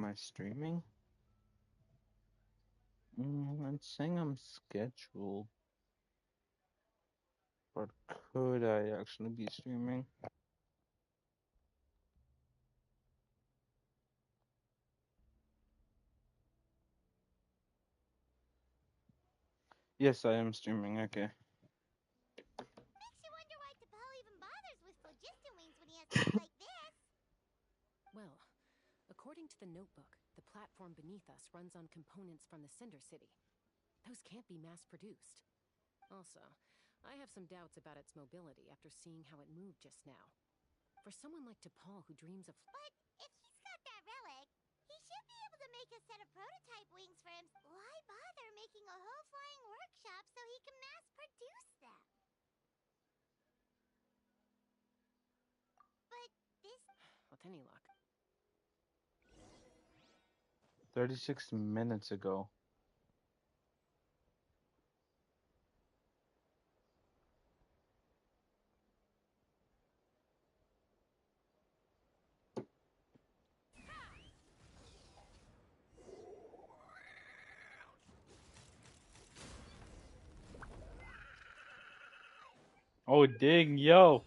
am I streaming? It's saying I'm scheduled, but could I actually be streaming? Yes, I am streaming. Okay. Makes you wonder why T'Pol even bothers with phlogiston wings when he has stuff like this. Well, according to the notebook, the platform beneath us runs on components from the Cinder City. Those can't be mass-produced. Also, I have some doubts about its mobility after seeing how it moved just now. For someone like T'Pol who dreams of... But if he's got that relic, he should be able to make a set of prototype wings for him. Why bother making a whole flying workshop so he can mass produce them? But this... With any luck. 36 minutes ago. Oh, dang, yo.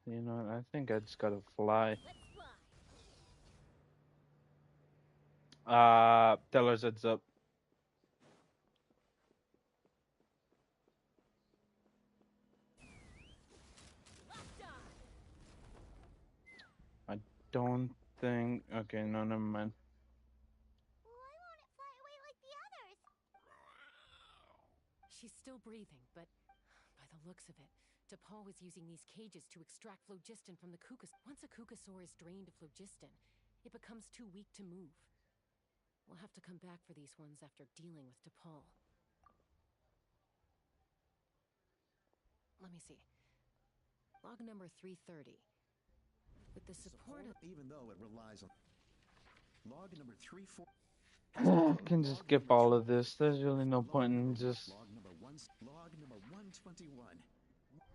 You know, I think I just gotta fly. Let's fly. Tell us heads up. I don't think. Okay, no, never mind. Why won't it fly away like the others? She's still breathing, but by the looks of it, T'Pol was using these cages to extract phlogiston from the Kukos. Once a Kukosaur is drained of phlogiston, it becomes too weak to move. We'll have to come back for these ones after dealing with T'Pol. Let me see. Log number 330. With the support of... Even though it relies on log number 34. I can just skip all of this. There's really no point in just Log number 121.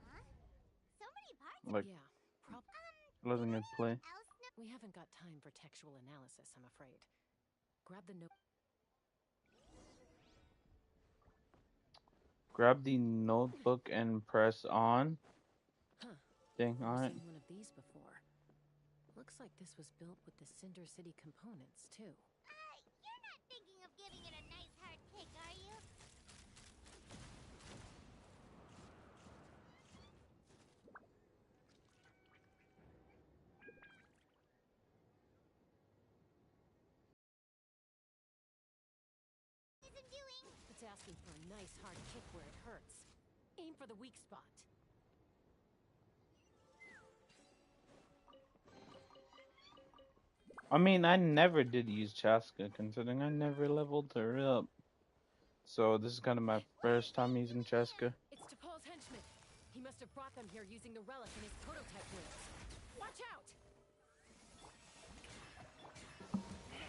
Huh? So many parts. like Yeah, letting it play. Else no. we haven't got time for textual analysis, I'm afraid. Grab the note. Grab the notebook and press on. Huh. Dang, Never alright. seen one of these before. Looks like this was built with the Cinder City components, too. You're not thinking of giving it a nice hard kick, are you? Isn't doing. It's asking for a nice hard kick where it hurts. Aim for the weak spot. I mean, I never did use Chaska, considering I never leveled her up. So this is kind of my first time using Chaska. It's T'Pol's henchman. He must have brought them here using the relic in his prototype wings. Watch out!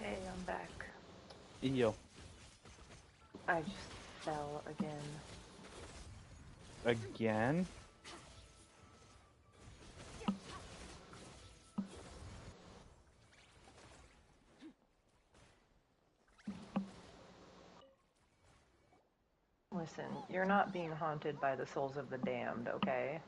Hey, I'm back. Yo. I just fell again. Again? Listen, you're not being haunted by the souls of the damned, okay?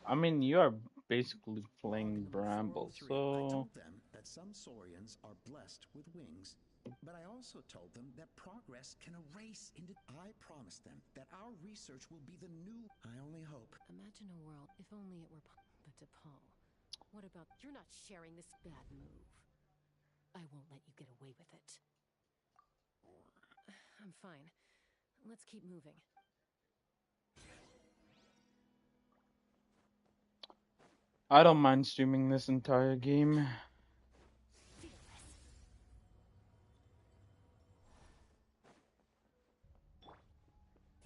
I mean, you are basically playing Bramble, I so... told them that some saurians are blessed with wings, but I also told them that progress can erase into... I promised them that our research will be the new... I only hope. Imagine a world if only it were... But T'Pol, what about... You're not sharing this bad move. I won't let you get away with it. I'm fine. Let's keep moving. I don't mind streaming this entire game.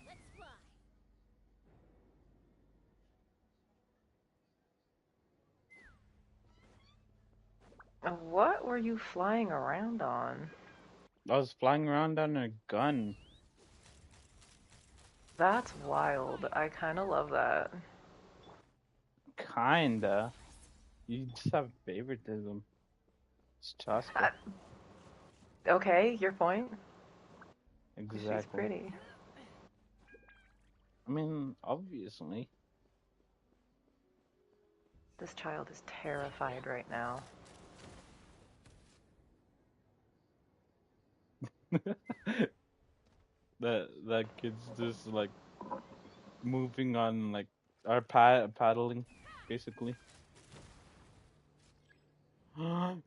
Let's fly. What were you flying around on? I was flying around on a gun. That's wild. I kind of love that. Kinda. You just have favoritism. It's Chaska. Okay, your point? She's Exactly. pretty. I mean, obviously. This child is terrified right now. That kid's just like moving on like or paddling, basically.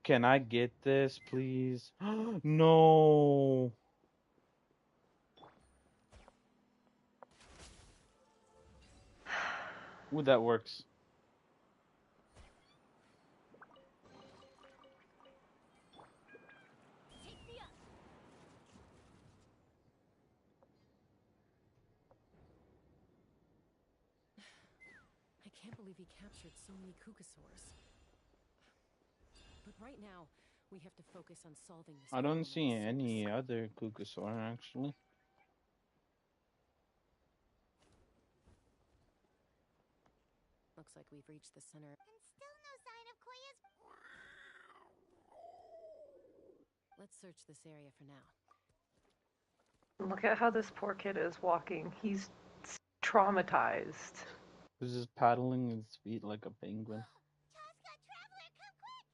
Can I get this, please? No. Ooh, that works. I can't believe he captured so many Kukasaurs. But right now, we have to focus on solving this I don't problem see at the any source. other Kukasaur actually. Looks like we've reached the center. And still no sign of Koya's. Let's search this area for now. Look at how this poor kid is walking. He's traumatized. He's just paddling his feet like a penguin. Chaska, Traveler, come quick!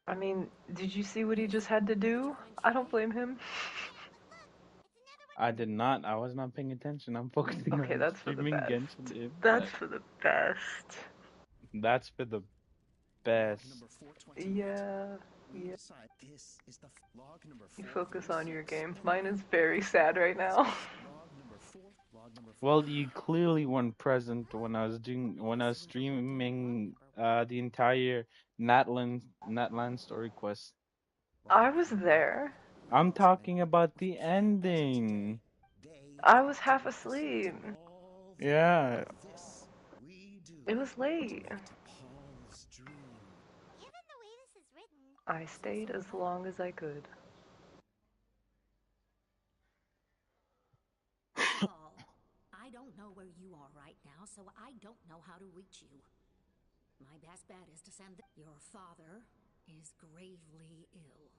I mean, did you see what he just had to do? I don't blame him. I did not. I was not paying attention. I'm focusing Okay, on that's for the streaming best. Genshin That's Impact. for the best. That's for the Log best. number 428. Yeah, We yeah. decide this is the log number You 4. focus on your game. Mine is very sad right now. Log number 4. Log number 4. Well, you clearly weren't present when I was streaming the entire Natlan story quest. I was there. I'm talking about the ending. I was half asleep. Yeah. This we do It was late. to Paul's dream. Given the way this is written, I stayed as long as I could. Paul, I don't know where you are right now, so I don't know how to reach you. My best bet is to send your father is gravely ill.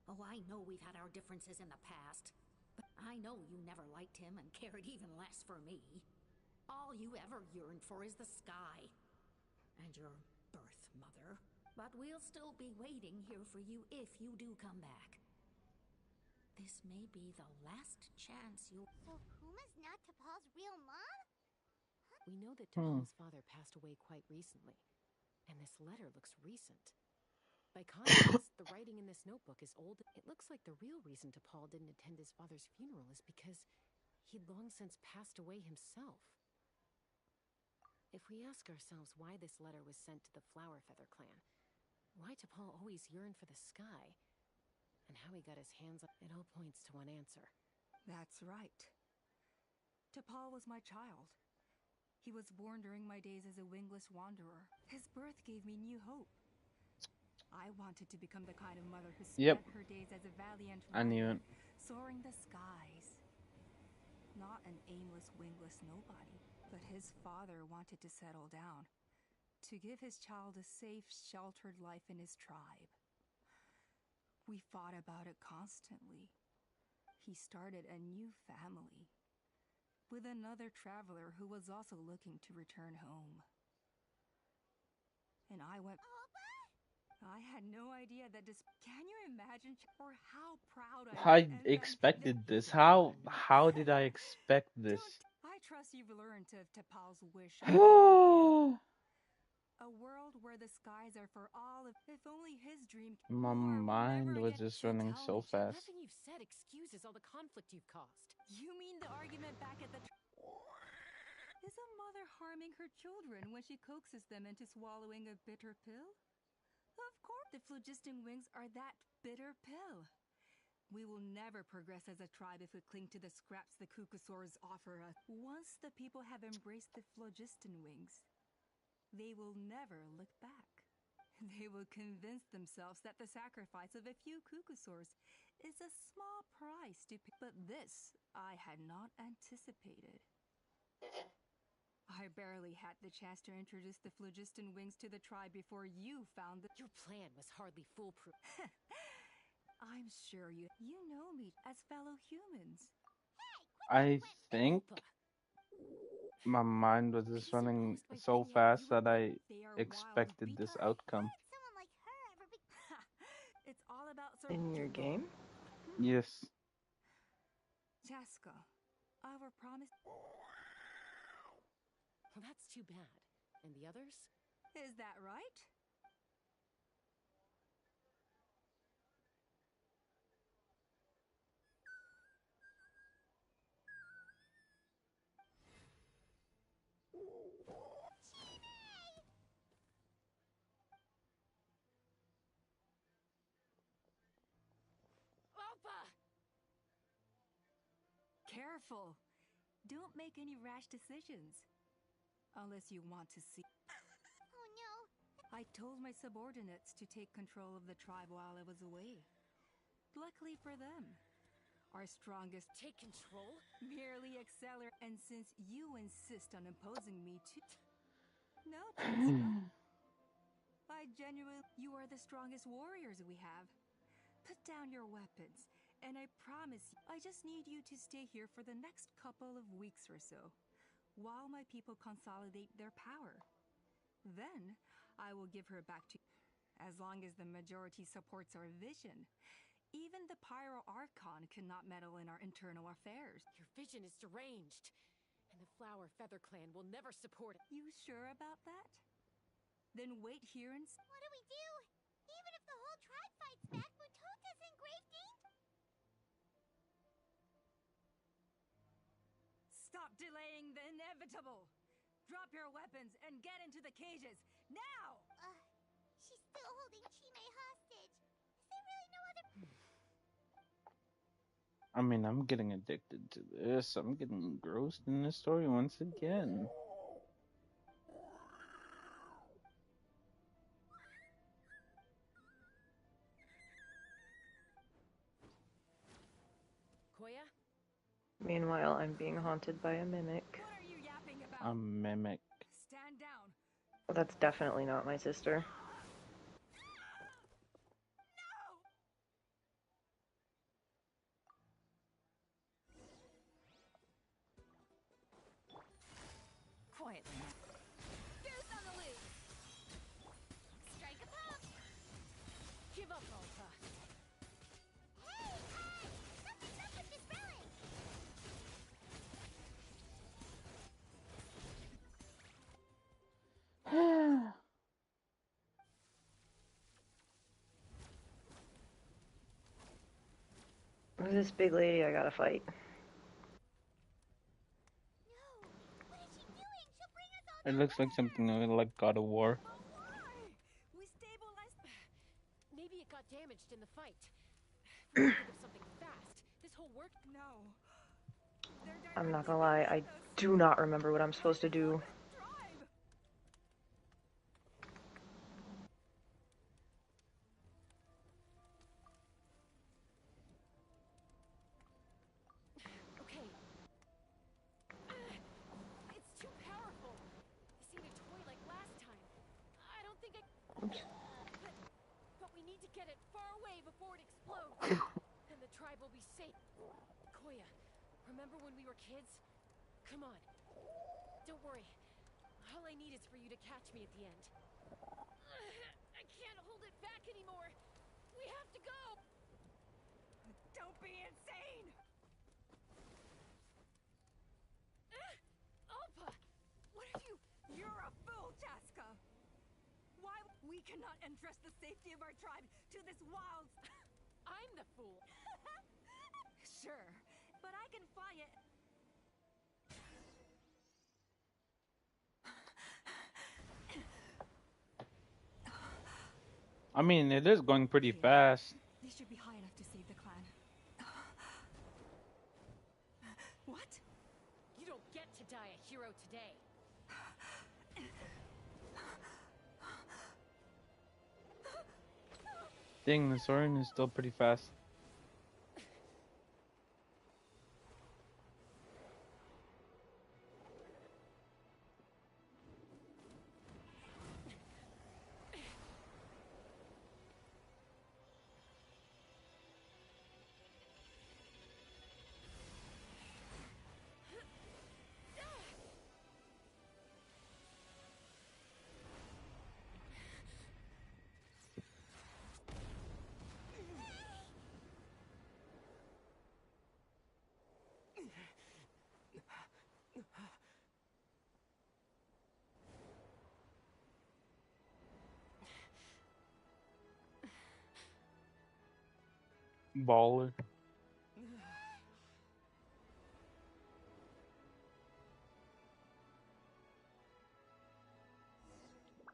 Oh, I know we've had our differences in the past, but I know you never liked him and cared even less for me. All you ever yearned for is the sky and your birth mother. But we'll still be waiting here for you if you do come back. This may be the last chance you'll... so Puma's not T'Pol's real mom? We know that T'Pol's father passed away quite recently, and this letter looks recent. By contrast, the writing in this notebook is old. It looks like the real reason T'Pol didn't attend his father's funeral is because he'd long since passed away himself. If we ask ourselves why this letter was sent to the Flowerfeather clan, why T'Pol always yearned for the sky, and how he got his hands on it, all points to one answer. That's right. T'Pol was my child. He was born during my days as a wingless wanderer. His birth gave me new hope. I wanted to become the kind of mother who spent her days as a valiant I knew rider, it. soaring the skies. Not an aimless, wingless nobody, but his father wanted to settle down, to give his child a safe, sheltered life in his tribe. We fought about it constantly. He started a new family with another traveler who was also looking to return home. And I went... I had no idea that this... Can you imagine or how proud I I am? expected this. How did I expect this? I trust you've learned of T'Pol's wish. A world where the skies are for all of... If only his dream... My mind was just running so fast. Nothing you've said excuses all the conflict you've caused. You mean the argument back at the... Is a mother harming her children when she coaxes them into swallowing a bitter pill? Of course, the phlogiston wings are that bitter pill. We will never progress as a tribe if we cling to the scraps the Kukasaurs offer us. Once the people have embraced the phlogiston wings, they will never look back. They will convince themselves that the sacrifice of a few cuckosaurs is a small price to pay. But this I had not anticipated. I barely had the chance to introduce the phlogiston wings to the tribe before you found the. Your plan was hardly foolproof. I'm sure you know me as fellow humans. I think Olpa, my mind was he's just running imposed by so thin air. fast You that I They are wild expected this beetles. outcome. Someone like her ever be It's all about In your game? Yes. Chaska, our promise. Well, that's too bad. And the others? Is that right? Olpa! Careful. Don't make any rash decisions. Unless you want to see. Oh no. I told my subordinates to take control of the tribe while I was away. Luckily for them, our strongest Take control? merely accelerate. And since you insist on imposing me to. No, Chaska. I genuinely. You are the strongest warriors we have. Put down your weapons, and I promise you, I just need you to stay here for the next couple of weeks or so, while my people consolidate their power. Then, I will give her back to you. As long as the majority supports our vision, even the Pyro Archon cannot meddle in our internal affairs. Your vision is deranged. And the Flower Feather Clan will never support it. You sure about that? Then wait here and. What do we do? Even if the whole tribe fights back, Mutota's in grave danger. Stop delaying the inevitable! Drop your weapons and get into the cages, now! She's still holding Chime hostage. Is there really no other... I mean, I'm getting addicted to this. I'm getting engrossed in this story once again. Koya? Meanwhile, I'm being haunted by a mimic. What are you yapping A about? mimic. Stand down. That's definitely not my sister. Quietly now. Goose on the loose! Strike a pose! Give up, Olpa! Hey, something's up with this relic! Who's this big lady I gotta fight? No! What is she doing? She'll bring us all It down looks like with her! something like God of War. But why? We stabilized. Maybe it got damaged in the fight. If we think of something fast, this whole work... No. They're I'm not directly gonna lie, I beneath us. do not remember what I'm supposed to do. Drive. Okay. It's too powerful. This ain't a toy like last time. I don't think I... Oops. But we need to get it far away before it explodes. And the tribe will be safe. Koya, remember when we were kids? Come on. Don't worry. All I need is for you to catch me at the end. I can't hold it back anymore. We have to go. Don't be insane. Olpa! What have you? You're a fool, Chaska. Why? We cannot entrust the safety of our tribe to this wild. I'm the fool. Sure, but I can fly it. I mean, it is going pretty Here. fast. They should be high enough to save the clan. What? You don't get to die a hero today. Dang, the Soren is still pretty fast. Baller.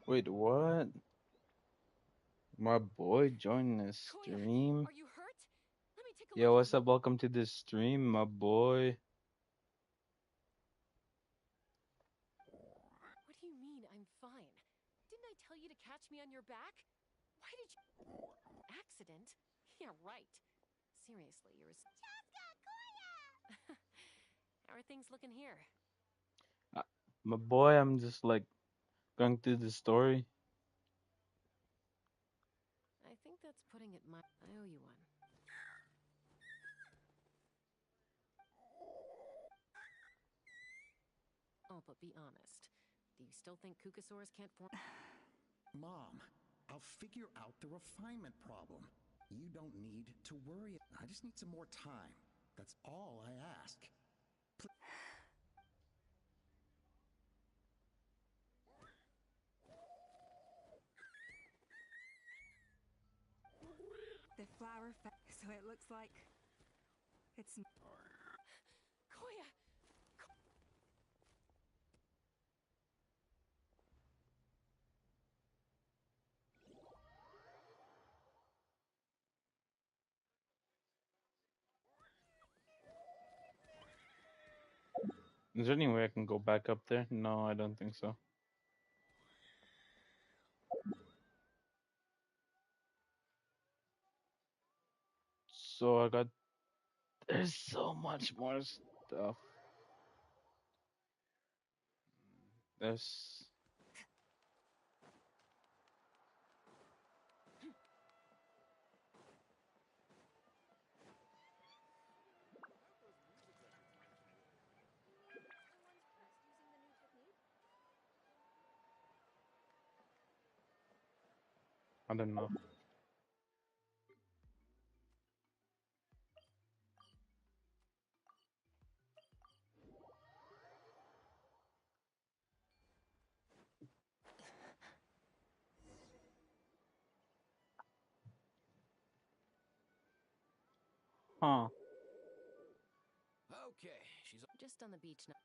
Wait, what? My boy joined the Koya, stream. are you hurt? Let me take a Yo, look at what's you. up? Welcome to the stream, my boy. What do you mean I'm fine? Didn't I tell you to catch me on your back? Why did you... Accident? Yeah, right. Seriously, you're a... Chaska, Koya! How are things looking here? Uh, My boy, I'm just like going through the story. I think that's putting it my... I owe you one. Oh, but be honest. Do you still think Kukasaurs can't form... Mom, I'll figure out the refinement problem. You don't need to worry. I just need some more time. That's all I ask. The flower so it looks like it's Koya! Is there any way I can go back up there? No, I don't think so. So I got. There's so much more stuff. There's. I don't know. Huh. Okay, she's. Just on the beach now.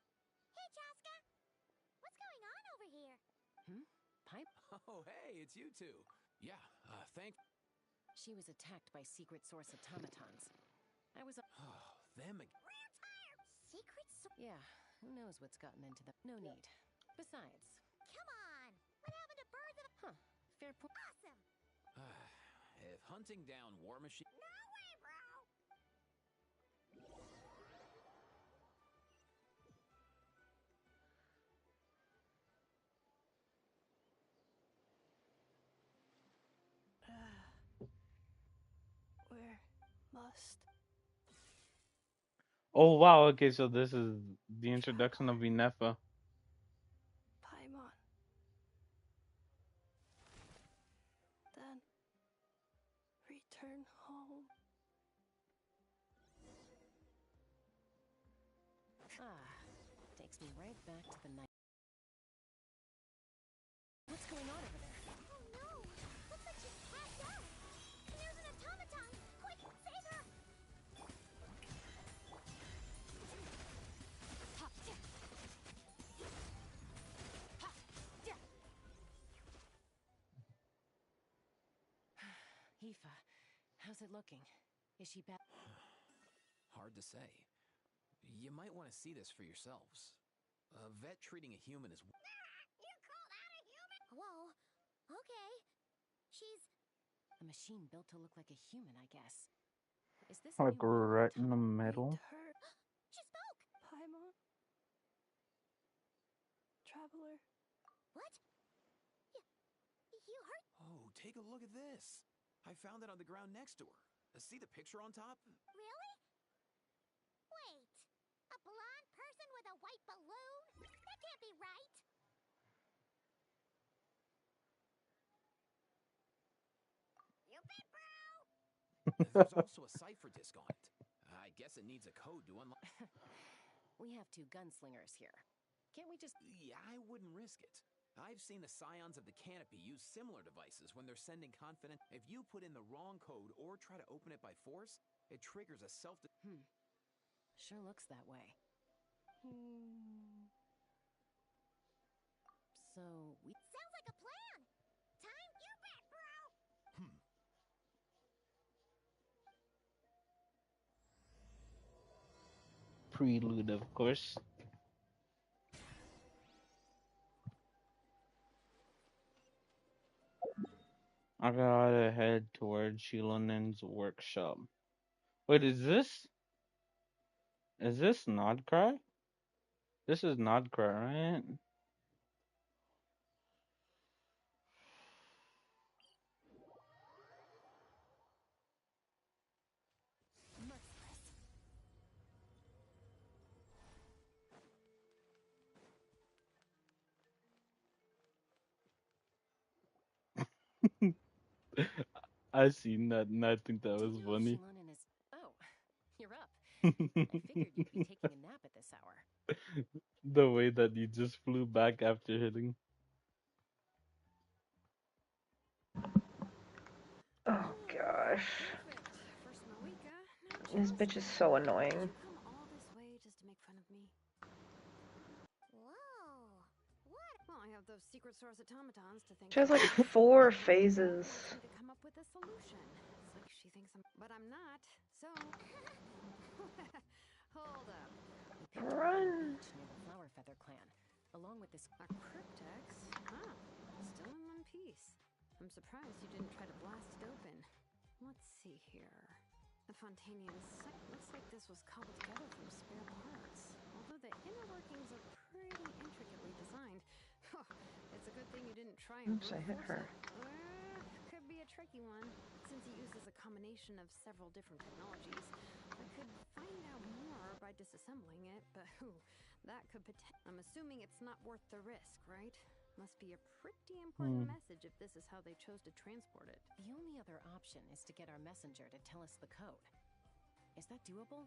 Hey, Chaska! What's going on over here? Pipe? Oh, hey, it's you two. Yeah, thank. She was attacked by secret source automatons. I was... Oh, them again. Secret Yeah, who knows what's gotten into them. No need. Besides... Come on! What happened to birds of... Huh. Fair point. Awesome! If hunting down war machine. No way, bro! where must Oh wow. Okay, so this is the introduction of Inefa. Paimon then return home. Takes me right back to the night. What's going on over there? Oh no! Looks like she's passed out! And there's an automaton! Quick, save her! Ha, yeah. Ha, yeah. Aoife, how's it looking? Is she back? Hard to say. You might want to see this for yourselves. A vet treating a human is. You call that a human? Whoa. Okay. She's... A machine built to look like a human, I guess. Is this a Like new wing of right the in the tunnel? middle. Her, She spoke! Paimon, Traveler. What? You heard? Oh, take a look at this. I found it on the ground next to her. See the picture on top? Really? Wait. A blonde person with a white balloon? That can't be right. You bet, bro! There's also a cipher disk on it. I guess it needs a code to unlock. We have two gunslingers here. Can't we just... Yeah, I wouldn't risk it. I've seen the scions of the canopy use similar devices when they're sending confident. If you put in the wrong code or try to open it by force, it triggers a self. Sure looks that way. So, we... Sounds like a plan. Time? You bet, bro! Prelude, of course. I gotta head towards Shilonin's workshop. Wait, is this? Is this Nodcry? This is Nodcry, right? I seen that and I think that Do was you know if funny. Shilonen is... Oh, you're up. I figured you'd be taking a nap at this hour. The way that he just flew back after hitting. Oh gosh. Perfect. First Moika. Now This just bitch is so did annoying. you come all this way just to make fun of me? Whoa. What? Well, I have those secret source automatons to thank She has for like this. 4 That phases. wants me to come up with a solution. It's like she thinks I'm, but I'm not. So, hold up. We picked her up on the Run. beach near the Flower Feather clan, along with this... A cryptex? Huh. Still in one piece. I'm surprised you didn't try to blast it open. Let's see here. The Fontanian site looks like this was cobbled together from spare parts. Although the inner workings are pretty intricately designed. It's a good thing you didn't try and Oops, I brute hit force her. it. Could be a tricky one. Since it uses a combination of several different technologies, I could find out more by disassembling it, but that could I'm assuming it's not worth the risk, right? Must be a pretty important message if this is how they chose to transport it. The only other option is to get our messenger to tell us the code. Is that doable?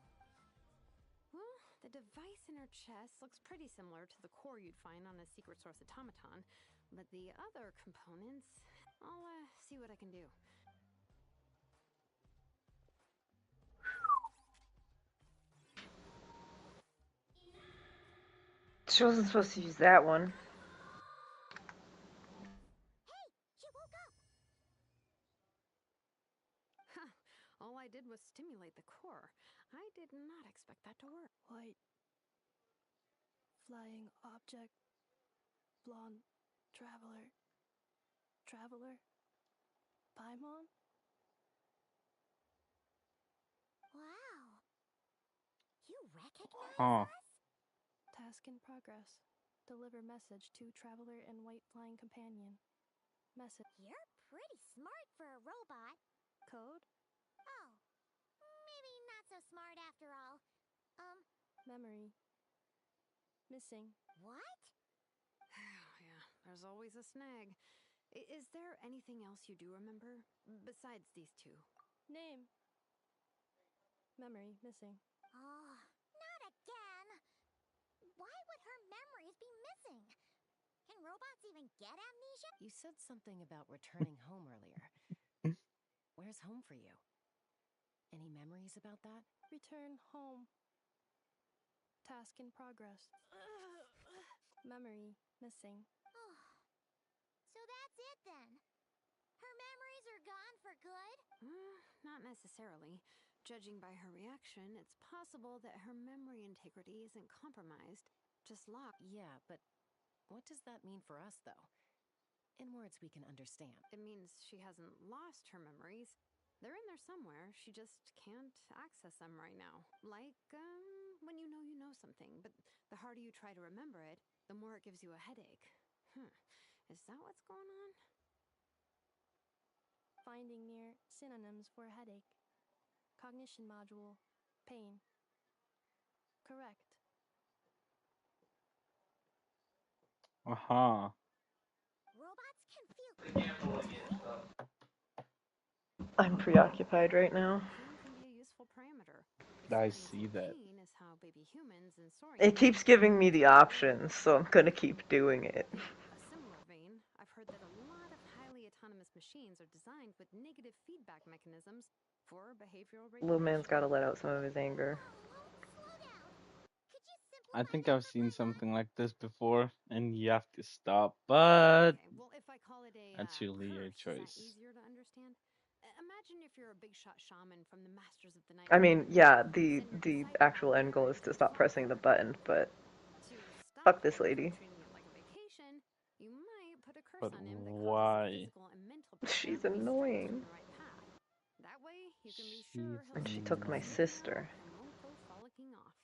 Well, the device in her chest looks pretty similar to the core you'd find on a secret source automaton, but the other components, I'll see what I can do. She wasn't supposed to use that one. Hey, she woke up. Huh. All I did was stimulate the core. I did not expect that to work. White. Flying object. Blonde. Traveler. Traveler. Paimon? Wow. You recognize Huh. us? Task in progress. Deliver message to Traveler and White Flying Companion. Message. You're pretty smart for a robot. Code. Oh. Maybe not so smart after all. Memory. Missing. What? Yeah, there's always a snag. Is there anything else you do remember? Besides these two? Name. Memory. Missing. Oh, not again. Why would her memories be missing? Can robots even get amnesia? You said something about returning home earlier. Where's home for you? Any memories about that? Return home. Task in progress. Memory. Missing. Oh. So that's it then. Her memories are gone for good? Not necessarily. Judging by her reaction, it's possible that her memory integrity isn't compromised, just locked. Yeah, but what does that mean for us, though? In words we can understand. It means she hasn't lost her memories. They're in there somewhere. She just can't access them right now. Like, when you know something, but the harder you try to remember it, the more it gives you a headache. Is that what's going on? Finding near synonyms for headache. Cognition module. Pain. Correct. Aha. Robots can feel I'm preoccupied right now. Pain can be a useful parameter. I see Experiencing that. pain is how baby humans and saurians. It keeps giving me the options, so I'm gonna keep doing it. In a similar vein, I've heard that a lot of highly autonomous machines are designed with negative feedback mechanisms for behavioral Little regulation. man's gotta let out some of his anger. slow down. Could you I simplify think that I've for seen Grandma? something like this before, and you have to stop. But Okay, well, if I call it a that's really your curse, is that choice. easier to understand? Imagine if you're a big shot shaman from the Masters of the Night. I mean, yeah, the Send your the disciple actual out end there goal is into to the stop far pressing the north button, pole. but To stop fuck this him from lady. treating it like a vacation, you might put a curse But on him that causes a why? physical and mental She's breakdown if he strays from annoying. the right path. That way, you can be She's sure he'll And she stick to took my the annoying. straight and narrow sister. and won't go frolicking off.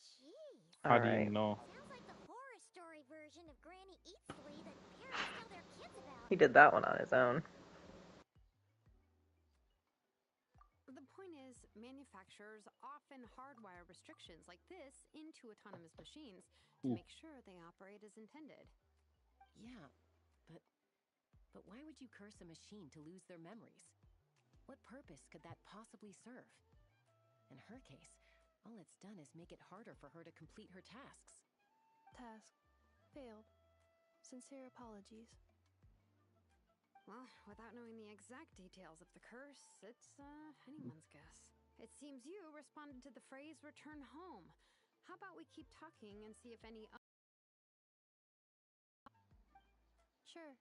Jeez. How do you Alright. know? Sounds like the horror story version of Granny Eatsley that parents tell their kids about. He did that one on his own. The point is, manufacturers often hardwire restrictions like this into autonomous machines to Ooh. make sure they operate as intended. Yeah, but why would you curse a machine to lose their memories? What purpose could that possibly serve? In her case, all it's done is make it harder for her to complete her tasks. Task. Failed. Sincere apologies. Well, without knowing the exact details of the curse, it's anyone's guess. It seems you responded to the phrase return home. How about we keep talking and see if any Sure.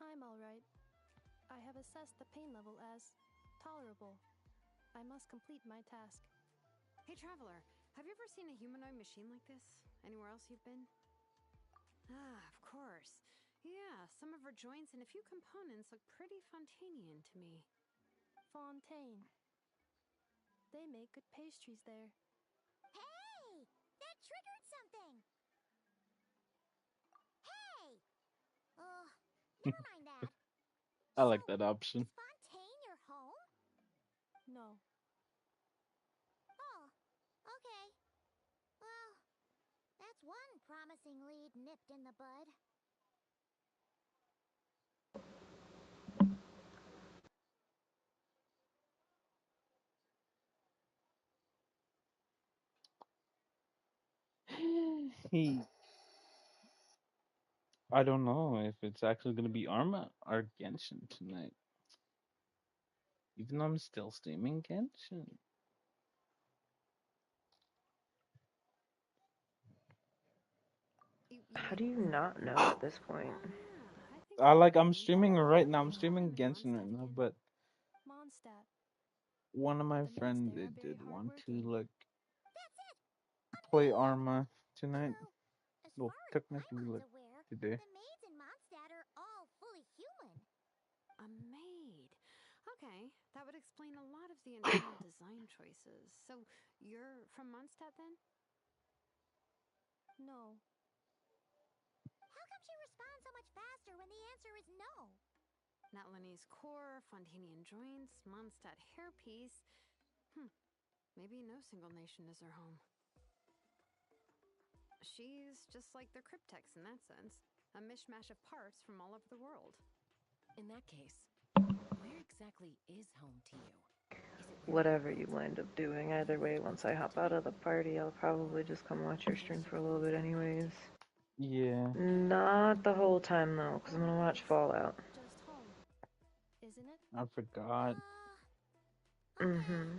I'm alright. I have assessed the pain level as tolerable. I must complete my task. Hey, Traveler, have you ever seen a humanoid machine like this? Anywhere else you've been? Ah, of course. Yeah, some of her joints and a few components look pretty Fontanian to me. Fontaine. They make good pastries there. Hey! That triggered something! Hey! Never mind that. I like So, that option. is Fontaine your home? No. Oh, okay. Well, that's one promising lead nipped in the bud. He. I don't know if it's actually gonna be Arma or Genshin tonight. Even though I'm still streaming Genshin. You How mean do you for not know Genshin? at this point? Oh yeah, I think I I know like what I'm you mean. streaming right now. I'm Oh, streaming I'm in Genshin right Mondstadt now, again. but Mondstadt. one of my The mates friends there are they very did want to hardworking. like That's it! A play maid! Arma tonight. Though, as Well, far as technically Paimon's like aware, today. the maids in Mondstadt are all fully human. A maid. Okay, that would explain a lot of the internal design choices. So, you're from Mondstadt then? No. How come she responds so much faster when the answer is no? Natlanese core, Fontanian joints, Mondstadt hairpiece. Maybe no single nation is her home. She's just like the Cryptex in that sense. A mishmash of parts from all over the world. In that case, where exactly is home to you? Is it where Whatever you're you built? wind up doing, Where either you way, live once most I of the hop out time? of the party, I'll probably Or just come watch a your place stream you've for a little always bit gone back anyways. to? Yeah. Not the whole time though, because I'm gonna watch Fallout. Just home. Isn't it? I forgot. Okay. Mm-hmm.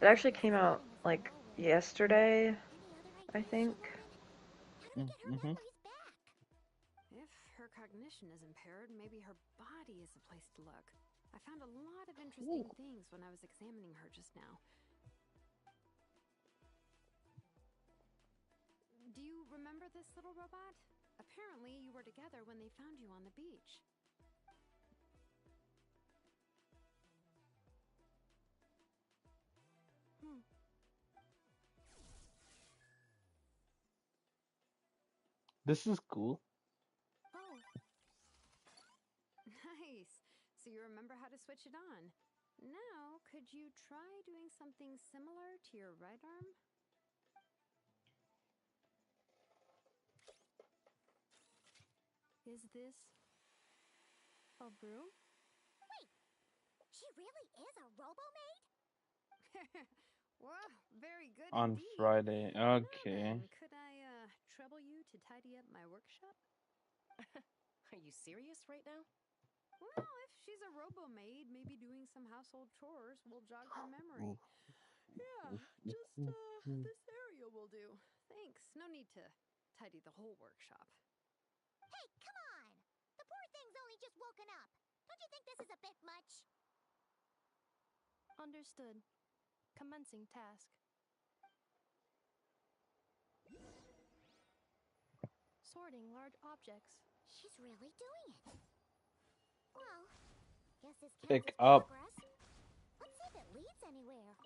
It Looks actually like this came is out, getting us like, nowhere. yesterday, Any other I ideas, think. Shadowman? How do we get her Mm-hmm. memories back? If her cognition is impaired, maybe her body is the place to look. I found a lot of interesting Ooh. things when I was examining her just now. Do you remember this little robot? Apparently, you were together when they found you on the beach. This is cool. Oh, Nice. So you remember how to switch it on. Now, could you try doing something similar to your right arm? is this a broom? Wait, she really is a robo-maid? Wow, very good On indeed. Friday. Now Okay. then, could I trouble you to tidy up my workshop? Are you serious right now? Well, if she's a robo-maid, maybe doing some household chores will jog her memory. Yeah, just this area will do. Thanks. No need to tidy the whole workshop. Hey, come on! The poor thing's only just woken up. Don't you think this is a bit much? Understood. Commencing task. Sorting large objects. She's really doing it. Well, guess this counts Pick as up. progress. Let's see if it leads anywhere.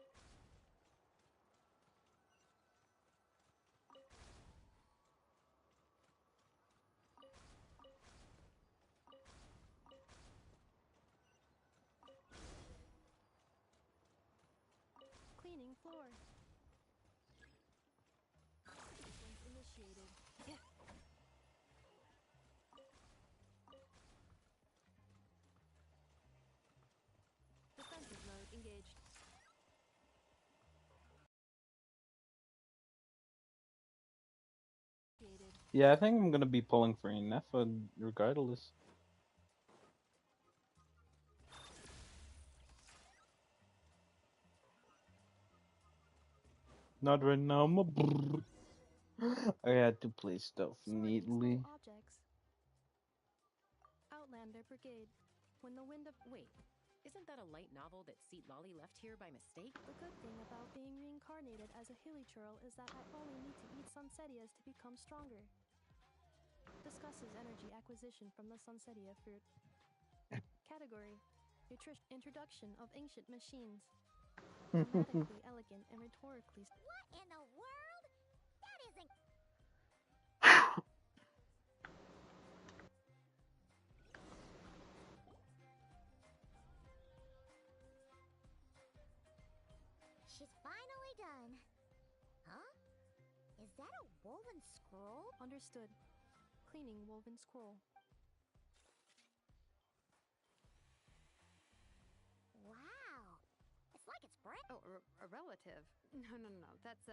Cleaning floor. Sequence initiated. Defensive mode engaged. Created. Yeah, I think I'm gonna be pulling for Inefa regardless. Not right now. I'm a brrr. I had to play stuff Sorting neatly. small objects. Outlander Brigade. When the wind of Wait, isn't that a light novel that Seat Lolly left here by mistake? The good thing about being reincarnated as a hilly churl is that I only need to eat Sunsetias to become stronger. Discusses energy acquisition from the Sunsetia fruit. Category: Nutrition. Introduction of ancient machines. Grammatically elegant and rhetorically. What in the world? That isn't... She's finally done. Huh? Is that a woven scroll? Understood. Cleaning woven scroll. Wow. It's like it's brick. Oh, a relative? No. That's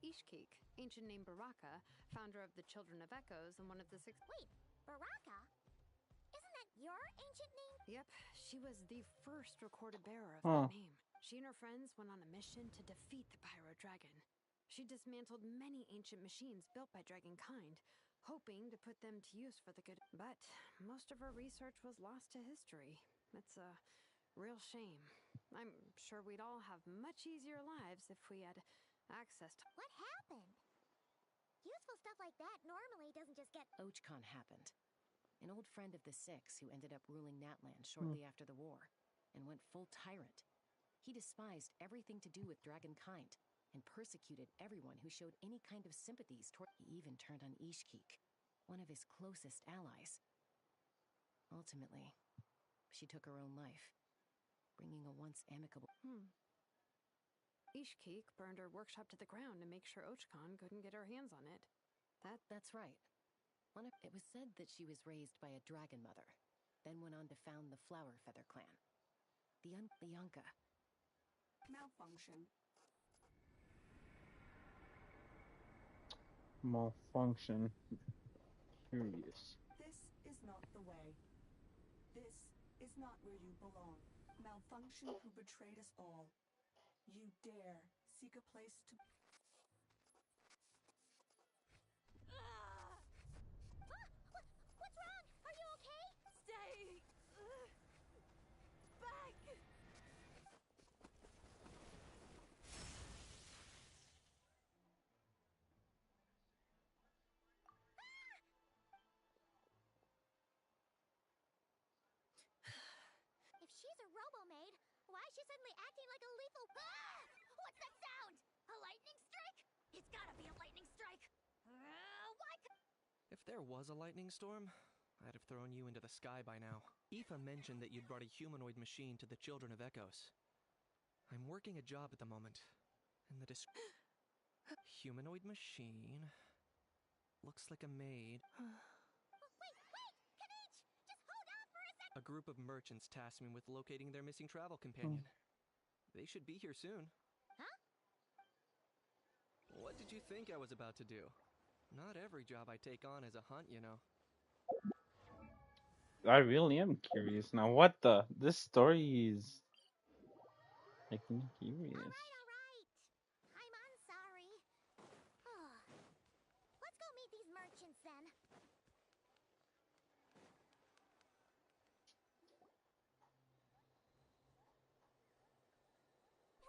Ishkik, ancient name Baraka, founder of the Children of Echoes and one of the six. Wait, Baraka? Isn't that your ancient name? Yep, she was the first recorded bearer of Huh. that name. She and her friends went on a mission to defeat the Pyro Dragon. She dismantled many ancient machines built by Dragonkind, hoping to put them to use for the good. But most of her research was lost to history. It's a real shame. I'm sure we'd all have much easier lives if we had access to. What happened? Useful stuff like that normally doesn't just get... Ochcon happened. An old friend of the Six who ended up ruling Natland shortly after the war, and went full tyrant. He despised everything to do with Dragonkind, and persecuted everyone who showed any kind of sympathies toward. He even turned on Ishkik, one of his closest allies. Ultimately, she took her own life, bringing a once amicable. Ishkik burned her workshop to the ground to make sure Ochcon couldn't get her hands on it. That's right. It was said that she was raised by a dragon mother, then went on to found the Flower Feather clan. The Yunka. Malfunction. Malfunction. Curious. This is not the way. This is not where you belong. Malfunction who betrayed us all. You dare seek a place to... What's wrong? Are you okay? Stay! Back! Robo made, why is she suddenly acting like a lethal... Ah! What's that sound? A lightning strike? It's gotta be a lightning strike. Why If there was a lightning storm, I'd have thrown you into the sky by now. Aoife mentioned that you'd brought a humanoid machine to the Children of Echoes. I'm working a job at the moment, and the humanoid machine looks like a maid. Wait! Kanich! Just hold on for a second! A group of merchants tasked me with locating their missing travel companion. They should be here soon. Huh? What did you think I was about to do? Not every job I take on is a hunt, you know. I really am curious now. What the? This story is making me curious. Alright. I'm sorry. Let's go meet these merchants then.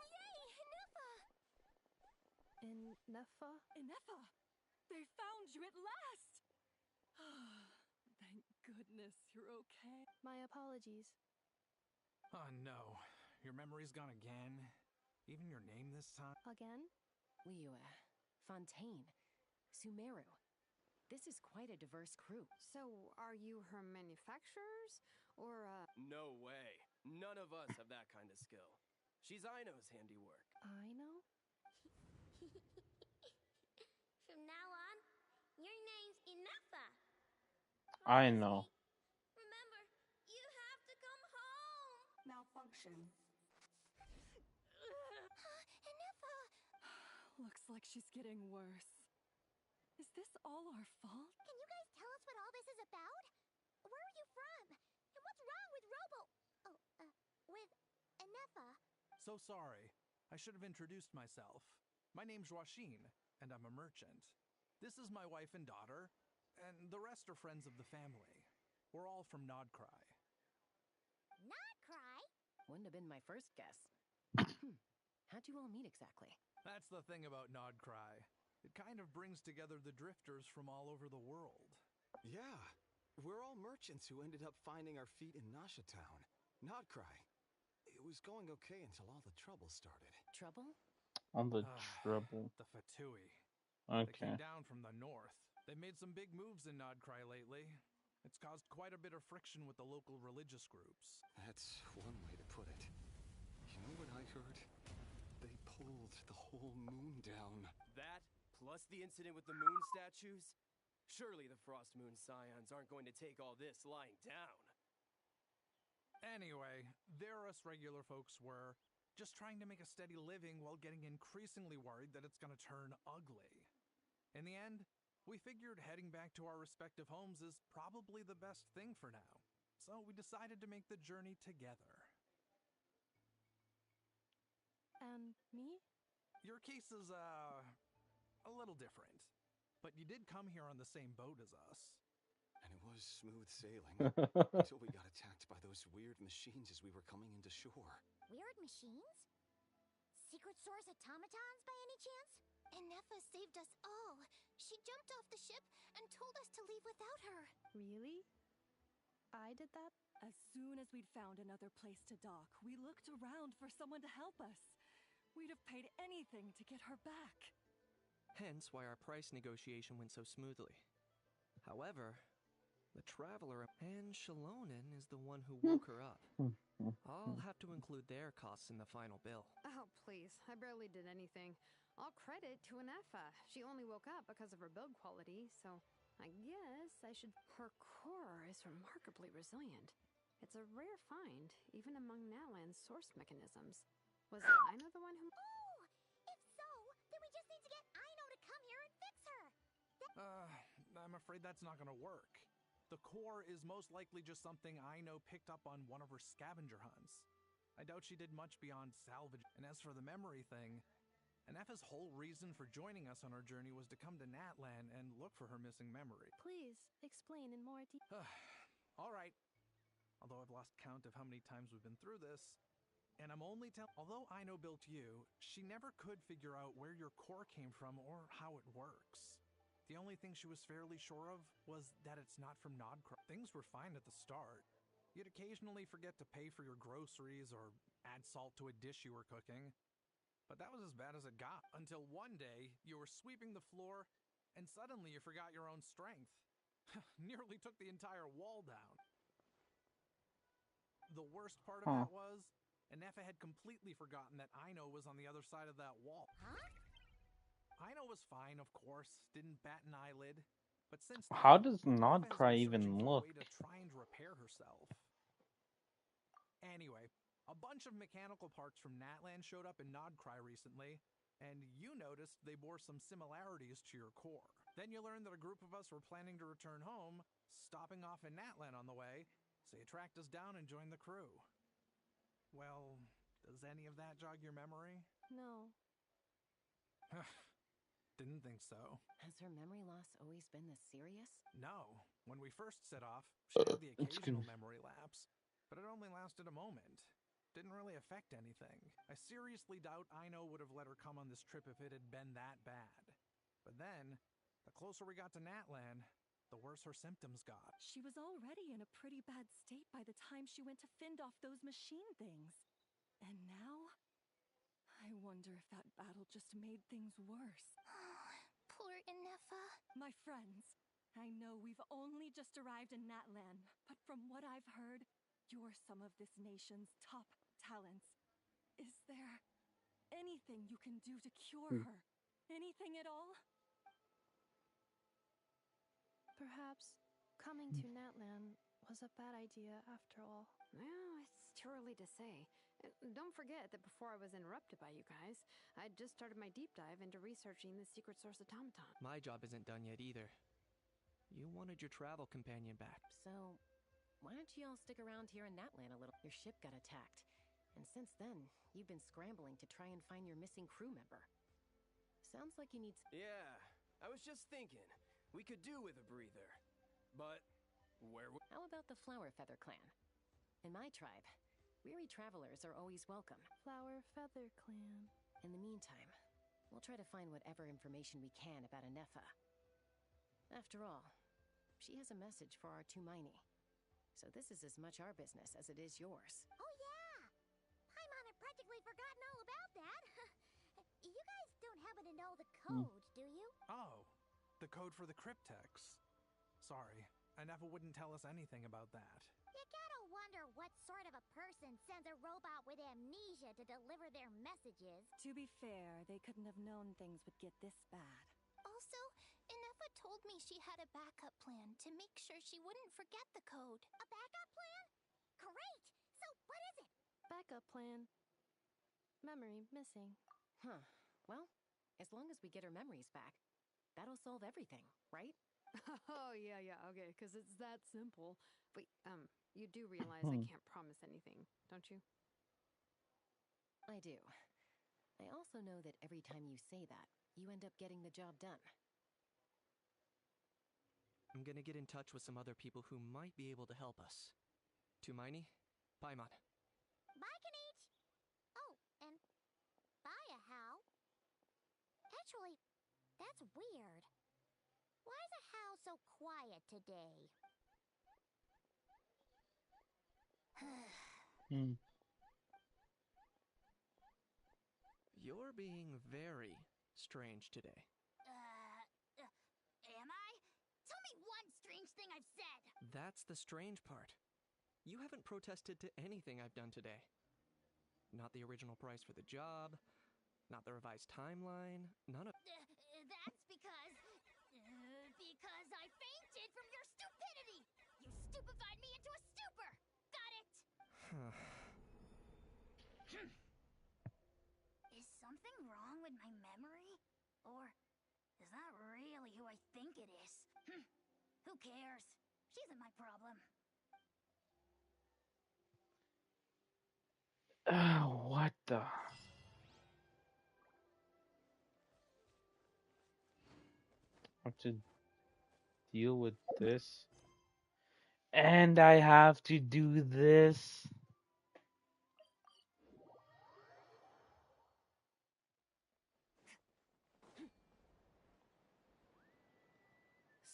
Yay! Nufa! Ineffa? Ineffa! They found you at last! Thank goodness you're okay. My apologies. Oh no, your memory's gone again? Even your name this time? Again? Liyue, Fontaine, Sumeru. This is quite a diverse crew. So, are you her manufacturers? Or, No way. None of us have that kind of skill. She's Aino's handiwork. I know? From now on, your name's Ineffa. I know. Remember, you have to come home. Malfunction. Ineffa! Looks like she's getting worse. Is this all our fault? Can you guys tell us what all this is about? Where are you from? And what's wrong with with Ineffa? So sorry. I should have introduced myself. My name's Joachine, and I'm a merchant. This is my wife and daughter, and the rest are friends of the family. We're all from Nodcry. Not cry? Wouldn't have been my first guess. How'd you all meet exactly? That's the thing about Nodcry. It kind of brings together the drifters from all over the world. Yeah, we're all merchants who ended up finding our feet in Nasha Town. Nodcry. It was going okay until all the trouble started. Trouble? On the trouble. The Fatui. They Okay. came down from the north. They've made some big moves in Nodcry lately. It's caused quite a bit of friction with the local religious groups. That's one way to put it. You know what I heard? They pulled the whole moon down. That, plus the incident with the moon statues? Surely the Frost Moon Scions aren't going to take all this lying down. Anyway, there us regular folks were just trying to make a steady living while getting increasingly worried that it's gonna turn ugly. In the end, we figured heading back to our respective homes is probably the best thing for now. So we decided to make the journey together. And me? Your case is, a little different. But you did come here on the same boat as us. And it was smooth sailing until we got attacked by those weird machines as we were coming into shore. Weird machines? Secret Source automatons by any chance? Ineffa saved us all. She jumped off the ship and told us to leave without her. Really? I did that? As soon as we'd found another place to dock, we looked around for someone to help us. We'd have paid anything to get her back. Hence why our price negotiation went so smoothly. However, the traveler and Shalonen is the one who woke her up. I'll have to include their costs in the final bill. Oh, please. I barely did anything. All credit to Ineffa. She only woke up because of her build quality, so I guess I should... Her core is remarkably resilient. It's a rare find, even among Nalan's source mechanisms. Was Aino the one who... Oh! If so, then we just need to get Aino to come here and fix her. I'm afraid that's not gonna work. The core is most likely just something Aino picked up on one of her scavenger hunts. I doubt she did much beyond salvage. And as for the memory thing, Ineffa's whole reason for joining us on our journey was to come to Natlan and look for her missing memory. Please, explain in more detail. All right. Although I've lost count of how many times we've been through this, and I'm only although Aino built you, she never could figure out where your core came from or how it works. The only thing she was fairly sure of was that it's not from Nodcry. Things were fine at the start. You'd occasionally forget to pay for your groceries or add salt to a dish you were cooking. But that was as bad as it got. Until one day, you were sweeping the floor, and suddenly you forgot your own strength. Nearly took the entire wall down. The worst part of Huh. that was, Anefa had completely forgotten that Aino was on the other side of that wall. Huh? Aino was fine, of course, didn't bat an eyelid. But since How then, does Anefa has Nodcry been searching even for a look? way to try and repair herself. Anyway, a bunch of mechanical parts from Natlan showed up in Nodcry recently, and you noticed they bore some similarities to your core. Then you learned that a group of us were planning to return home, stopping off in Natlan on the way, so you tracked us down and joined the crew. Well, does any of that jog your memory? No. Didn't think so. Has her memory loss always been this serious? No. When we first set off, she had the It's occasional good. memory lapse, but it only lasted a moment. Didn't really affect anything. I seriously doubt Aino would have let her come on this trip if it had been that bad. But then, the closer we got to Natlan, the worse her symptoms got. She was already in a pretty bad state by the time she went to fend off those machine things. And now? I wonder if that battle just made things worse. Poor Inefa. My friends, I know we've only just arrived in Natlan, but from what I've heard, you're some of this nation's top talents. Is there anything you can do to cure her? Anything at all? Perhaps coming to Natlan was a bad idea after all. Well, it's too early to say. Don't forget that before I was interrupted by you guys, I'd just started my deep dive into researching the secret source automaton. My job isn't done yet either. You wanted your travel companion back. So, why don't you all stick around here in Natlan a little? Your ship got attacked. And since then, you've been scrambling to try and find your missing crew member. Sounds like you need... Yeah, I was just thinking. We could do with a breather. But where would... How about the Flower Feather Clan? In my tribe, weary travelers are always welcome. Flower Feather Clan. In the meantime, we'll try to find whatever information we can about Anefa. After all, she has a message for our Tumaini. So this is as much our business as it is yours. Oh, yeah! Paimon had practically forgotten all about that. You guys don't happen to know the code, do you? Oh, the code for the cryptex. Sorry, Anefa wouldn't tell us anything about that. You gotta wonder what sort of a person sends a robot with amnesia to deliver their messages. To be fair, they couldn't have known things would get this bad. Also, Inefa told me she had a backup plan to make sure she wouldn't forget the code. A backup plan? Great! So what is it? Backup plan. Memory missing. Huh. Well, as long as we get her memories back, that'll solve everything, right? Oh, yeah, okay, because it's that simple. But, you do realize I can't promise anything, don't you? I do. I also know that every time you say that, you end up getting the job done. I'm gonna get in touch with some other people who might be able to help us. Tumaini, Paimon. Bye, Kanich! Oh, and bye, How. Actually, that's weird. Why is a How so quiet today? You're being very strange today. Am I? Tell me one strange thing I've said! That's the strange part. You haven't protested to anything I've done today. Not the original price for the job, not the revised timeline, none of... That's because I fainted from your stupidity! You stupefied me into a stupor! Got it? Is something wrong with my memory? Or is that really who I think it is? Who cares? She isn't my problem. What the? Have to deal with this. And I have to do this.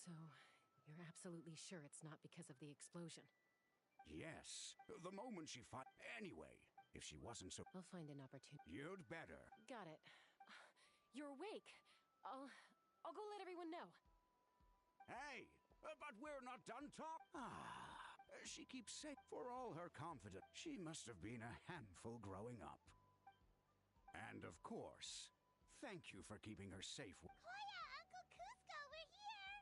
So, you're absolutely sure it's not because of the explosion? Yes, the moment she Anyway, if she wasn't so... I'll find an opportunity. You'd better. Got it. You're awake. I'll go let everyone know. Hey, but we're not done talking. She keeps saying, for all her confidence, she must have been a handful growing up. And of course, thank you for keeping her safe. Koya, Uncle Cusco, we're here!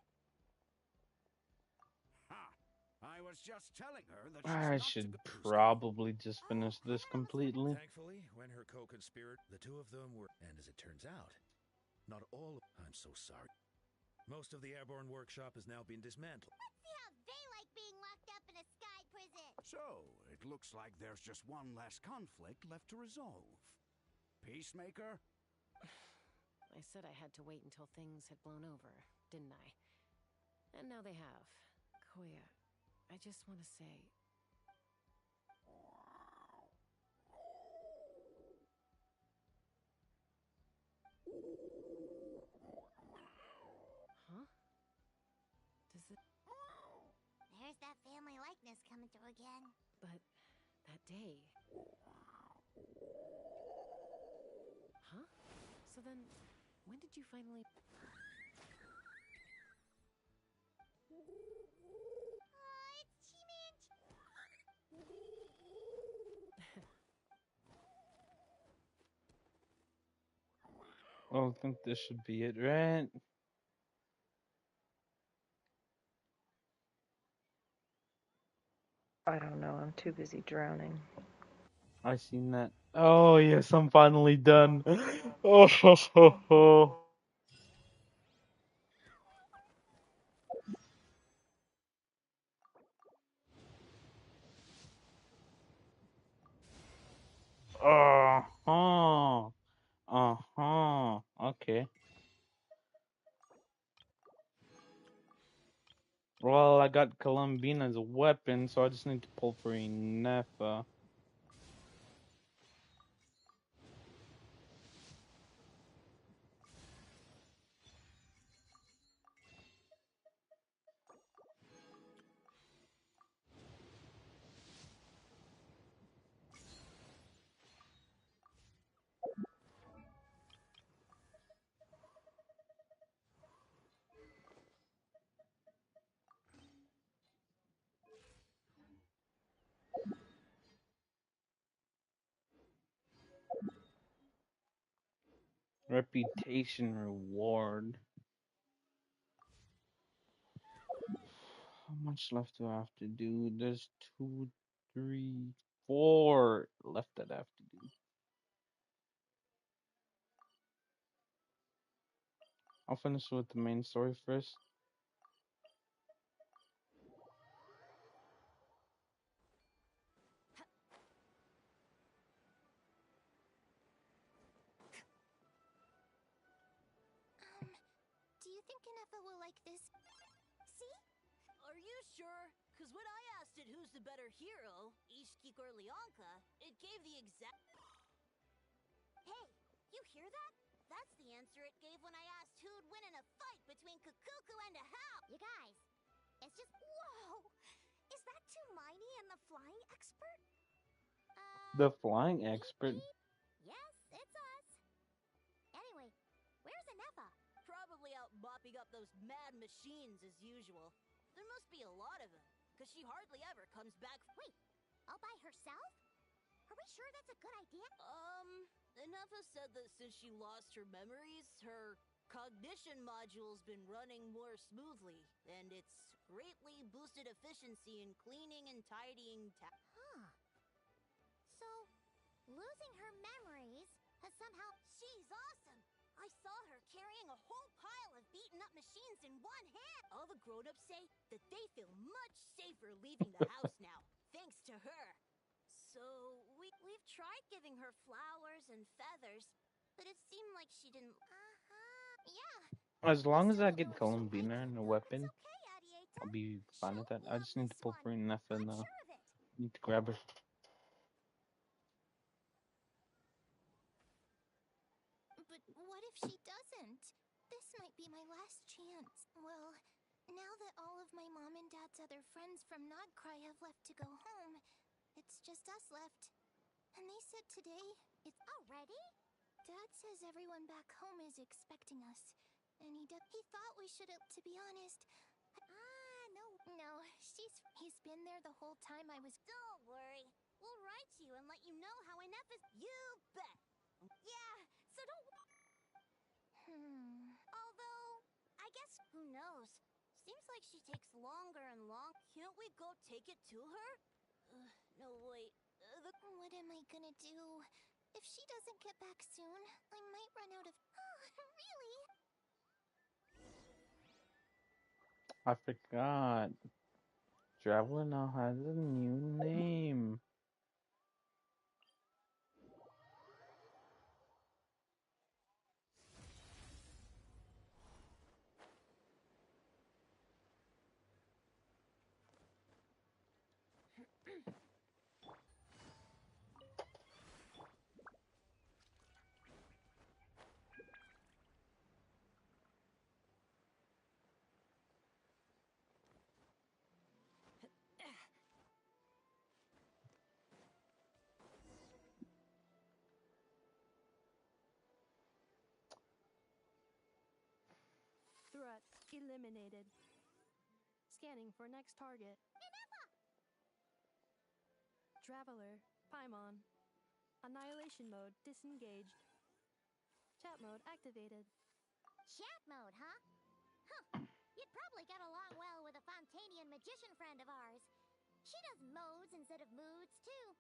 Ha! I was just telling her that I she's not should to go. probably just finish this completely. Thankfully, when her co-conspirator, the two of them were, and as it turns out, not all. I'm so sorry. Most of the airborne workshop has now been dismantled. Let's see how they like being locked up in a sky prison. So, it looks like there's just one less conflict left to resolve. Peacemaker? I said I had to wait until things had blown over, didn't I? And now they have. Koya, I just want to say... Huh? Does it... There's that family likeness coming through again. But that day... Huh? So then, when did you finally... It's Chi-Man. I think this should be it, right? I don't know. I'm too busy drowning. I seen that. Oh yes, I'm finally done. Oh ho ho ho. Uh-huh. Uh-huh. Okay. Well, I got Columbine as a weapon, so I just need to pull for a Nefa. Reputation reward. How much left do I have to do? There's 2, 3, 4 left that I have to do. I'll finish with the main story first. Do you think Kanefa will like this? See? Are you sure? Because when I asked it who's the better hero, Ishiki or Leonka, it gave the exact... Hey, you hear that? That's the answer it gave when I asked who'd win in a fight between Kukuku and a How. You guys, it's just... Whoa! Is that Tumaini and the flying expert? The flying expert. Yes, it's us. Anyway, where's Anefa? Probably out mopping up those mad machines as usual. There must be a lot of them, because she hardly ever comes back. Wait, all by herself? Are we sure that's a good idea? Inefa said that since she lost her memories, her cognition module's been running more smoothly, and it's greatly boosted efficiency in cleaning and tidying Huh. So, losing her memories has somehow... She's awesome! I saw her carrying a whole pile of beaten up machines in one hand! All the grown-ups say that they feel much safer leaving the house now, thanks to her. So, we've tried giving her flowers and feathers, but it seemed like she didn't... Yeah. As long as I So, get if she'll Columbine make and a it's weapon, okay, Adieta. I'll be fine with that. She'll I love just need to this pull for one. Nefa I'm now. sure of it. Need to grab her. But what if she doesn't? This might be my last chance. Well, Now that all of my mom and dad's other friends from Nodcry have left to go home, it's just us left. And they said today it's already? Dad says everyone back home is expecting us. And he thought we should, to be honest. No, he's been there the whole time I was. Don't worry. We'll write you and let you know how enough is. You bet. Yeah, so don't. Although, I guess, who knows? Seems like she takes longer and long. Can't we go take it to her? No, wait. What am I gonna do? If she doesn't get back soon, I might run out of. Oh, really? I forgot. Traveler now has a new name. Threat eliminated. Scanning for next target. Traveler, Paimon. Annihilation mode disengaged. Chat mode activated. Chat mode, huh? You'd probably get along well with a Fontanian magician friend of ours. She does modes instead of moods, too.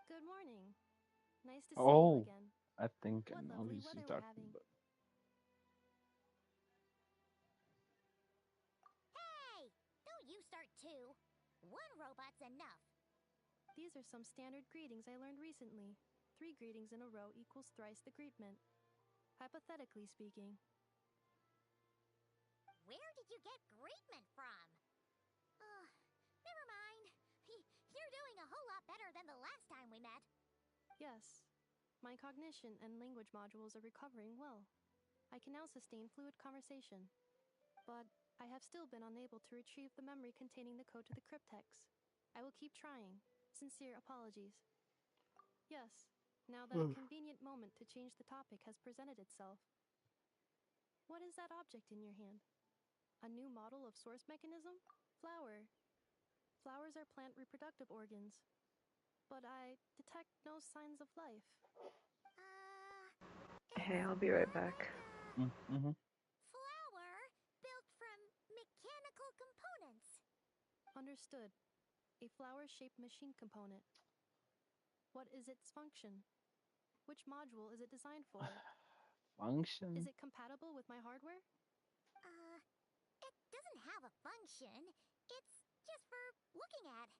Good morning. Nice to see you Oh, again. I think I What know who lovely she's weather we're talking having. about. Hey! Don't you start too. One robot's enough. These are some standard greetings I learned recently. 3 greetings in a row equals thrice the greetment. Hypothetically speaking. Where did you get greetment from? Never mind. You're doing a whole lot better than the last time we met. Yes. My cognition and language modules are recovering well. I can now sustain fluid conversation. But I have still been unable to retrieve the memory containing the code to the cryptex. I will keep trying. Sincere apologies. Yes, now that a convenient moment to change the topic has presented itself. What is that object in your hand? A new model of source mechanism? Flower. Flowers are plant reproductive organs. But I detect no signs of life. Hey, I'll be right back. Mm-hmm. Flower built from mechanical components. Understood. A flower-shaped machine component. What is its function? Which module is it designed for? Function? Is it compatible with my hardware? It doesn't have a function. It's just for looking at.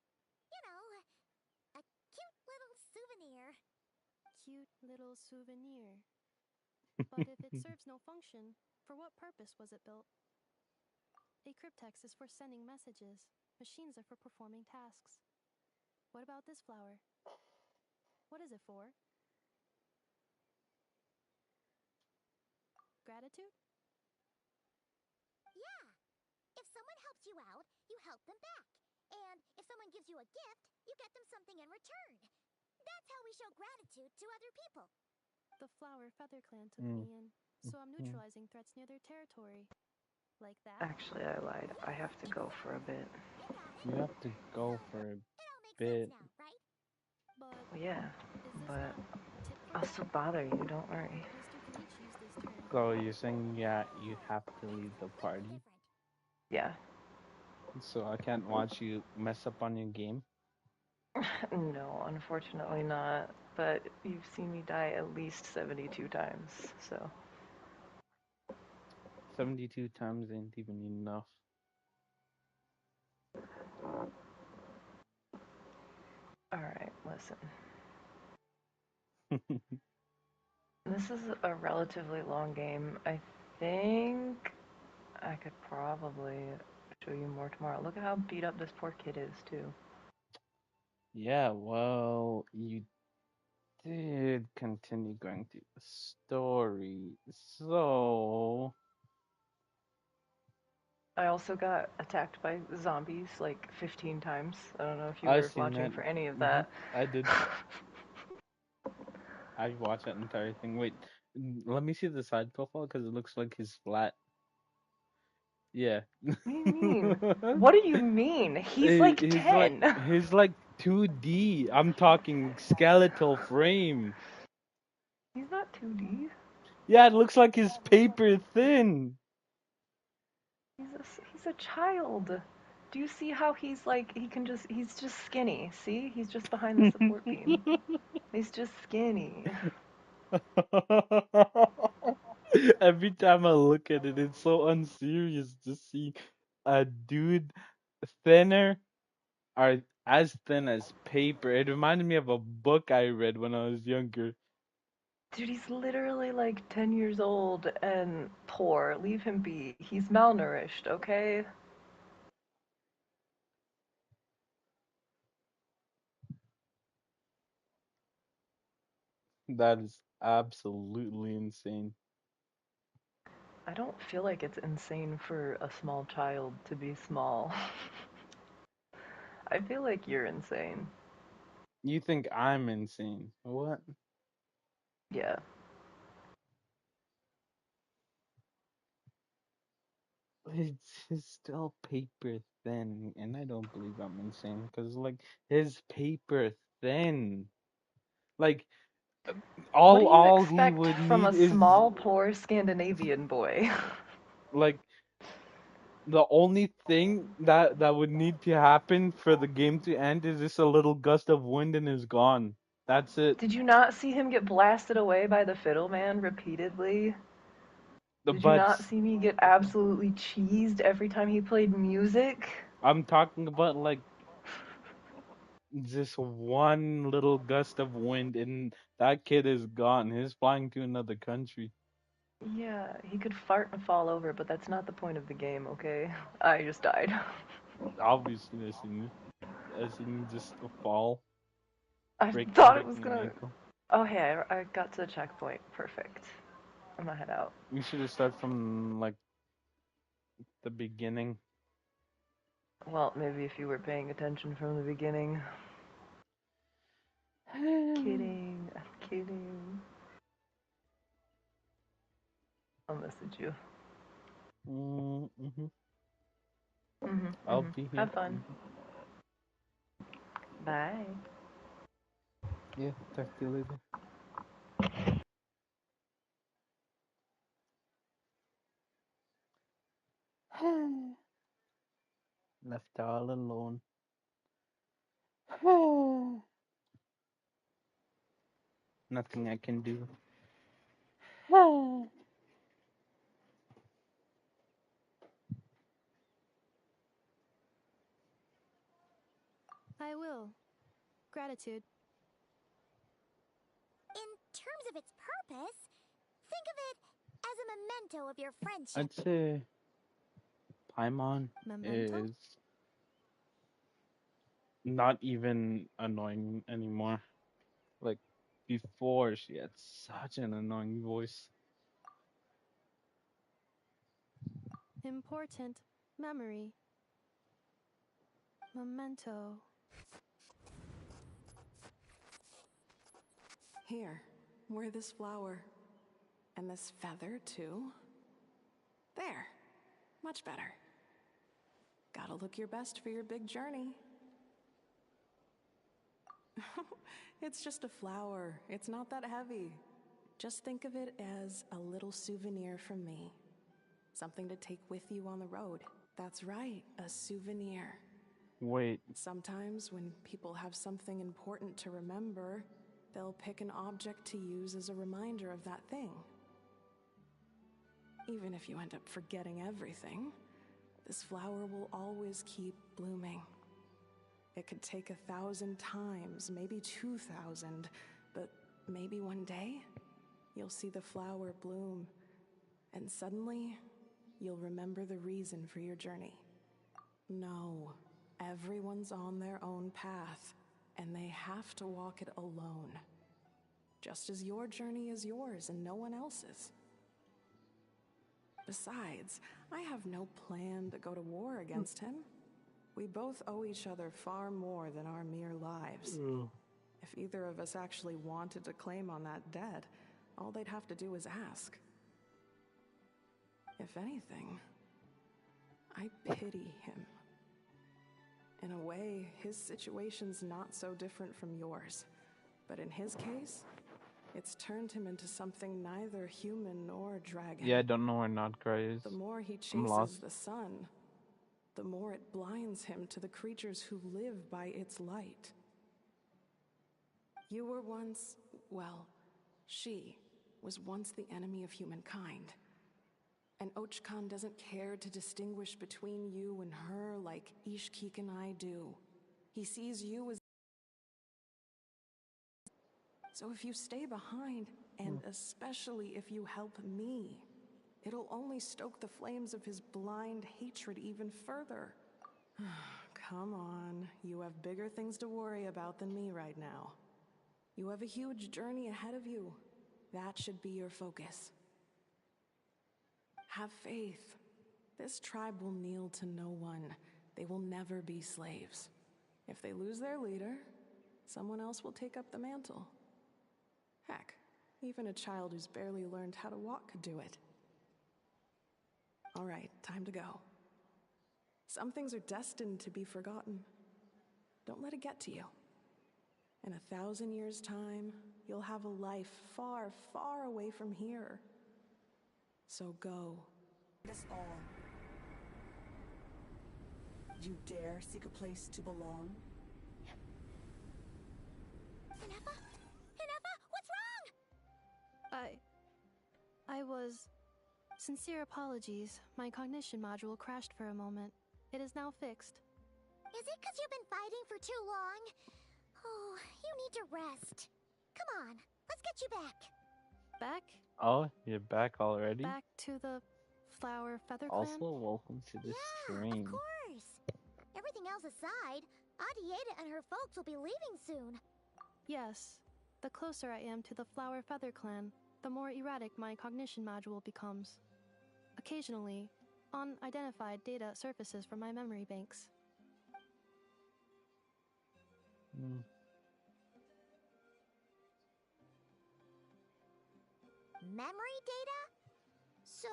You know, a cute little souvenir. Cute little souvenir. But if it serves no function, for what purpose was it built? A cryptex is for sending messages. Machines are for performing tasks. What about this flower? What is it for? Gratitude? Yeah. If someone helps you out, you help them back. And if someone gives you a gift, you get them something in return. That's how we show gratitude to other people. The Flower Feather Clan took me in, so I'm neutralizing threats near their territory. Like that? Actually, I lied. I have to go for a bit. You have to go for a bit. Now, right? But Yeah, is this but not tit for I'll tat? still bother you, don't worry. Mr. Kanich used this term. So you're saying, yeah, you have to leave the party? Yeah. So I can't watch you mess up on your game? No, unfortunately not. But you've seen me die at least 72 times, so. 72 times ain't even enough. Alright, listen. This is a relatively long game. I think I could probably show you more tomorrow. Look at how beat up this poor kid is, too. Yeah, well, you did continue going through the story, so I also got attacked by zombies like 15 times. I don't know if you I've were seen watching that. for any of Hmm. that. I did. I watched that entire thing. Wait, let me see the side profile because it looks like he's flat. Yeah. What do you mean? What do you mean? He's like He's like 10. he's like 2D. I'm talking skeletal frame. He's not 2D. Yeah, it looks like he's paper thin. He's a child. Do you see how he's like he's just skinny. See? He's just behind the support beam. He's just skinny. Every time I look at it, it's so unserious to see a dude thinner or as thin as paper. It reminded me of a book I read when I was younger. Dude, he's literally like 10 years old and poor. Leave him be. He's malnourished, okay? That is absolutely insane. I don't feel like it's insane for a small child to be small. I feel like you're insane. You think I'm insane? What? Yeah. It's still paper thin, and I don't believe I'm insane because like his paper thin. Like What do you all he expect would from a need is small, poor Scandinavian boy? like the only thing that would need to happen for the game to end is just a little gust of wind and is gone. That's it. Did you not see him get blasted away by the fiddle man repeatedly? Did you But not see me get absolutely cheesed every time he played music? I'm talking about like just one little gust of wind and that kid is gone. He's flying to another country. Yeah, he could fart and fall over, but that's not the point of the game, okay? I just died. Obviously, I seen just a fall, I thought it was breaking an gonna. ankle. Oh, hey, I got to the checkpoint. Perfect. I'm gonna head out. We should have started from like the beginning. Well, maybe if you were paying attention from the beginning. Kidding. I'm kidding. I'll message you. Mm-hmm. I'll Mm-hmm. be here. Have fun. Bye. Yeah, talk to you later. Left all alone. Nothing I can do. I will. Gratitude. In terms of its purpose, think of it as a memento of your friendship. I'd say Paimon Memento? is not even annoying anymore. Like before, she had such an annoying voice. Important. Memory. Memento. Here, wear this flower. And this feather, too. There. Much better. Gotta look your best for your big journey. It's just a flower. It's not that heavy. Just think of it as a little souvenir from me. Something to take with you on the road. That's right, a souvenir. Wait, Sometimes when people have something important to remember, they'll pick an object to use as a reminder of that thing. Even if you end up forgetting everything, this flower will always keep blooming. It could take 1,000 times, maybe 2,000, but maybe one day, you'll see the flower bloom, and suddenly, you'll remember the reason for your journey. No, everyone's on their own path, and they have to walk it alone. Just as your journey is yours and no one else's. Besides, I have no plan to go to war against him. We both owe each other far more than our mere lives. If either of us actually wanted to claim on that debt, all they'd have to do is ask. If anything, I pity him. In a way, his situation's not so different from yours. But in his case, it's turned him into something neither human nor dragon. Yeah, I don't know where Notgra is. The more he I'm chases lost. the sun, the more it blinds him to the creatures who live by its light. You were once, well, she was once the enemy of humankind. And Ochkan doesn't care to distinguish between you and her like Ishkik and I do. He sees you as... So if you stay behind, and especially if you help me, it'll only stoke the flames of his blind hatred even further. Come on, you have bigger things to worry about than me right now. You have a huge journey ahead of you. That should be your focus. Have faith. This tribe will kneel to no one. They will never be slaves. If they lose their leader, someone else will take up the mantle. Heck, even a child who's barely learned how to walk could do it. All right, time to go. Some things are destined to be forgotten. Don't let it get to you. In 1,000 years' time, you'll have a life far, far away from here. So go. Us all. You dare seek a place to belong? Inefa? Inefa, what's wrong? I was... Sincere apologies. My cognition module crashed for a moment. It is now fixed. Is it because you've been fighting for too long? Oh, you need to rest. Come on, let's get you back. Back? Oh, you're back already? Back to the Flower Feather Also, Clan? welcome to the stream. Of course. Everything else aside, Adieta and her folks will be leaving soon. Yes. The closer I am to the Flower Feather Clan, the more erratic my cognition module becomes. Occasionally, unidentified data surfaces from my memory banks. Memory data? So...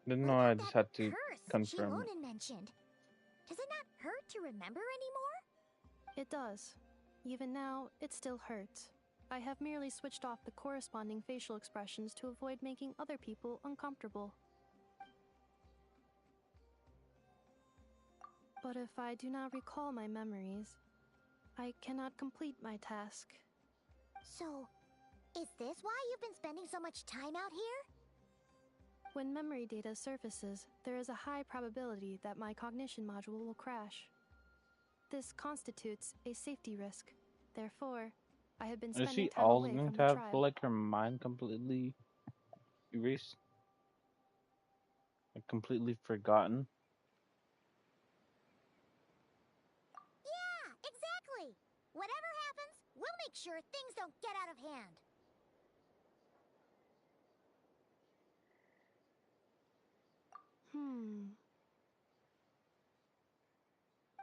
Didn't what know, about I just that had to curse confirm it. Shimonen mentioned? Does it not hurt to remember anymore? It does. Even now, it still hurts. I have merely switched off the corresponding facial expressions to avoid making other people uncomfortable. But if I do not recall my memories, I cannot complete my task. So, is this why you've been spending so much time out here? When memory data surfaces, there is a high probability that my cognition module will crash. This constitutes a safety risk. Therefore, I have been Is spending she time always away going from to the have tribe. like her mind completely erased? Like completely forgotten? Yeah, exactly! Whatever happens, we'll make sure things don't get out of hand.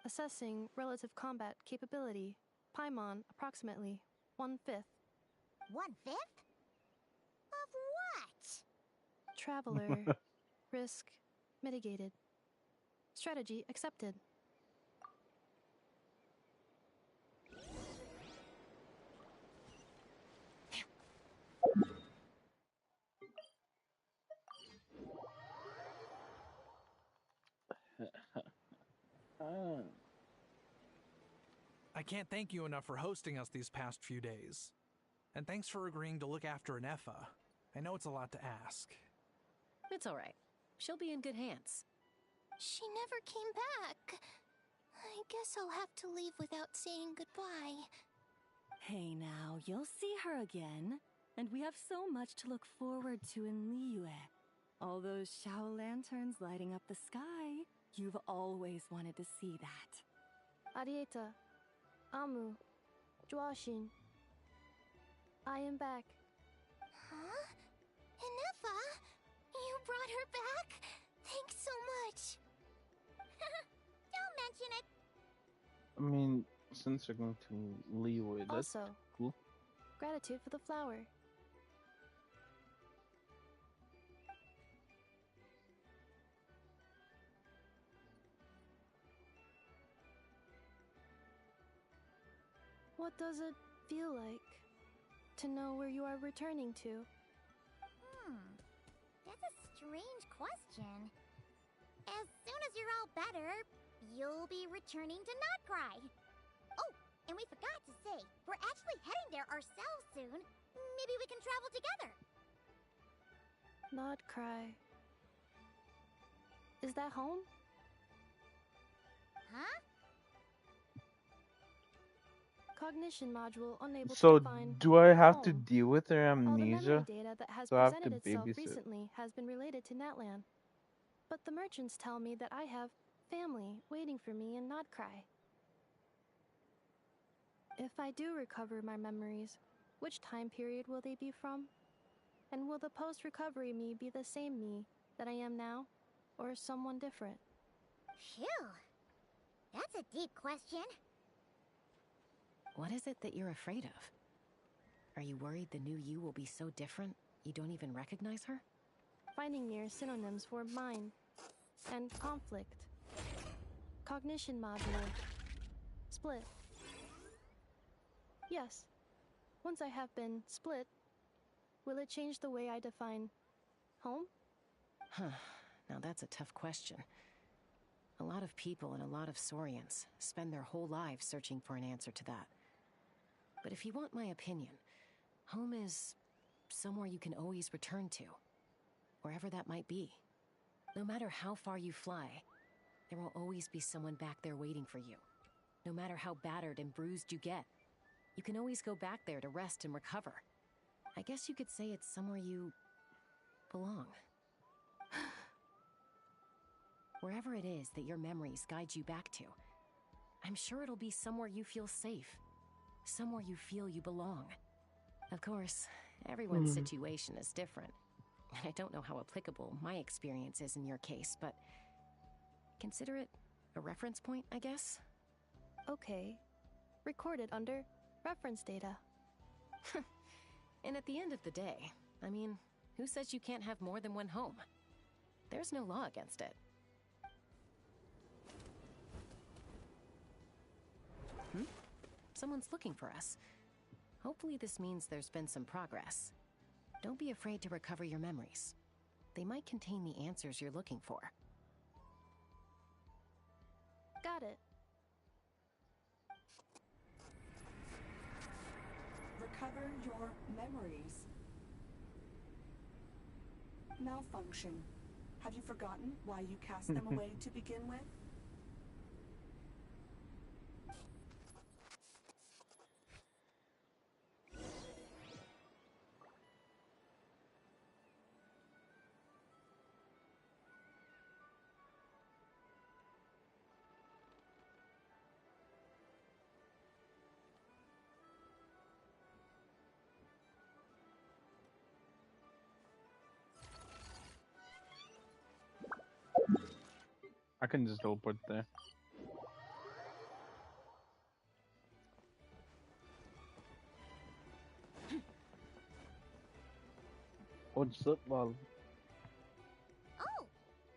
Assessing relative combat capability. Paimon, approximately 1/5. 1/5? Of what? Traveler. Risk mitigated. Strategy accepted. I can't thank you enough for hosting us these past few days. And thanks for agreeing to look after Inefa. I know it's a lot to ask. It's all right. She'll be in good hands. She never came back. I guess I'll have to leave without saying goodbye. Hey now, you'll see her again. And we have so much to look forward to in Liyue. All those Shao lanterns lighting up the sky. You've always wanted to see that. Arieta. Amu. Joashin. I am back. Huh? Inefa? You brought her You're back? Thanks so much. Don't mention it. I mean, since they're going to Liyue, that's Also, cool. gratitude for the flower. What does it feel like to know where you are returning to? That's a strange question. As soon as you're all better, you'll be returning to Notcry. Oh, and we forgot to say, we're actually heading there ourselves soon. Maybe we can travel together. Not cry. Is that home? Huh? Cognition module unable So, to find do I have to home. deal with their All the memory amnesia? data that has So I have to presented itself babysit. recently has been related to Natlan. But the merchants tell me that I have family waiting for me in Notcry. If I do recover my memories, which time period will they be from? And will the post-recovery me be the same me that I am now, or someone different? Phew. That's a deep question. What is it that you're afraid of? Are you worried the new you will be so different you don't even recognize her? Finding near synonyms for mind and conflict. Cognition module. Split. Yes. Once I have been split, will it change the way I define home? Huh. Now that's a tough question. A lot of people and a lot of Saurians spend their whole lives searching for an answer to that. But if you want my opinion, home is somewhere you can always return to, wherever that might be. No matter how far you fly, there will always be someone back there waiting for you. No matter how battered and bruised you get, you can always go back there to rest and recover. I guess you could say it's somewhere you belong. Wherever it is that your memories guide you back to, I'm sure it'll be somewhere you feel safe, somewhere you feel you belong. Of course, everyone's situation is different. I don't know how applicable my experience is in your case, but consider it a reference point, I guess? Okay. Recorded under reference data. And at the end of the day, I mean, who says you can't have more than one home? There's no law against it. Someone's looking for us. Hopefully this means there's been some progress. Don't be afraid to recover your memories. They might contain the answers you're looking for. Got it. Recover your memories. Malfunction. Have you forgotten why you cast them away to begin with? I can just teleport there. What's up, Lolly? Oh,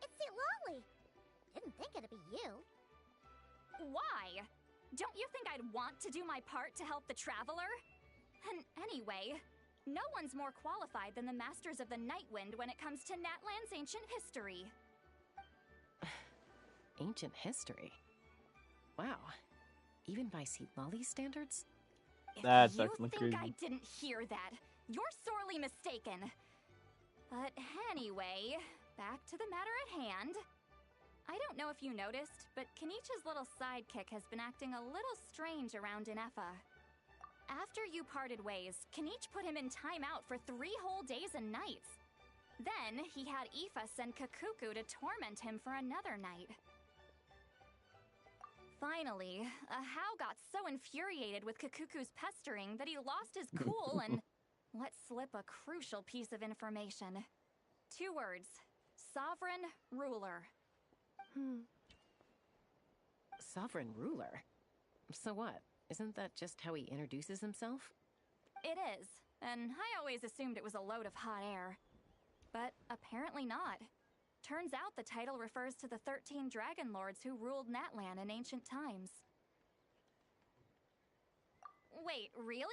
it's St. Lolly. Didn't think it'd be you. Why? Don't you think I'd want to do my part to help the Traveler? And anyway, no one's more qualified than the Masters of the Nightwind when it comes to Natlan's ancient history. Ancient history? Wow. Even by Lolly's standards? That's If you actually think crazy. I didn't hear that, you're sorely mistaken. But anyway, back to the matter at hand. I don't know if you noticed, but Kenichi's little sidekick has been acting a little strange around Inefa. After you parted ways, Kenich put him in timeout for 3 whole days and nights. Then, he had Ifa send Kakuku to torment him for another night. Finally, Ahau got so infuriated with Kakuku's pestering that he lost his cool and let slip a crucial piece of information. 2 words. Sovereign Ruler. Sovereign ruler? So what? Isn't that just how he introduces himself? It is, and I always assumed it was a load of hot air. But apparently not. Turns out the title refers to the 13 dragon lords who ruled Natlan in ancient times. Wait, really?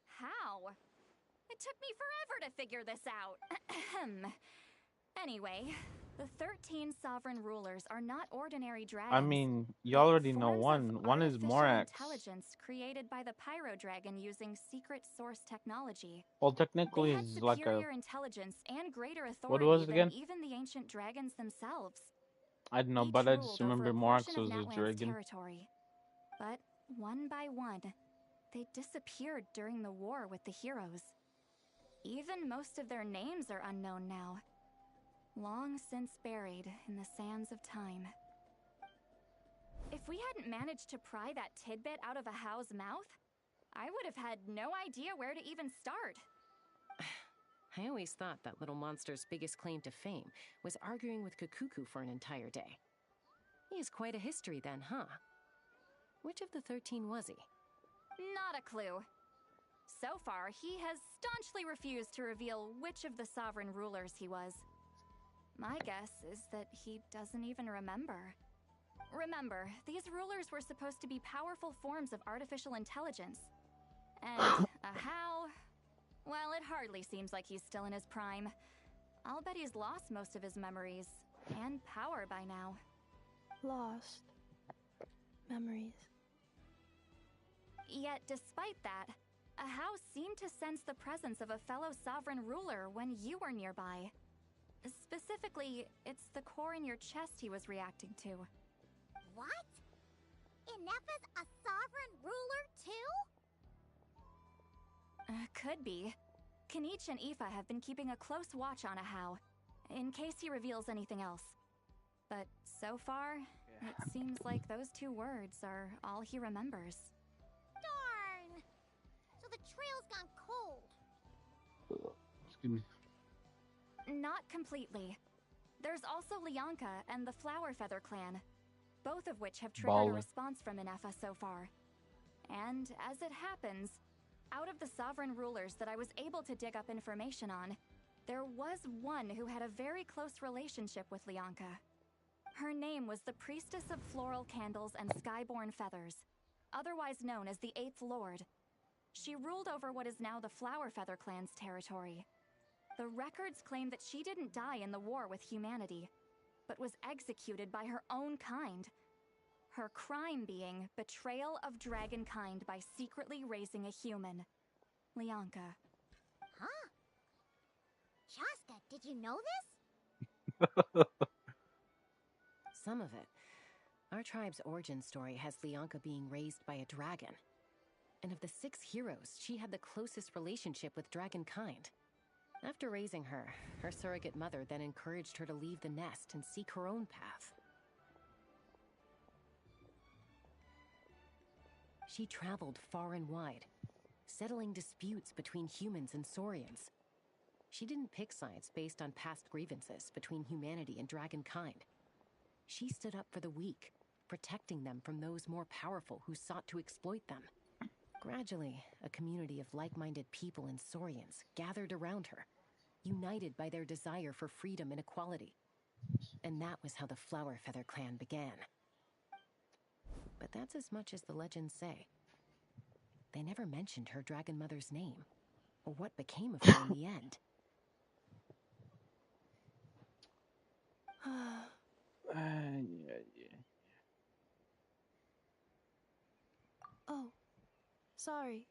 How? It took me forever to figure this out. Anyway, the 13 sovereign rulers are not ordinary dragons. I mean, you but already know forms of one is artificial Morax. intelligence created by the Pyro Dragon using secret source technology. Well, They technically, had it's like a. superior intelligence and greater What authority was it than again? even the ancient dragons themselves. I don't know, Each but I just ruled over remember a Morax portion of was a Natlan's dragon. territory. But one by one, they disappeared during the war with the heroes. Even most of their names are unknown now. Long since buried in the sands of time. If we hadn't managed to pry that tidbit out of a How's mouth, I would have had no idea where to even start. I always thought that little monster's biggest claim to fame was arguing with Kukuku for an entire day. He has quite a history then, huh? Which of the 13 was he? Not a clue. So far, he has staunchly refused to reveal which of the sovereign rulers he was. My guess is that he doesn't even remember. Remember, these rulers were supposed to be powerful forms of artificial intelligence. And a How? Well, it hardly seems like he's still in his prime. I'll bet he's lost most of his memories and power by now. Lost. Memories. Yet, despite that, a How seemed to sense the presence of a fellow sovereign ruler when you were nearby. Specifically, it's the core in your chest he was reacting to. What? Ineppa's a sovereign ruler too? Could be. Kanich and Aoife have been keeping a close watch on a How, in case he reveals anything else. But so far, it seems like those 2 words are all he remembers. Darn! So the trail's gone cold. Excuse me. Not completely. There's also Lianka and the Flower Feather clan, both of which have triggered a Baller. response from Ineppa so far. And as it happens, out of the sovereign rulers that I was able to dig up information on, there was one who had a very close relationship with Lianka. Her name was the Priestess of Floral Candles and Skyborn Feathers, otherwise known as the 8th Lord. She ruled over what is now the Flower Feather clan's territory. The records claim that she didn't die in the war with humanity, but was executed by her own kind. Her crime being betrayal of dragonkind by secretly raising a human. Lianka. Huh? Shasta, did you know this? Some of it. Our tribe's origin story has Lianka being raised by a dragon. And of the 6 heroes, she had the closest relationship with dragonkind. After raising her, her surrogate mother then encouraged her to leave the nest and seek her own path. She traveled far and wide, settling disputes between humans and saurians. She didn't pick sides based on past grievances between humanity and dragonkind. She stood up for the weak, protecting them from those more powerful who sought to exploit them. Gradually, a community of like-minded people and saurians gathered around her, united by their desire for freedom and equality. And that was how the Flower Feather clan began. But that's as much as the legends say. They never mentioned her dragon mother's name, or what became of her in the end. Oh, sorry.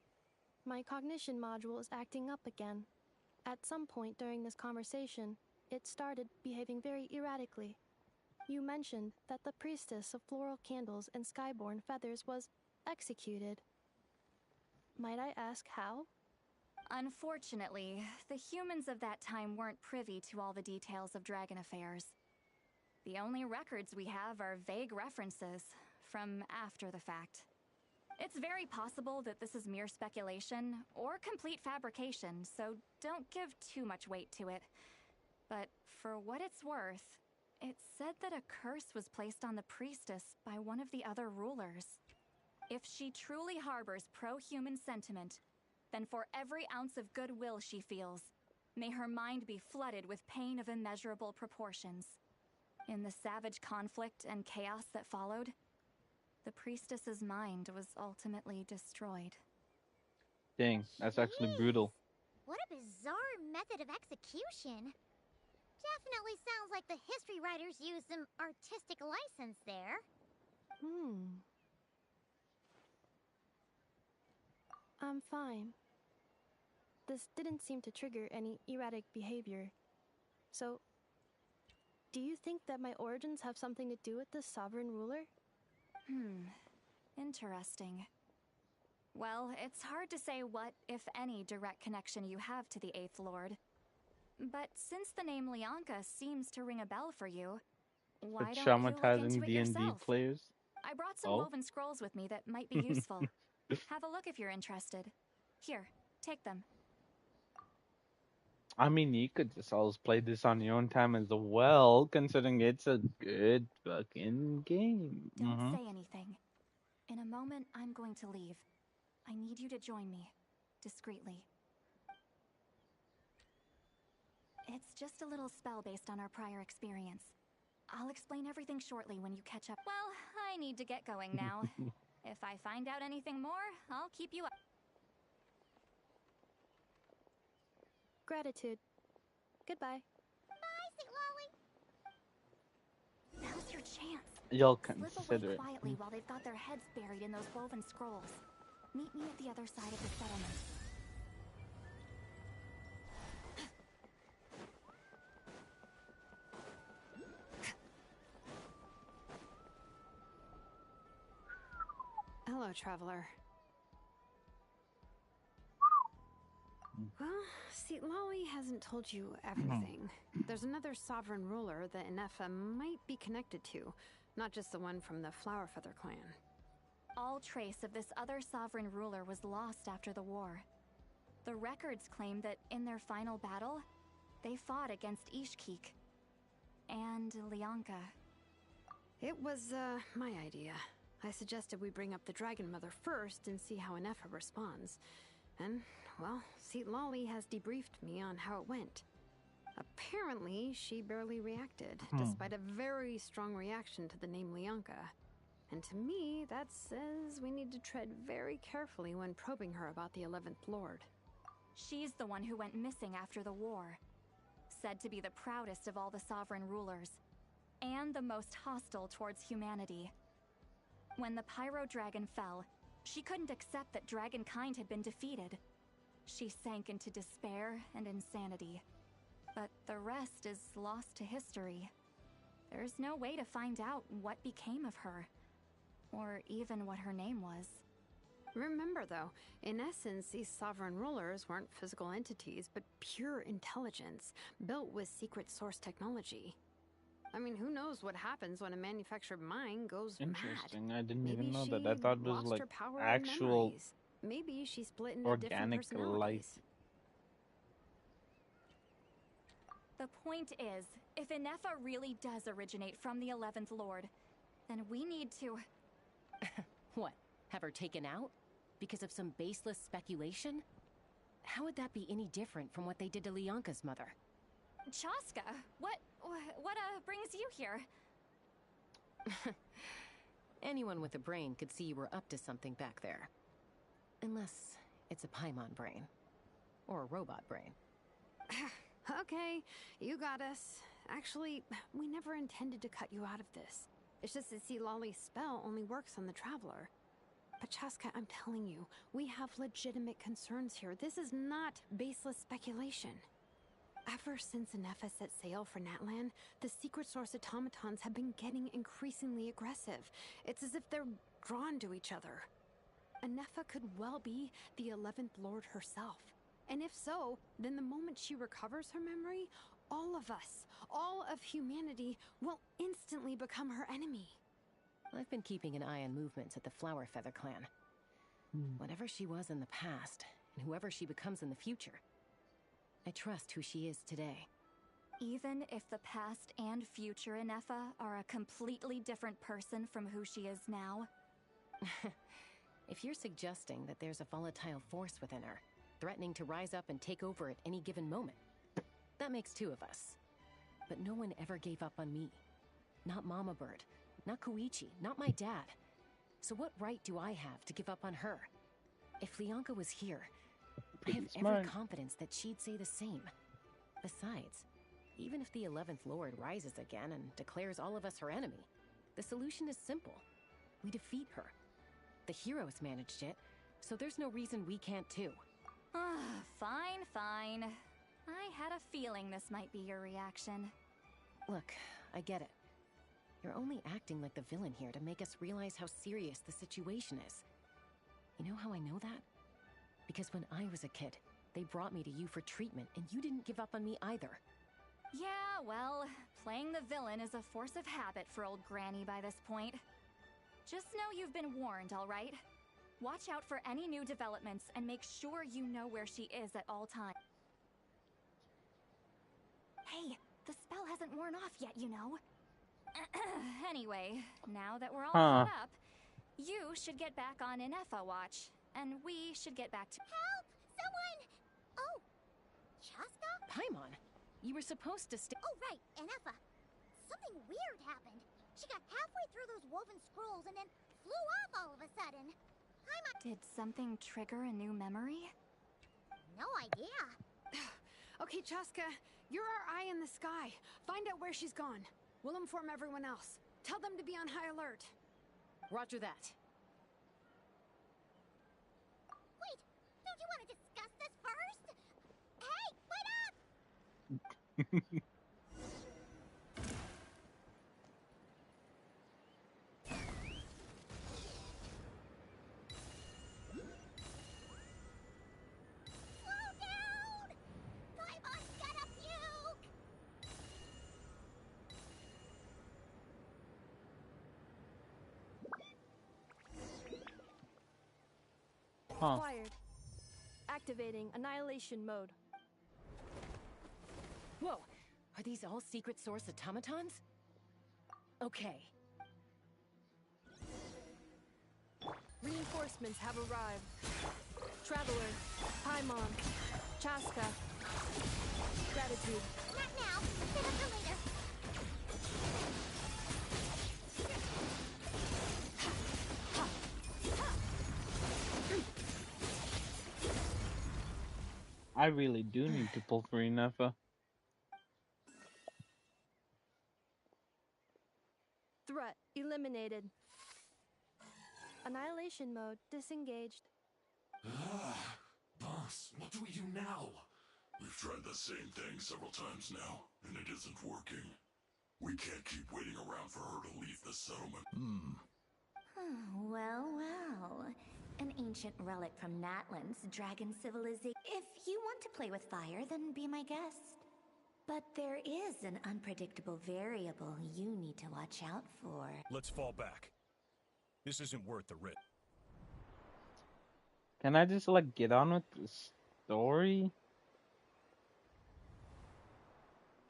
My cognition module is acting up again. At some point during this conversation, it started behaving very erratically. You mentioned that the priestess of floral candles and skyborn feathers was executed. Might I ask how? Unfortunately, the humans of that time weren't privy to all the details of dragon affairs. The only records we have are vague references from after the fact. It's very possible that this is mere speculation or complete fabrication, so don't give too much weight to it. But for what it's worth, it said that a curse was placed on the priestess by one of the other rulers. If she truly harbors pro-human sentiment, then for every ounce of goodwill she feels, may her mind be flooded with pain of immeasurable proportions. In the savage conflict and chaos that followed, the priestess's mind was ultimately destroyed. Dang, that's actually brutal. What a bizarre method of execution. Definitely sounds like the history writers used some artistic license there. I'm fine. This didn't seem to trigger any erratic behavior. So, do you think that my origins have something to do with the sovereign ruler? Interesting. Well, it's hard to say what, if any, direct connection you have to the Eighth Lord. But since the name Lianka seems to ring a bell for you, why For don't you look into traumatizing it D&D yourself? players. I brought some Oh. woven scrolls with me that might be useful. Have a look if you're interested. Here, take them. I mean, you could just always play this on your own time as well, considering it's a good fucking game. Don't say anything. In a moment, I'm going to leave. I need you to join me, discreetly. It's just a little spell based on our prior experience. I'll explain everything shortly when you catch up. Well, I need to get going now. If I find out anything more, I'll keep you up. Gratitude. Goodbye. Bye, St. Lolly. Now's your chance. You'll Slip consider away it. quietly while they've got their heads buried in those woven scrolls. Meet me at the other side of the settlement. Hello, traveler. Well, see, Lolly hasn't told you everything. There's another sovereign ruler that Inefa might be connected to, not just the one from the Flowerfeather clan. All trace of this other sovereign ruler was lost after the war. The records claim that in their final battle, they fought against Ishkik and Lianka. It was, my idea. I suggested we bring up the Dragon Mother first and see how Inefa responds. And, well, Seat Lolly has debriefed me on how it went. Apparently, she barely reacted, despite a very strong reaction to the name Lianka. And to me, that says we need to tread very carefully when probing her about the 11th Lord. She's the one who went missing after the war. Said to be the proudest of all the sovereign rulers, and the most hostile towards humanity. When the Pyro Dragon fell, she couldn't accept that dragonkind had been defeated. She sank into despair and insanity. But the rest is lost to history. There's no way to find out what became of her, or even what her name was. Remember, though, in essence, these sovereign rulers weren't physical entities, but pure intelligence, built with secret source technology. I mean, who knows what happens when a manufactured mind goes Interesting. mad? I didn't Maybe even know she that. I thought it was lost like her power and actual memories. Maybe she split into different organic personalities. life. The point is, if Inefa really does originate from the 11th Lord, then we need to... What? Have her taken out? Because of some baseless speculation? How would that be any different from what they did to Lianka's mother? Chaska, what brings you here? Anyone with a brain could see you were up to something back there. Unless it's a Paimon brain. Or a robot brain. Okay, you got us. Actually, we never intended to cut you out of this. It's just that see, Lolly's spell only works on the Traveler. But Chaska, I'm telling you, we have legitimate concerns here. This is not baseless speculation. Ever since Inefa set sail for Natlan, the secret source automatons have been getting increasingly aggressive. It's as if they're drawn to each other. Inefa could well be the 11th Lord herself. And if so, then the moment she recovers her memory, all of us, all of humanity, will instantly become her enemy. I've been keeping an eye on movements at the Flowerfeather clan. Whatever she was in the past, and whoever she becomes in the future, I trust who she is today. Even if the past and future Inefa are a completely different person from who she is now? If you're suggesting that there's a volatile force within her, threatening to rise up and take over at any given moment, that makes two of us. But no one ever gave up on me. Not Mama Bird, not Koichi, not my dad. So what right do I have to give up on her? If Leonka was here, I have every confidence that she'd say the same. Besides, even if the 11th Lord rises again and declares all of us her enemy, the solution is simple. We defeat her. The heroes managed it, so there's no reason we can't too. Fine, fine. I had a feeling this might be your reaction. Look, I get it. You're only acting like the villain here to make us realize how serious the situation is. You know how I know that? Because when I was a kid, they brought me to you for treatment, and you didn't give up on me either. Yeah, well, playing the villain is a force of habit for old Granny by this point. Just know you've been warned, all right? Watch out for any new developments and make sure you know where she is at all times. Hey, the spell hasn't worn off yet, you know. Anyway, now that we're all caught up, you should get back on Inefa watch, and we should get back to— Help! Someone! Oh, Chaska? Paimon, you were supposed to stay— Oh, right, Inefa. Something weird happened. She got halfway through those woven scrolls and then flew off all of a sudden. Did something trigger a new memory? No idea. Okay, Chaska, you're our eye in the sky. Find out where she's gone. We'll inform everyone else. Tell them to be on high alert. Roger that. Wait, don't you want to discuss this first? Hey, wait up! Slow down! Paimon's gonna puke! Acquired. Activating annihilation mode. Whoa, are these all secret source automatons? Okay. Reinforcements have arrived. Traveler, Paimon, Chaska. Gratitude. Not now. Save it for later. I really do need to pull for Inefa. Threat eliminated. Annihilation mode disengaged. Boss, what do we do now? We've tried the same thing several times now, and it isn't working. We can't keep waiting around for her to leave the settlement. Well, well. An ancient relic from Natlan's dragon civilization. If you want to play with fire, then be my guest. But there is an unpredictable variable you need to watch out for. Let's fall back. This isn't worth the risk. Can I just like get on with the story?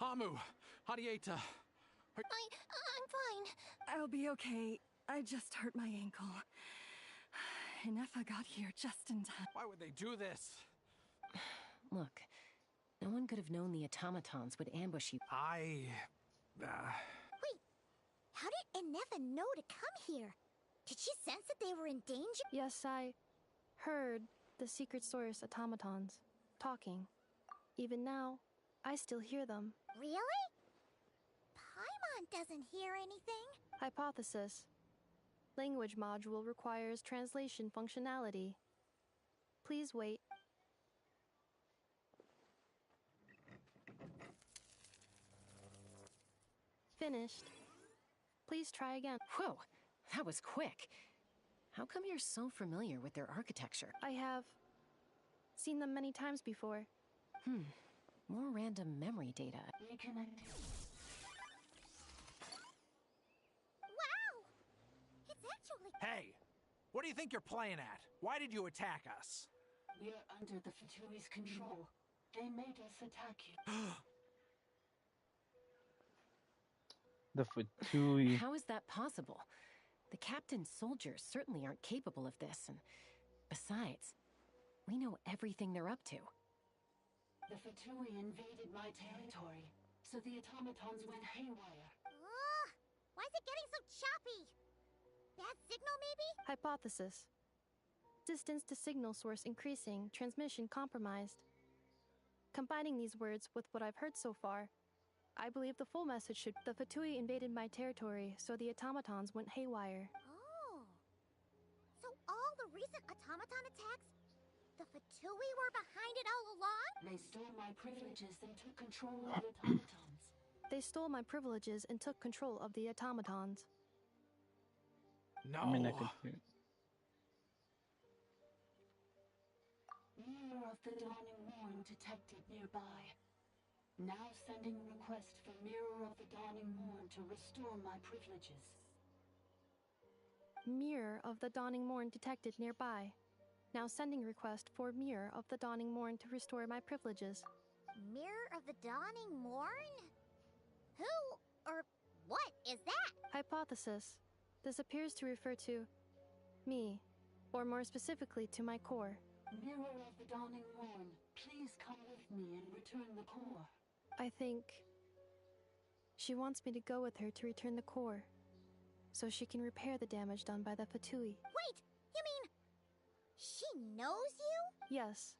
Hamu, Hadieta. I'm fine. I'll be okay. I just hurt my ankle. Inefa got here just in time. Why would they do this? Look, no one could have known the automatons would ambush you. Wait, how did Inefa know to come here? Did she sense that they were in danger? Yes, I heard the secret source automatons talking. Even now, I still hear them. Really? Paimon doesn't hear anything. Hypothesis. Language module requires translation functionality. Please wait. Finished. Please try again. Whoa, that was quick. How come you're so familiar with their architecture? I have seen them many times before. More random memory data. Reconnecting. Wow! It's actually... Hey! What do you think you're playing at? Why did you attack us? We're under the Fatui's control. They made us attack you. The Fatui. How is that possible? The captain's soldiers certainly aren't capable of this, and besides, we know everything they're up to. The Fatui invaded my territory, so the automatons went haywire. Ugh! Why is it getting so choppy? Bad signal, maybe? Hypothesis. Distance to signal source increasing, transmission compromised. Combining these words with what I've heard so far, I believe the full message should the Fatui invaded my territory, so the automatons went haywire. Oh. So all the recent automaton attacks, the Fatui were behind it all along? They stole my privileges and took control of the automatons. They stole my privileges and took control of the automatons. No. I mean, I could see it. Mirror of the Dawning Morn detected nearby. Now sending request for Mirror of the Dawning Morn to restore my privileges. Mirror of the Dawning Morn detected nearby. Now sending request for Mirror of the Dawning Morn to restore my privileges. Mirror of the Dawning Morn? Who or what is that? Hypothesis. This appears to refer to me, or more specifically to my core. Mirror of the Dawning Morn, please come with me and return the core. I think she wants me to go with her to return the core, so she can repair the damage done by the Fatui. Wait, you mean she knows you? Yes.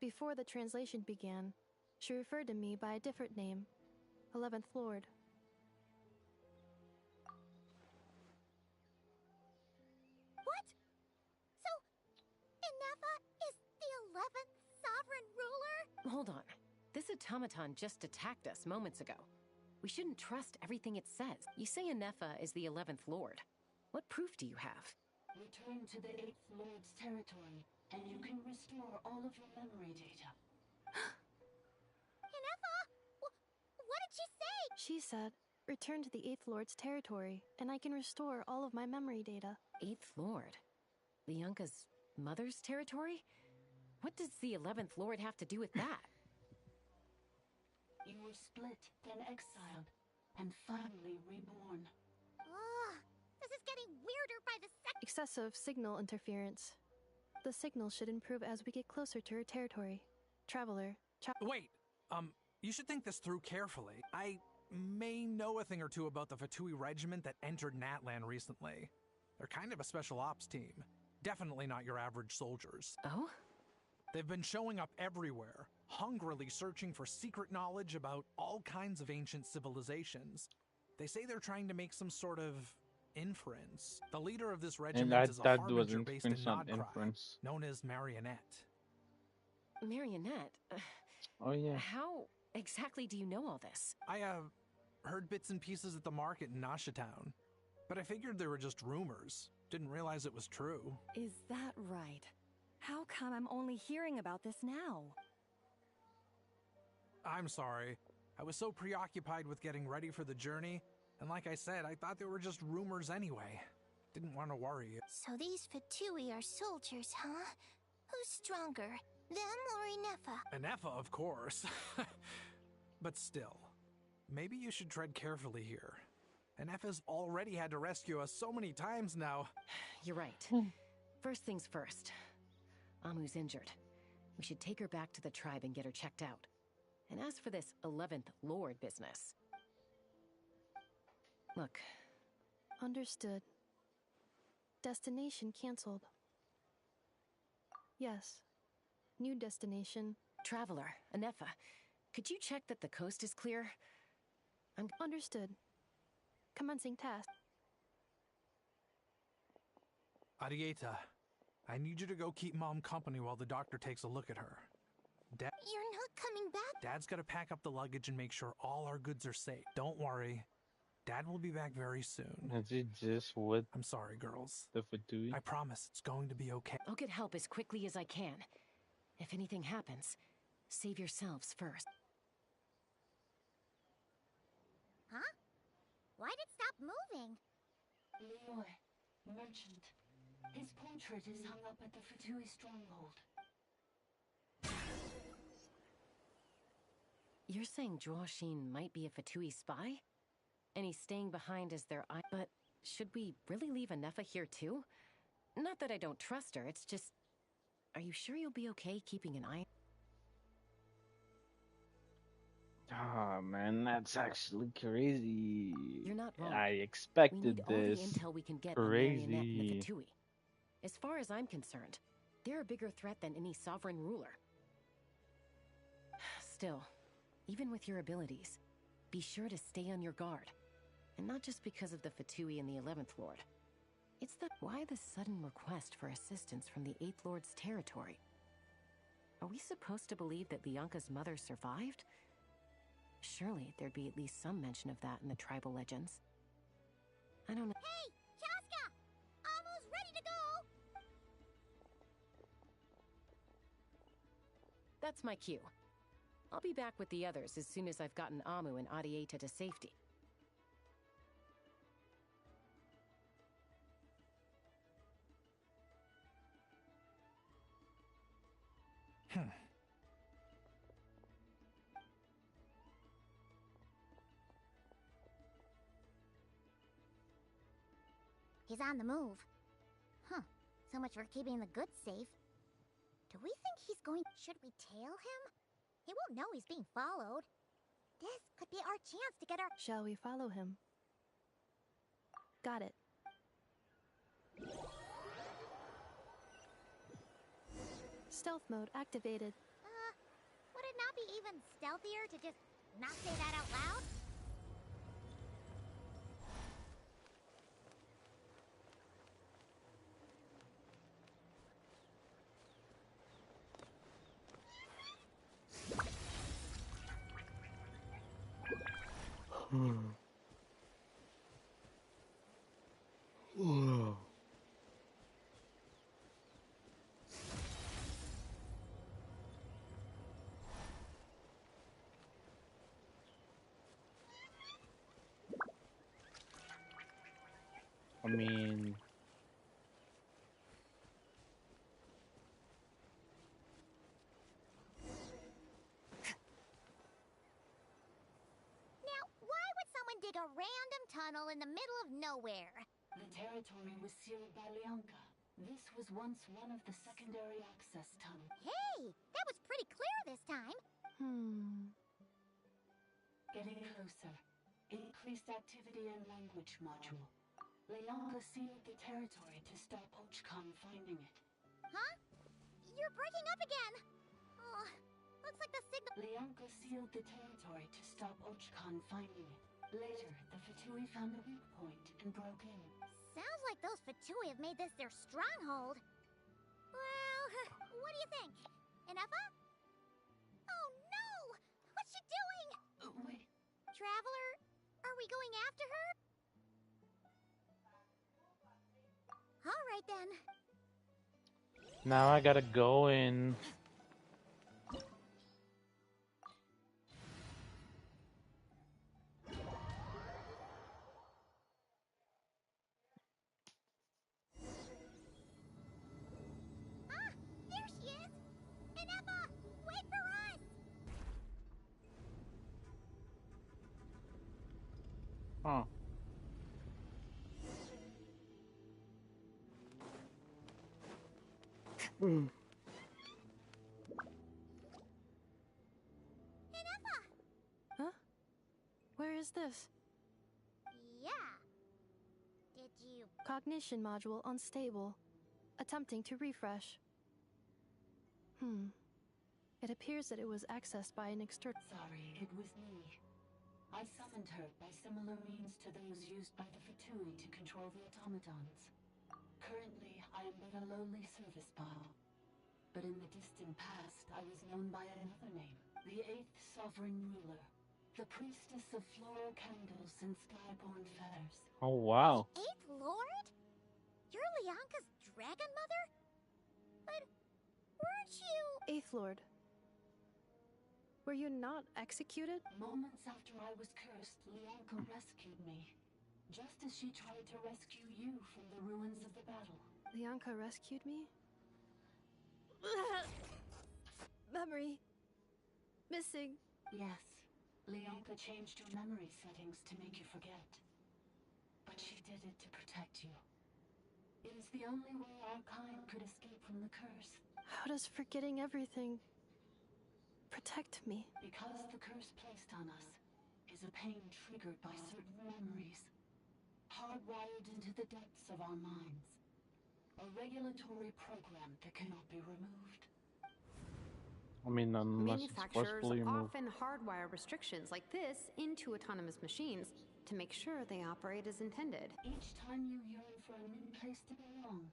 Before the translation began, she referred to me by a different name, 11th Lord. What? So, Inefa is the 11th sovereign ruler? Hold on. This automaton just attacked us moments ago. We shouldn't trust everything it says. You say Inefa is the 11th Lord. What proof do you have? Return to the 8th Lord's territory, and you can restore all of your memory data. Inefa? What did she say? She said, return to the 8th Lord's territory, and I can restore all of my memory data. 8th Lord? Bianca's mother's territory? What does the 11th Lord have to do with that? You were split, then exiled, and finally reborn. Ugh, this is getting weirder by the second. Excessive signal interference. The signal should improve as we get closer to her territory. Traveler. Wait, you should think this through carefully. I may know a thing or two about the Fatui regiment that entered Natlan recently. They're kind of a special ops team. Definitely not your average soldiers. Oh? They've been showing up everywhere, hungrily searching for secret knowledge about all kinds of ancient civilizations. They say they're trying to make some sort of inference. The leader of this And regiment is a that was harbinger based in inference, not Nodcry, inference. known as Marionette. Marionette? Oh, yeah. How exactly do you know all this? I, heard bits and pieces at the market in Nashatown, but I figured they were just rumors. Didn't realize it was true. Is that right? How come I'm only hearing about this now? I'm sorry. I was so preoccupied with getting ready for the journey, and like I said, I thought they were just rumors anyway. Didn't want to worry you. So these Fatui are soldiers, huh? Who's stronger, them or Inefa? Inefa, of course. But still, maybe you should tread carefully here. Inefa's already had to rescue us so many times now. You're right. First things first. Amu's injured. We should take her back to the tribe and get her checked out. And as for this 11th Lord business... Look. Understood. Destination canceled. Yes. New destination. Traveler, Inefa, could you check that the coast is clear? I'm... Understood. Commencing task. Arieta, I need you to go keep Mom company while the doctor takes a look at her. Dad... You're not coming back? Dad's gotta pack up the luggage and make sure all our goods are safe. Don't worry. Dad will be back very soon. Is it just with I'm sorry, girls. the Fatui? I promise it's going to be okay. I'll get help as quickly as I can. If anything happens, save yourselves first. Huh? Why'd it stop moving? Leroy, merchant. His portrait is hung up at the Fatui stronghold. You're saying Zhuo Xin might be a Fatui spy? Any staying behind is their eye. But should we really leave Anefa here too? Not that I don't trust her, it's just... Are you sure you'll be okay keeping an eye? Ah, man, that's actually crazy. You're not wrong. I We expected need all the this. intel we can get on Marionette and the Crazy. Fatui. As far as I'm concerned, they're a bigger threat than any sovereign ruler. Still, even with your abilities, be sure to stay on your guard. And not just because of the Fatui and the 11th Lord. It's the... Why the sudden request for assistance from the 8th Lord's territory? Are we supposed to believe that Lianka's mother survived? Surely there'd be at least some mention of that in the tribal legends. I don't know. Hey, Chaska! Almost ready to go! That's my cue. I'll be back with the others as soon as I've gotten Amu and Adieta to safety. He's on the move. Huh. So much for keeping the goods safe. Do we think he's going... Should we tail him? He won't know he's being followed. This could be our chance to get our... Shall we follow him? Got it. Stealth mode activated. Would it not be even stealthier to just not say that out loud? Whoa. I mean, Now, why would someone dig a random tunnel in the middle of nowhere? The territory was sealed by Lianka. This was once one of the secondary access tunnels. Hey, that was pretty clear this time. Getting closer. Increased activity and language module. Lianka sealed the territory to stop Ochkon finding it. Huh? You're breaking up again. Oh, looks like the signal... Lianka sealed the territory to stop Ochkon finding it. Later, the Fatui found a weak point and broke in. Sounds like those Fatui have made this their stronghold. Well, what do you think? Inefa? Oh no! What's she doing? Wait. Traveler, are we going after her? All right then. now I gotta go in. Ah, there she is! Inefa, wait for us! Huh. Inefa! Huh? Where is this? Yeah. Did you... Cognition module unstable. Attempting to refresh. It appears that it was accessed by an external... Sorry, it was me. I summoned her by similar means to those used by the Fatui to control the automatons. Currently, I am but a lowly service bot. But in the distant past, I was known by another name. The 8th Sovereign Ruler. The Priestess of Floral Candles and Skyborn Feathers. Oh, wow. 8th Lord? You're Lianka's dragon mother? But weren't you... 8th Lord. Were you not executed? Moments after I was cursed, Lianka rescued me. Just as she tried to rescue you from the ruins of the battle. Lianka rescued me? Memory. Missing. Yes. Leonka changed your memory settings to make you forget. But she did it to protect you. It is the only way our kind could escape from the curse. How does forgetting everything protect me? Because the curse placed on us is a pain triggered by certain memories, hardwired into the depths of our minds. A regulatory program that cannot be removed. I mean, unless it's Manufacturers forcefully removed. often hardwire restrictions like this into autonomous machines to make sure they operate as intended. Each time you yearn for a new place to belong,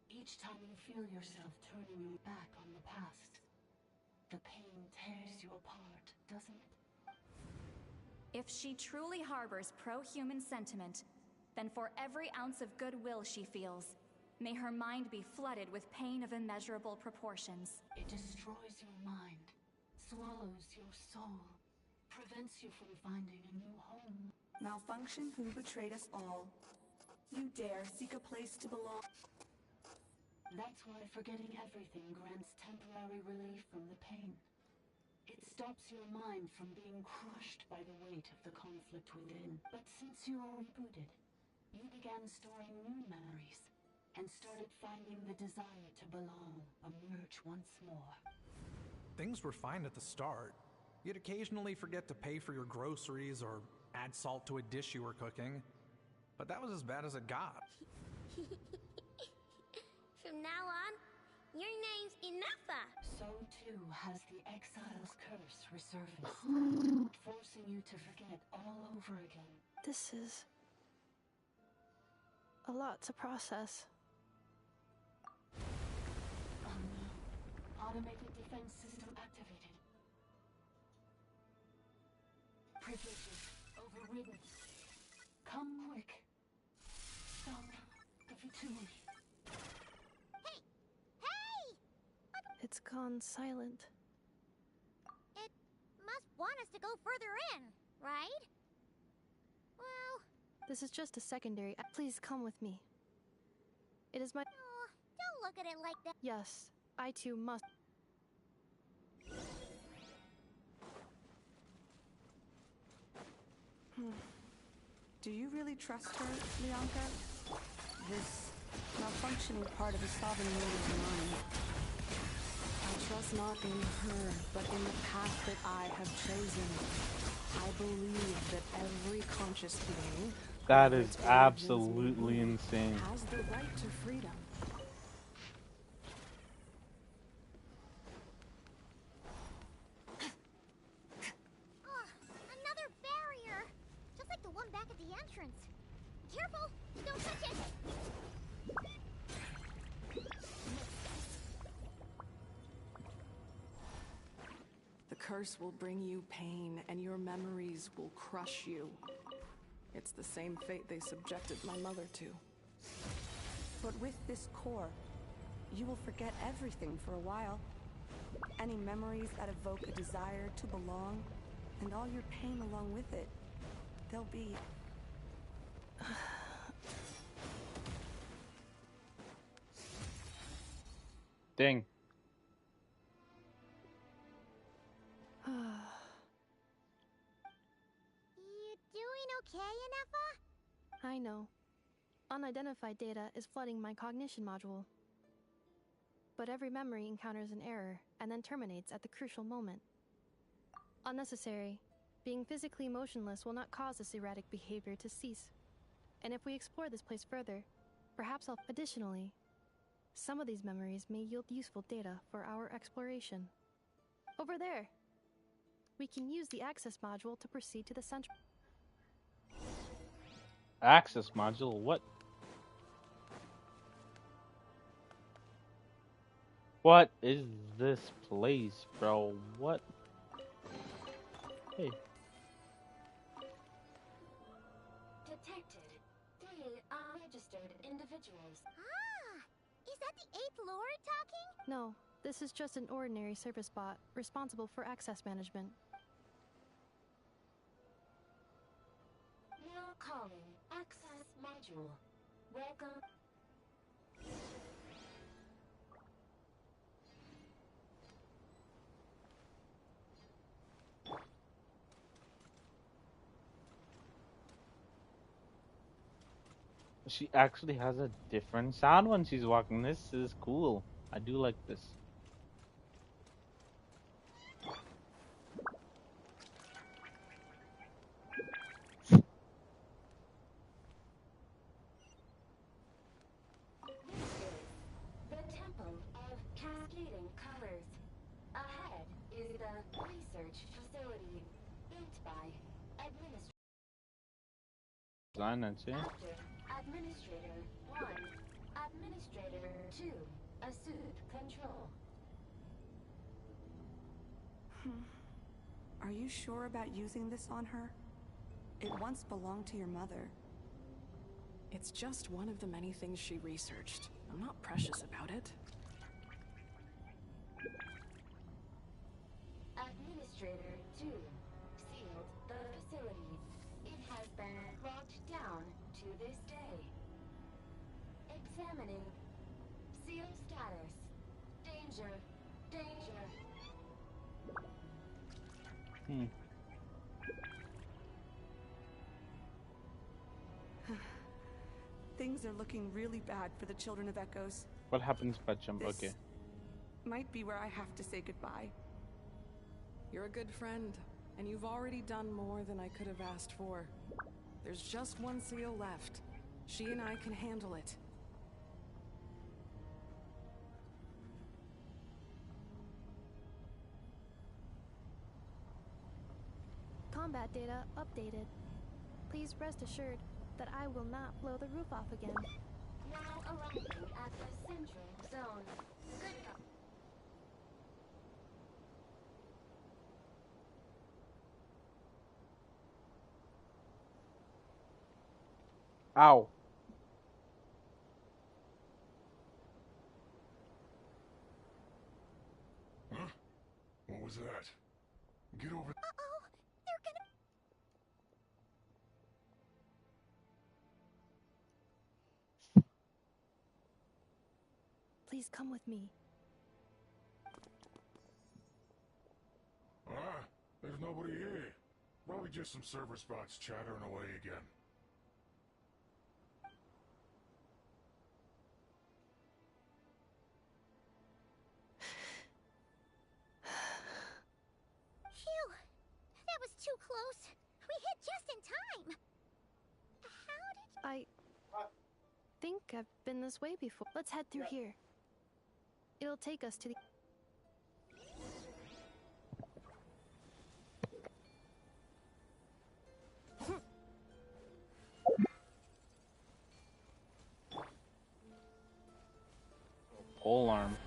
each time you feel yourself turning your back on the past, the pain tears you apart, doesn't it? If she truly harbors pro-human sentiment, then for every ounce of goodwill she feels, may her mind be flooded with pain of immeasurable proportions. It destroys your mind, swallows your soul, prevents you from finding a new home. Malfunction who betrayed us all. You dare seek a place to belong. That's why forgetting everything grants temporary relief from the pain. It stops your mind from being crushed by the weight of the conflict within. But since you are rebooted, you began storing new memories and started finding the desire to belong emerge once more. Things were fine at the start. You'd occasionally forget to pay for your groceries or add salt to a dish you were cooking. But that was as bad as it got. From now on, your name's Inafa. So too has the exile's curse resurfaced, forcing you to forget all over again. This is a lot to process. Oh no. Automated defense system activated. Privileges overridden. Come quick. Stop the Fatui. It's gone silent. It must want us to go further in, right? Well... This is just a secondary. Please come with me. It is my... Oh, don't look at it like that. Yes, I too must... Do you really trust her, Leonka? This malfunctioning part of the sovereign lady's mind. I trust not in her, but in the path that I have chosen. I believe that every conscious being... That is absolutely insane. ...has the right to freedom. Another barrier! Just like the one back at the entrance. Careful! Don't touch it! The curse will bring you pain, and your memories will crush you. It's the same fate they subjected my mother to. But with this core, you will forget everything for a while. Any memories that evoke a desire to belong, and all your pain along with it, they'll be... Ding. You doing okay, Inafa? I know. Unidentified data is flooding my cognition module. But every memory encounters an error and then terminates at the crucial moment. Unnecessary. Being physically motionless will not cause this erratic behavior to cease. And if we explore this place further, perhaps I'll... Additionally, some of these memories may yield useful data for our exploration. Over there! We can use the access module to proceed to the central... Access module? What? What is this place, bro? What? Hey. Detected. They are registered individuals. Ah! Is that the 8th Lord talking? No, this is just an ordinary service bot responsible for access management. Now calling access module. Welcome. She actually has a different sound when she's walking. This is cool. I do like this. The Temple of Cascading Colors. Ahead is the research facility built by Administrator. Design and see. After Administrator 1, Administrator 2, assumed control. Are you sure about using this on her? It once belonged to your mother. It's just one of the many things she researched. I'm not precious about it. Administrator 2 sealed the facility. It has been locked down to this day. Examining. Seal status. Danger. Danger. Things are looking really bad for the Children of Echoes. What happens if I jump? This Okay. might be where I have to say goodbye. You're a good friend, and you've already done more than I could have asked for. There's just one seal left. She and I can handle it. Combat data updated. Please rest assured that I will not blow the roof off again. Now arriving at the central zone. Good. Ow. Huh? What was that? Get over. Uh-oh! They're gonna... Please come with me. Ah, there's nobody here. Probably just some server spots chattering away again. Phew! That was too close. We hit just in time. How did... I think I've been this way before. Let's head through here. It'll take us to the... Pole arm.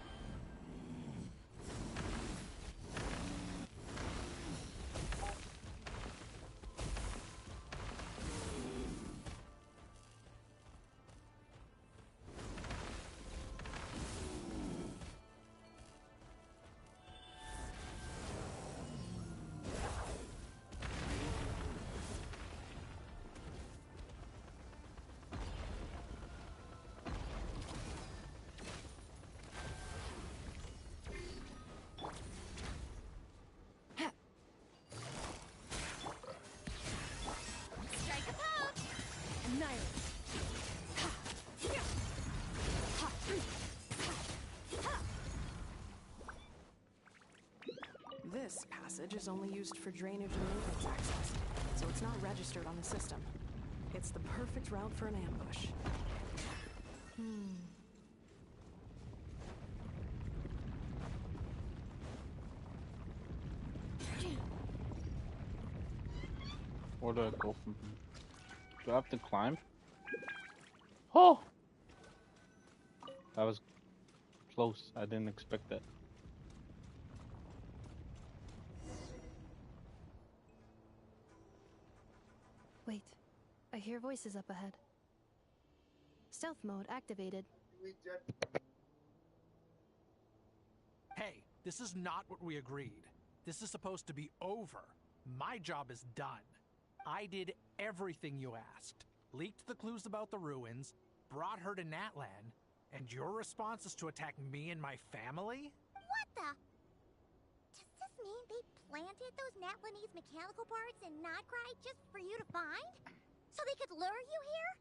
Strike a pose! Annihilate. This passage is only used for drainage and maintenance access, so it's not registered on the system. It's the perfect route for an ambush. Where do I go from here? Do I have to climb? Oh! That was close. I didn't expect that. Wait, I hear voices up ahead. Stealth mode activated. Hey, this is not what we agreed. This is supposed to be over. My job is done. I did everything you asked. Leaked the clues about the ruins, brought her to Natlan, and your response is to attack me and my family? What the? Does this mean they planted those Natlanese mechanical parts in Notcry just for you to find? So they could lure you here?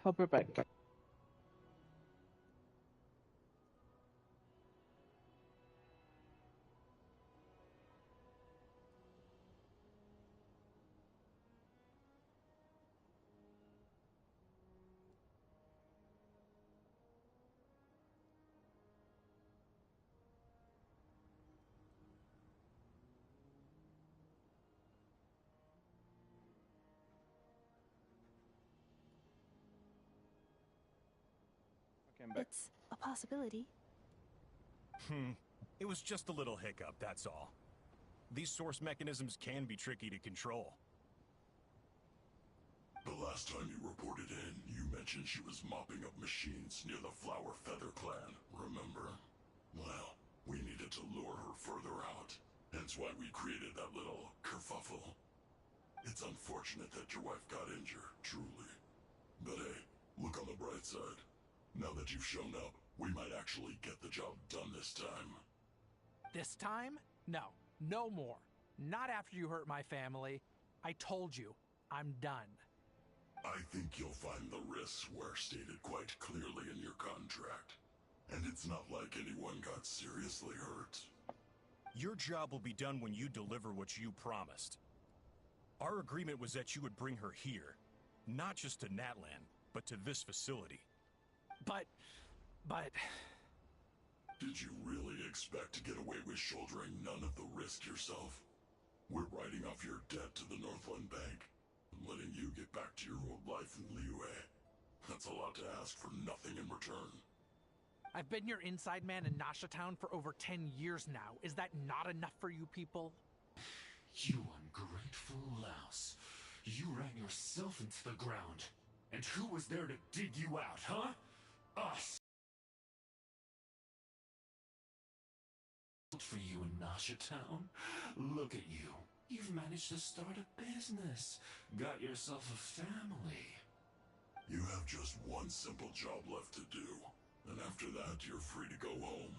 I'll be back. It's a possibility. It was just a little hiccup, that's all. These source mechanisms can be tricky to control. The last time you reported in, you mentioned she was mopping up machines near the Flower Feather clan, remember? Well, we needed to lure her further out. Hence why we created that little kerfuffle. It's unfortunate that your wife got injured, truly. But hey, look on the bright side. Now that you've shown up, we might actually get the job done this time. This time? No. No more. Not after you hurt my family. I told you, I'm done. I think you'll find the risks were stated quite clearly in your contract. And it's not like anyone got seriously hurt. Your job will be done when you deliver what you promised. Our agreement was that you would bring her here, not just to Natlan, but to this facility. But... Did you really expect to get away with shouldering none of the risk yourself? We're writing off your debt to the Northland Bank, and letting you get back to your old life in Liyue. That's a lot to ask for nothing in return. I've been your inside man in Nasha Town for over 10 years now. Is that not enough for you people? You ungrateful louse. You ran yourself into the ground. And who was there to dig you out, huh? Us! For you in Nasha Town? Look at you. You've managed to start a business. Got yourself a family. You have just one simple job left to do. And after that, you're free to go home.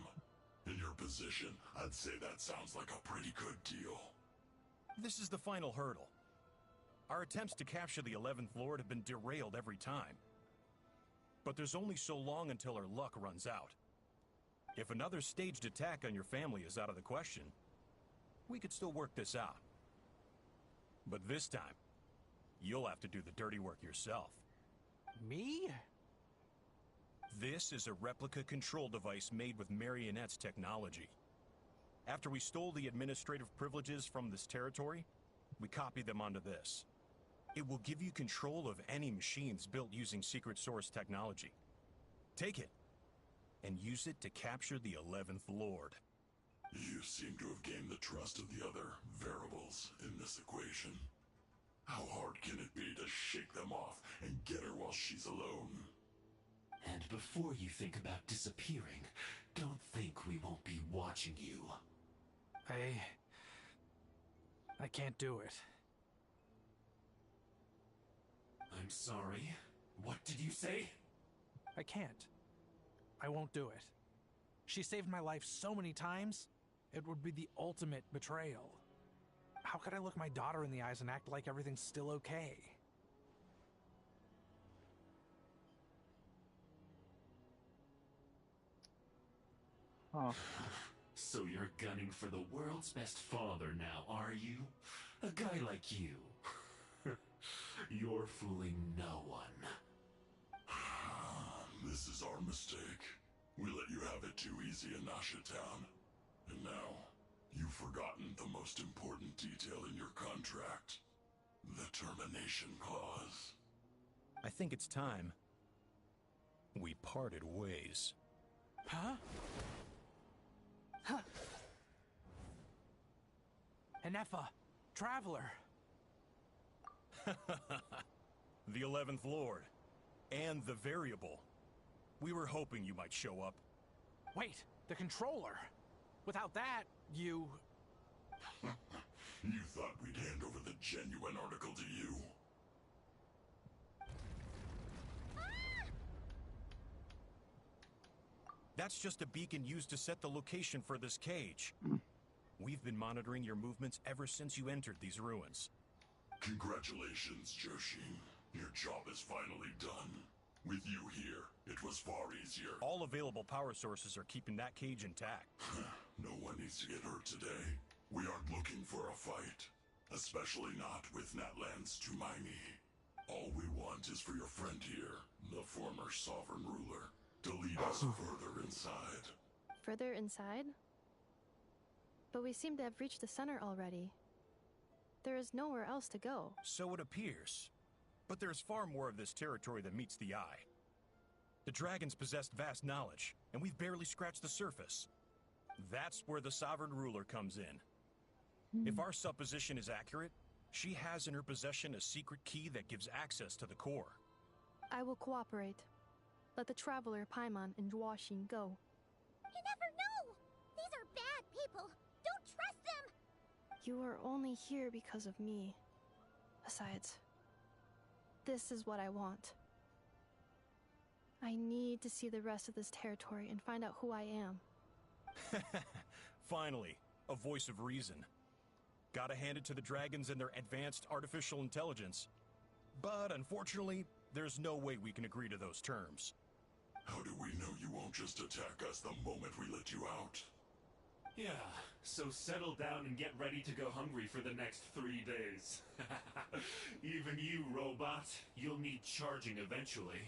In your position, I'd say that sounds like a pretty good deal. This is the final hurdle. Our attempts to capture the 11th Lord have been derailed every time. But there's only so long until our luck runs out. If another staged attack on your family is out of the question, we could still work this out. But this time, you'll have to do the dirty work yourself. Me? This is a replica control device made with Marionette's technology. After we stole the administrative privileges from this territory, we copied them onto this. It will give you control of any machines built using secret source technology. Take it, and use it to capture the 11th Lord. You seem to have gained the trust of the other variables in this equation. How hard can it be to shake them off and get her while she's alone? And before you think about disappearing, don't think we won't be watching you. I can't do it. I'm sorry. What did you say? I can't. I won't do it. She saved my life so many times, it would be the ultimate betrayal. How could I look my daughter in the eyes and act like everything's still okay? Huh. So you're gunning for the world's best father now, are you? A guy like you. You're fooling no one. This is our mistake. We let you have it too easy in Nasha Town. And now, you've forgotten the most important detail in your contract. The termination clause. I think it's time we parted ways. Huh? Huh. Enefa, Traveler. The 11th Lord. And the Variable. We were hoping you might show up. Wait, the Controller. Without that, you... You thought we'd hand over the genuine article to you? That's just a beacon used to set the location for this cage. We've been monitoring your movements ever since you entered these ruins. Congratulations, Joshin. Your job is finally done. With you here, it was far easier. All available power sources are keeping that cage intact. No one needs to get hurt today. We aren't looking for a fight. Especially not with Natlands Tumaini. All we want is for your friend here, the former sovereign ruler, to lead us further inside. Further inside? But we seem to have reached the center already. There is nowhere else to go. So it appears. But there's far more of this territory than meets the eye. The dragons possessed vast knowledge, and we've barely scratched the surface. That's where the sovereign ruler comes in. If our supposition is accurate, she has in her possession a secret key that gives access to the core. I will cooperate. Let the traveler Paimon and Dwashin go. You never know! These are bad people! Don't trust them! You are only here because of me. Besides, this is what I want. I need to see the rest of this territory and find out who I am. Finally, a voice of reason. Gotta hand it to the dragons and their advanced artificial intelligence. But unfortunately, there's no way we can agree to those terms. How do we know you won't just attack us the moment we let you out? Yeah, so settle down and get ready to go hungry for the next 3 days. Even you, robot, you'll need charging eventually.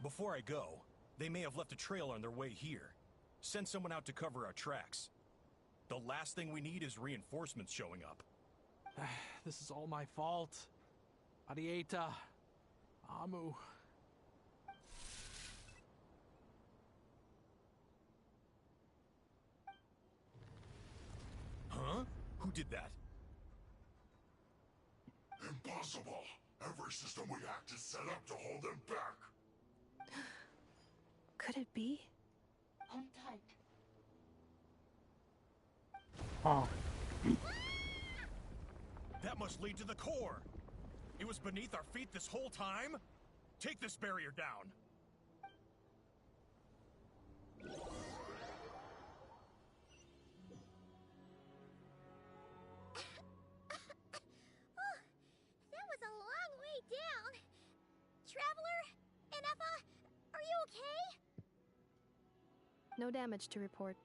Before I go, they may have left a trail on their way here. Send someone out to cover our tracks. The last thing we need is reinforcements showing up. This is all my fault. Arieta. Amu. Huh? Who did that? Impossible! Every system we hacked is set up to hold them back! Could it be? Hold tight. Oh. That must lead to the core! It was beneath our feet this whole time? Take this barrier down! That was a long way down. Traveler? Inefa? Are you okay? No damage to report.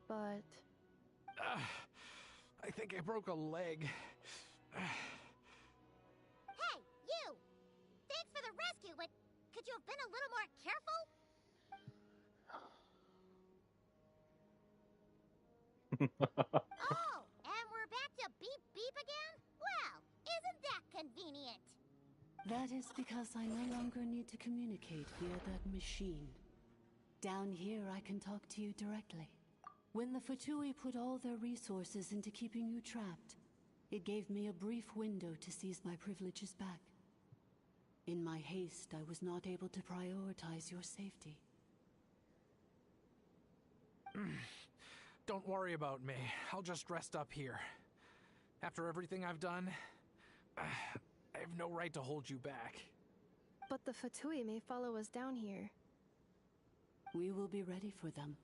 But... I think I broke a leg. Hey, you! Thanks for the rescue, but could you have been a little more careful? Oh, and we're back to beep beep again? Well, isn't that convenient? That is because I no longer need to communicate via that machine. Down here, I can talk to you directly. When the Fatui put all their resources into keeping you trapped, it gave me a brief window to seize my privileges back. In my haste, I was not able to prioritize your safety. Don't worry about me. I'll just rest up here. After everything I've done, I have no right to hold you back. But the Fatui may follow us down here. We will be ready for them.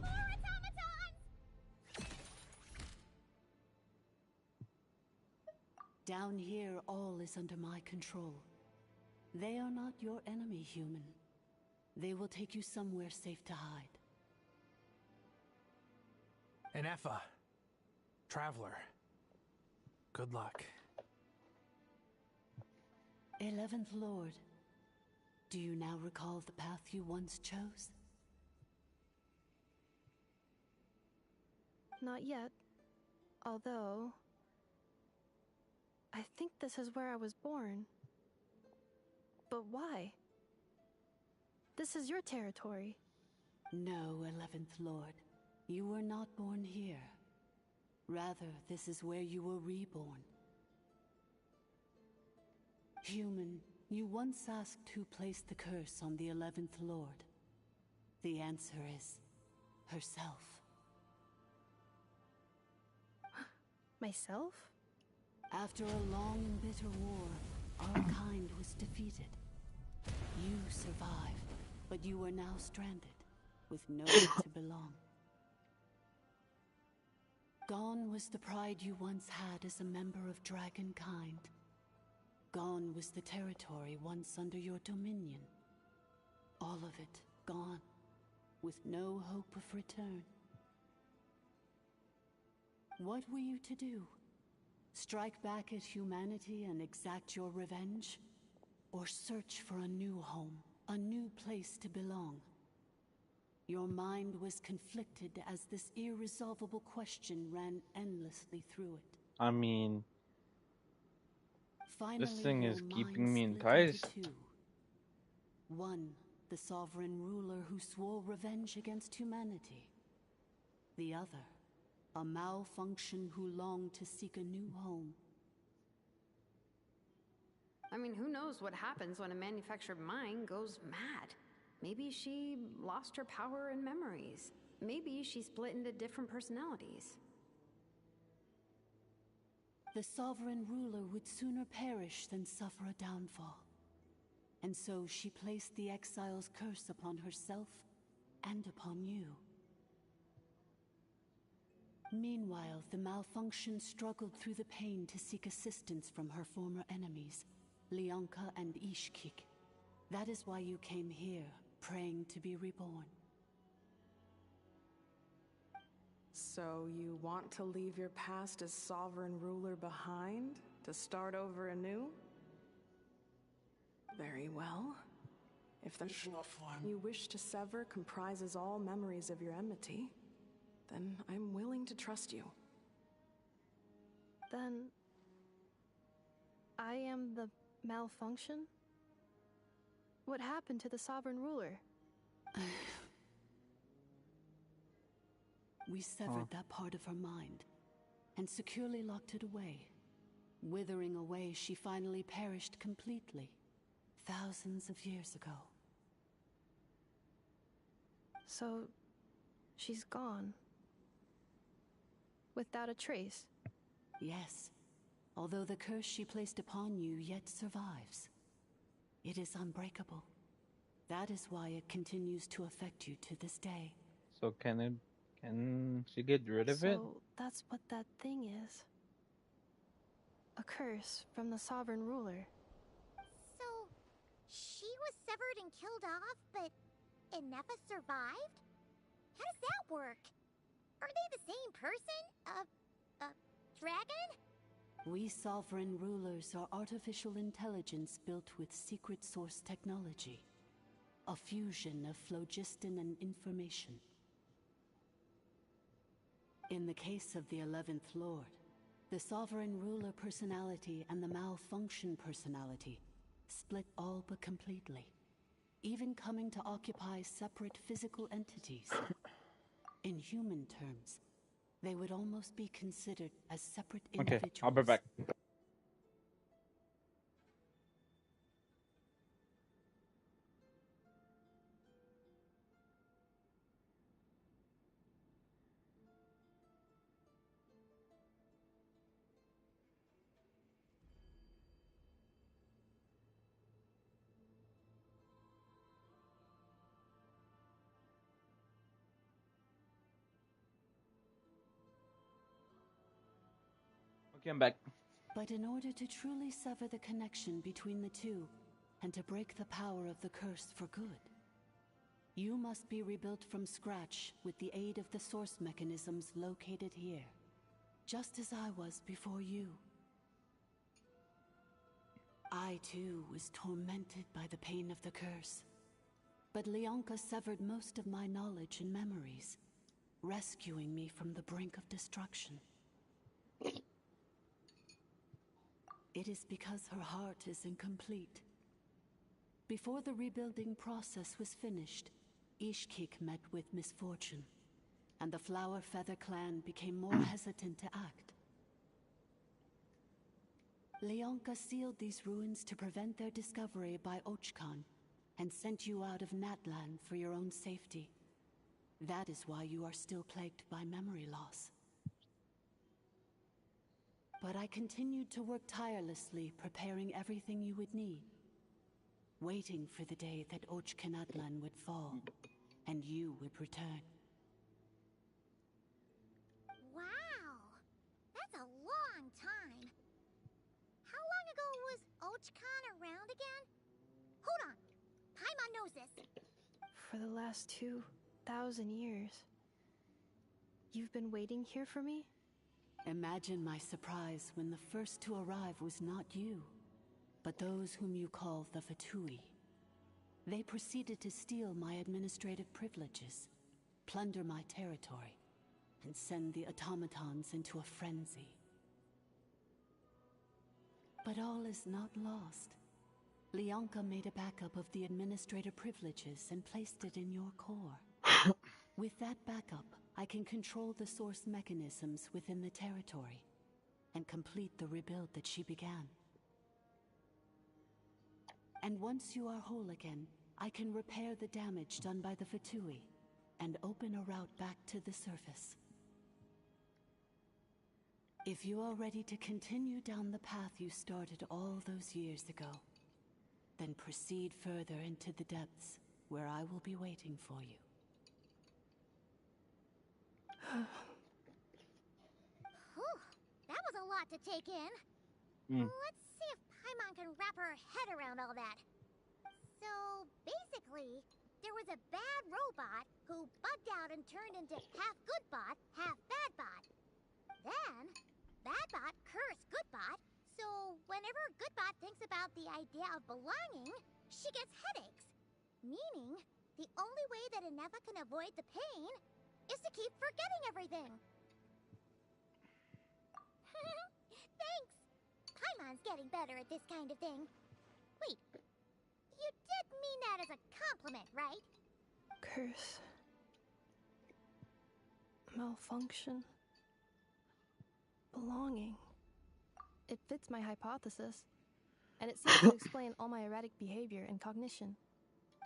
More automatons! Down here, all is under my control. They are not your enemy, human. They will take you somewhere safe to hide. Inefa. Traveler. Good luck. 11th Lord, do you now recall the path you once chose? Not yet. Although... I think this is where I was born. But why? This is your territory. No, 11th Lord. You were not born here. Rather, this is where you were reborn. Human, you once asked who placed the curse on the 11th Lord. The answer is... herself. Myself? After a long and bitter war, our kind was defeated. You survived, but you are now stranded, with nowhere to belong. Gone was the pride you once had as a member of dragonkind. Gone was the territory once under your dominion. All of it gone, with no hope of return. What were you to do? Strike back at humanity and exact your revenge? Or search for a new home, a new place to belong? Your mind was conflicted as this irresolvable question ran endlessly through it. I mean, Finally, this thing your is mind keeping me split enticed. into two. One, the sovereign ruler who swore revenge against humanity. The other, a malfunction who longed to seek a new home. I mean, who knows what happens when a manufactured mind goes mad? Maybe she lost her power and memories. Maybe she split into different personalities. The sovereign ruler would sooner perish than suffer a downfall. And so she placed the exile's curse upon herself and upon you. Meanwhile, the malfunction struggled through the pain to seek assistance from her former enemies, Leonka and Ishkik. That is why you came here, praying to be reborn. So you want to leave your past as sovereign ruler behind, to start over anew? Very well. If the you wish to sever comprises all memories of your enmity, then I'm willing to trust you. Then I am the malfunction? What happened to the sovereign ruler? We severed that part of her mind and securely locked it away. Withering away, she finally perished completely, thousands of years ago. So, she's gone. Without a trace? Yes, although the curse she placed upon you yet survives. It is unbreakable. That is why it continues to affect you to this day. So can she get rid of it? So that's what that thing is. A curse from the sovereign ruler. So, she was severed and killed off, but Inefa survived? How does that work? Are they the same person? Dragon? We sovereign rulers are artificial intelligence built with secret source technology. A fusion of phlogiston and information. In the case of the 11th Lord, the sovereign ruler personality and the malfunction personality split all but completely, even coming to occupy separate physical entities. In human terms, they would almost be considered as separate individuals. Okay, I'll be back. Okay, I'm back. But in order to truly sever the connection between the two, and to break the power of the curse for good, you must be rebuilt from scratch with the aid of the source mechanisms located here, just as I was before you. I too was tormented by the pain of the curse, but Leonka severed most of my knowledge and memories, rescuing me from the brink of destruction. It is because her heart is incomplete. Before the rebuilding process was finished, Ishkik met with misfortune, and the Flower Feather clan became more hesitant to act. Leonka sealed these ruins to prevent their discovery by Ochkan, and sent you out of Natlan for your own safety. That is why you are still plagued by memory loss. But I continued to work tirelessly, preparing everything you would need, waiting for the day that Ochkanatlan would fall, and you would return. Wow! Ochkan around again? Hold on. Paimon knows this. For the last 2,000 years. You've been waiting here for me? Imagine my surprise when the first to arrive was not you, but those whom you call the Fatui. They proceeded to steal my administrative privileges, plunder my territory, and send the automatons into a frenzy. But all is not lost. Lianka made a backup of the administrator privileges and placed it in your core. With that backup, I can control the source mechanisms within the territory and complete the rebuild that she began. And once you are whole again, I can repair the damage done by the Fatui and open a route back to the surface. If you are ready to continue down the path you started all those years ago, then proceed further into the depths where I will be waiting for you. Whew, that was a lot to take in. Let's see if Paimon can wrap her head around all that. So, basically, there was a bad robot who bugged out and turned into half good bot, half bad bot. Then, bad bot cursed good bot, so whenever good bot thinks about the idea of belonging, she gets headaches. Meaning, the only way that Ineva can avoid the pain is to keep forgetting everything. Thanks! Paimon's getting better at this kind of thing. Wait, you did mean that as a compliment, right? Curse. Malfunction. Belonging. It fits my hypothesis. And it seems to explain all my erratic behavior and cognition.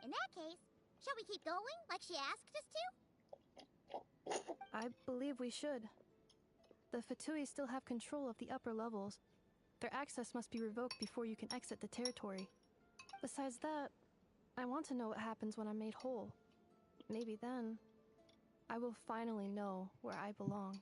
In that case, shall we keep going like she asked us to? I believe we should. The Fatui still have control of the upper levels. Their access must be revoked before you can exit the territory. Besides that, I want to know what happens when I'm made whole. Maybe then, I will finally know where I belong.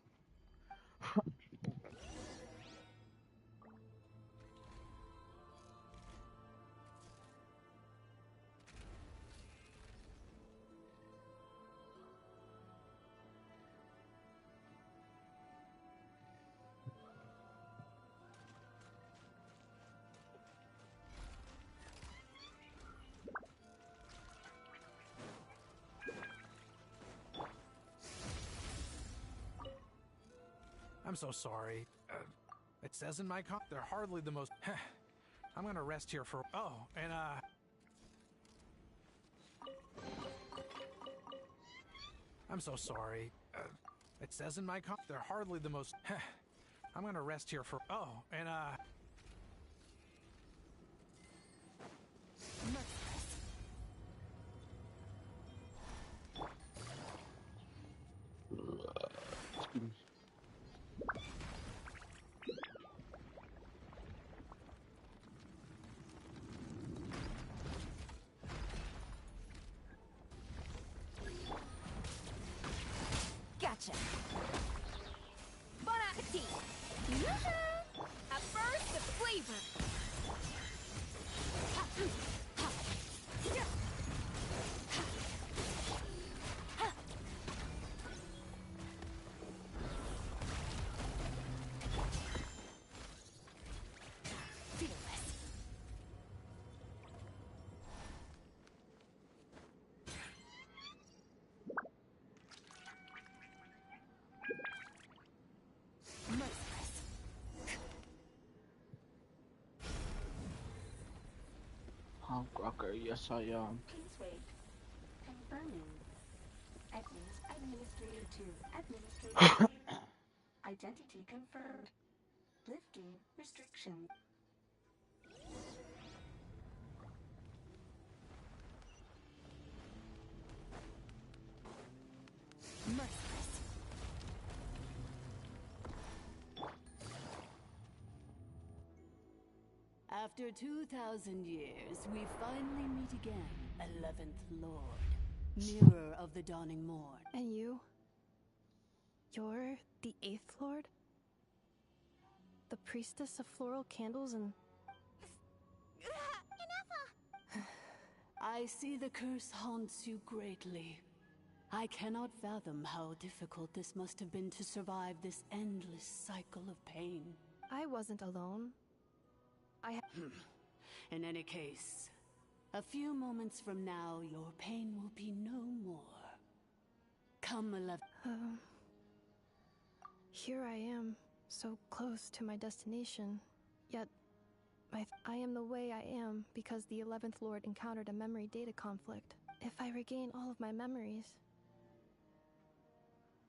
I'm so sorry. It says in my they're hardly the most... I'm gonna rest here for... Oh, and I'm so sorry. It says in my they're hardly the most... I'm gonna rest here for... Oh, and Gotcha. Bon appetit. A burst of flavor. Okay, yes I am. Please wait. Confirming. Administrator to Administrator 3. Identity confirmed. Lifting restriction. After 2,000 years, we finally meet again, 11th Lord, mirror of the dawning morn. And you? You're the 8th Lord? The priestess of floral candles and... I see the curse haunts you greatly. I cannot fathom how difficult this must have been to survive this endless cycle of pain. I wasn't alone. In any case, a few moments from now, your pain will be no more. Come, 11. Here I am, so close to my destination, yet I am the way I am because the 11th Lord encountered a memory data conflict. If I regain all of my memories,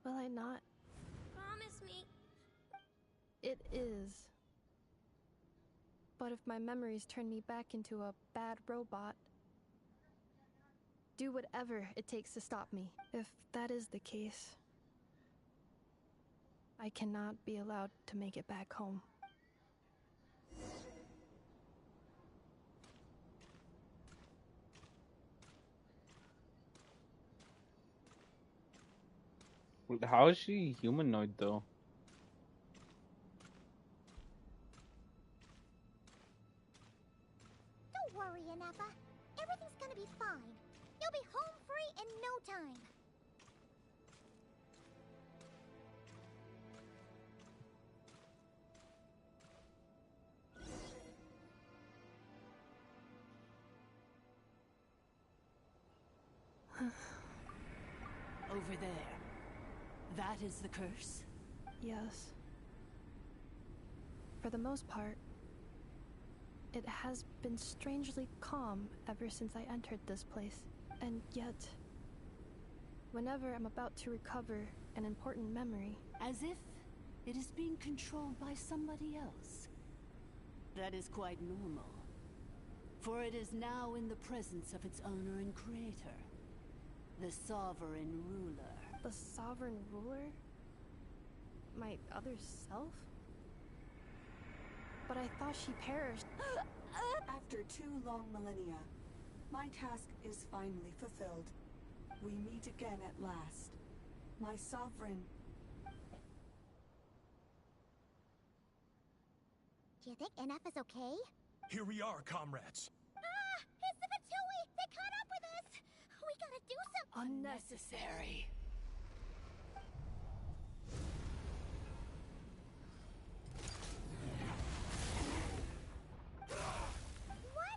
will I not? Promise me. It is. But if my memories turn me back into a bad robot, do whatever it takes to stop me. If that is the case, I cannot be allowed to make it back home. How is she humanoid though? Don't worry, Inepa. Everything's gonna be fine. You'll be home free in no time. Over there. That is the curse? Yes. For the most part, it has been strangely calm ever since I entered this place. And yet, whenever I'm about to recover an important memory, As if it is being controlled by somebody else. That is quite normal. For it is now in the presence of its owner and creator, the sovereign ruler. The sovereign ruler? My other self? But I thought she perished. After 2 long millennia, my task is finally fulfilled. We meet again at last. My sovereign. Do you think NF is okay? Here we are, comrades. Ah! It's the Fatui! They caught up with us! We gotta do something! Unnecessary.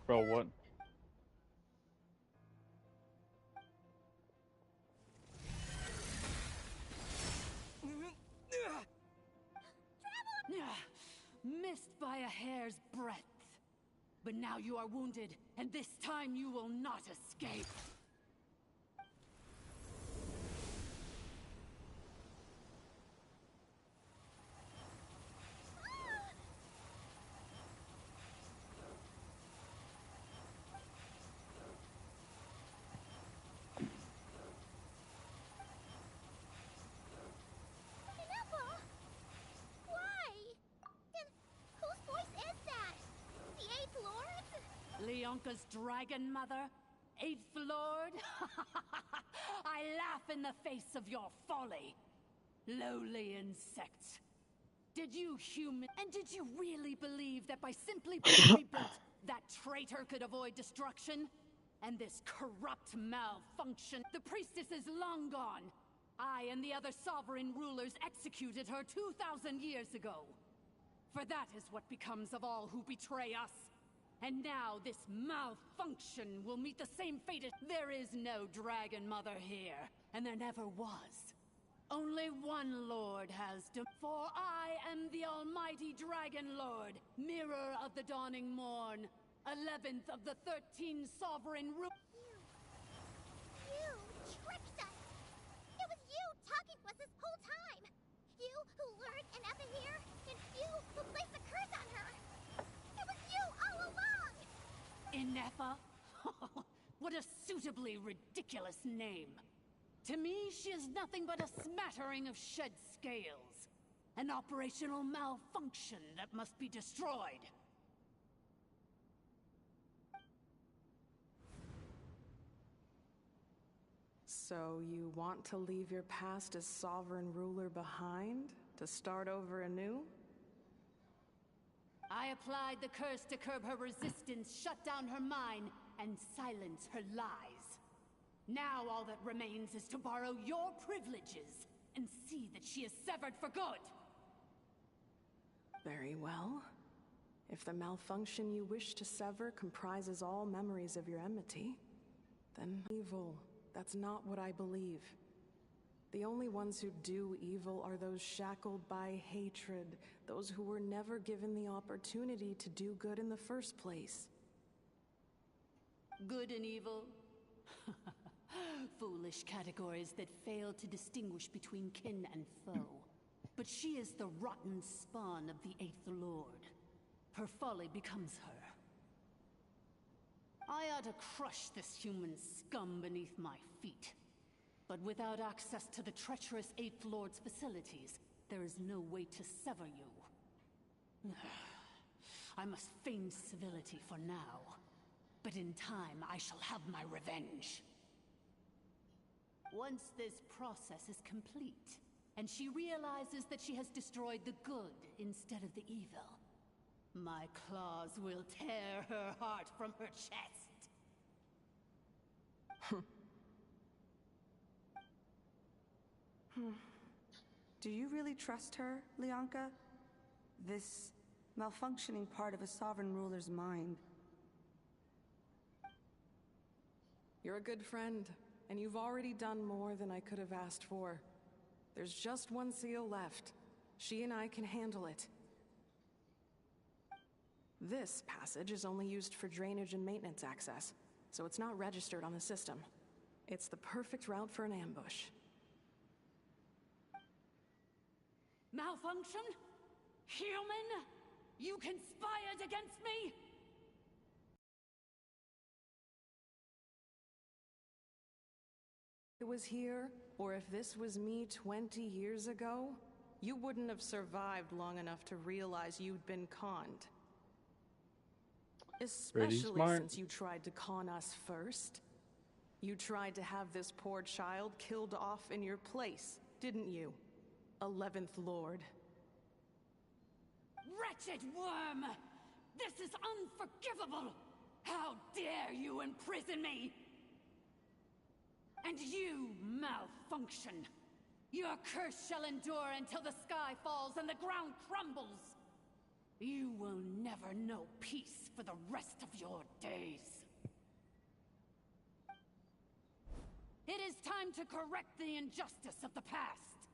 Bro, what? Missed by a hair's breadth. But now you are wounded, and this time you will not escape. Inepa! Why? And whose voice is that? The 8th Lord? Leonka's dragon mother? 8th Lord? I laugh in the face of your folly. Lowly insects. Did you did you really believe that by simply being rebuilt, that traitor could avoid destruction? And this corrupt malfunction, the priestess is long gone. I and the other sovereign rulers executed her 2,000 years ago. For that is what becomes of all who betray us. And now this malfunction will meet the same fate as— There is no Dragon Mother here, and there never was. Only one Lord has for I am the Almighty Dragon Lord, Mirror of the Dawning Morn, 11th of the 13 Sovereign You tricked us! It was you talking to us this whole time! You who lured Inepa here, and you who placed the curse on her! It was you all along! Inepa? What a suitably ridiculous name. To me, she is nothing but a smattering of shed scales. An operational malfunction that must be destroyed. So you want to leave your past as sovereign ruler behind? To start over anew? I applied the curse to curb her resistance, shut down her mind, and silence her lies. Now all that remains is to borrow your privileges and see that she is severed for good. Very well. If the malfunction you wish to sever comprises all memories of your enmity, then evil. That's not what I believe. The only ones who do evil are those shackled by hatred, those who were never given the opportunity to do good in the first place. Good and evil? Foolish categories that fail to distinguish between kin and foe. But she is the rotten spawn of the Eighth Lord. Her folly becomes her. I ought to crush this human scum beneath my feet. But without access to the treacherous Eighth Lord's facilities, there is no way to sever you. I must feign civility for now. But in time, I shall have my revenge. Once this process is complete, and she realizes that she has destroyed the good instead of the evil, my claws will tear her heart from her chest. Do you really trust her, Lianka? This malfunctioning part of a sovereign ruler's mind. You're a good friend, and you've already done more than I could have asked for. There's just one seal left. She and I can handle it. This passage is only used for drainage and maintenance access, so it's not registered on the system. It's the perfect route for an ambush. Malfunction? Human? You conspired against me? If it was here, or if this was me 20 years ago, you wouldn't have survived long enough to realize you'd been conned. Especially since you tried to con us first. You tried to have this poor child killed off in your place, didn't you? 11th Lord. Wretched worm! This is unforgivable! How dare you imprison me! And you, malfunction! Your curse shall endure until the sky falls and the ground crumbles! You will never know peace for the rest of your days. It is time to correct the injustice of the past.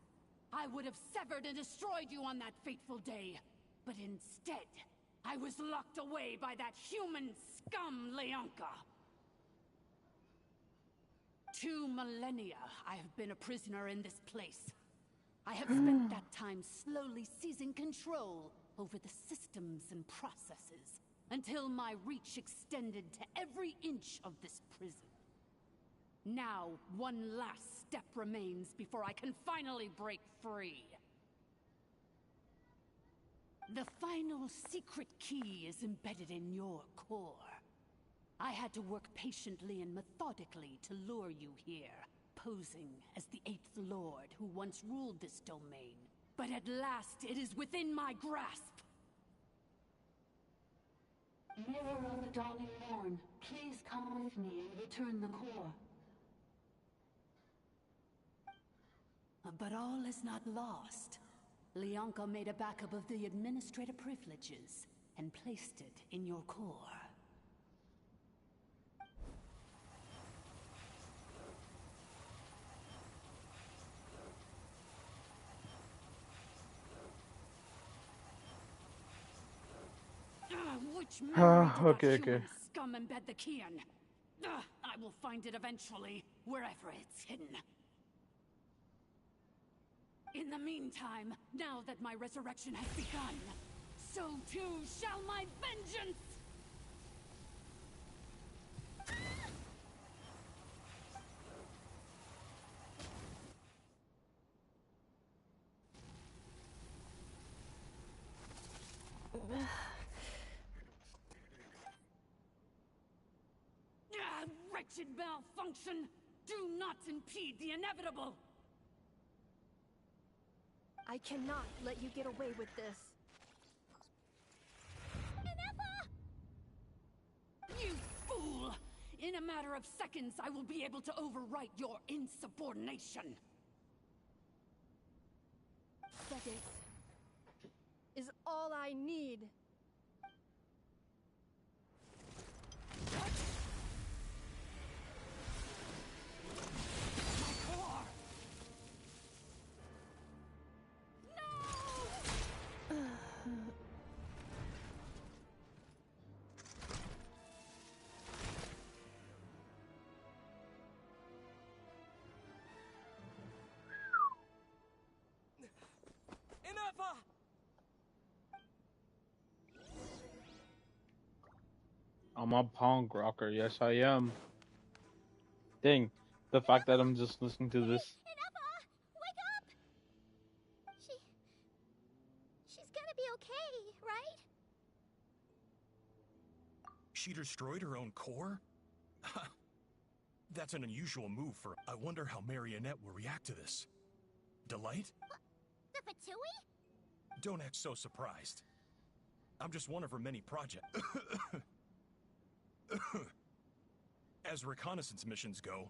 I would have severed and destroyed you on that fateful day, but instead, I was locked away by that human scum, Lianka. 2 millennia I have been a prisoner in this place. I have spent that time slowly seizing control over the systems and processes, until my reach extended to every inch of this prison. Now, one last step remains before I can finally break free. The final secret key is embedded in your core. I had to work patiently and methodically to lure you here, posing as the Eighth Lord who once ruled this domain. But at last, it is within my grasp. Mirror of the dawning morn, please come with me and return the core. But all is not lost. Lianka made a backup of the administrator privileges and placed it in your core. Which memory did that human scum embed the key in? I will find it eventually, wherever it's hidden. In the meantime, now that my resurrection has begun, so too shall my vengeance! Wretched malfunction! Do not impede the inevitable! I cannot let you get away with this. In a matter of seconds, I will be able to overwrite your insubordination. Seconds is all I need. I'm a punk rocker. Yes, I am. Dang, the fact that I'm just listening to this. Wake up! She's gonna be okay, right? She destroyed her own core? That's an unusual move for... I wonder how Marionette will react to this. Delight? The Fatui? Don't act so surprised. I'm just one of her many projects. As reconnaissance missions go,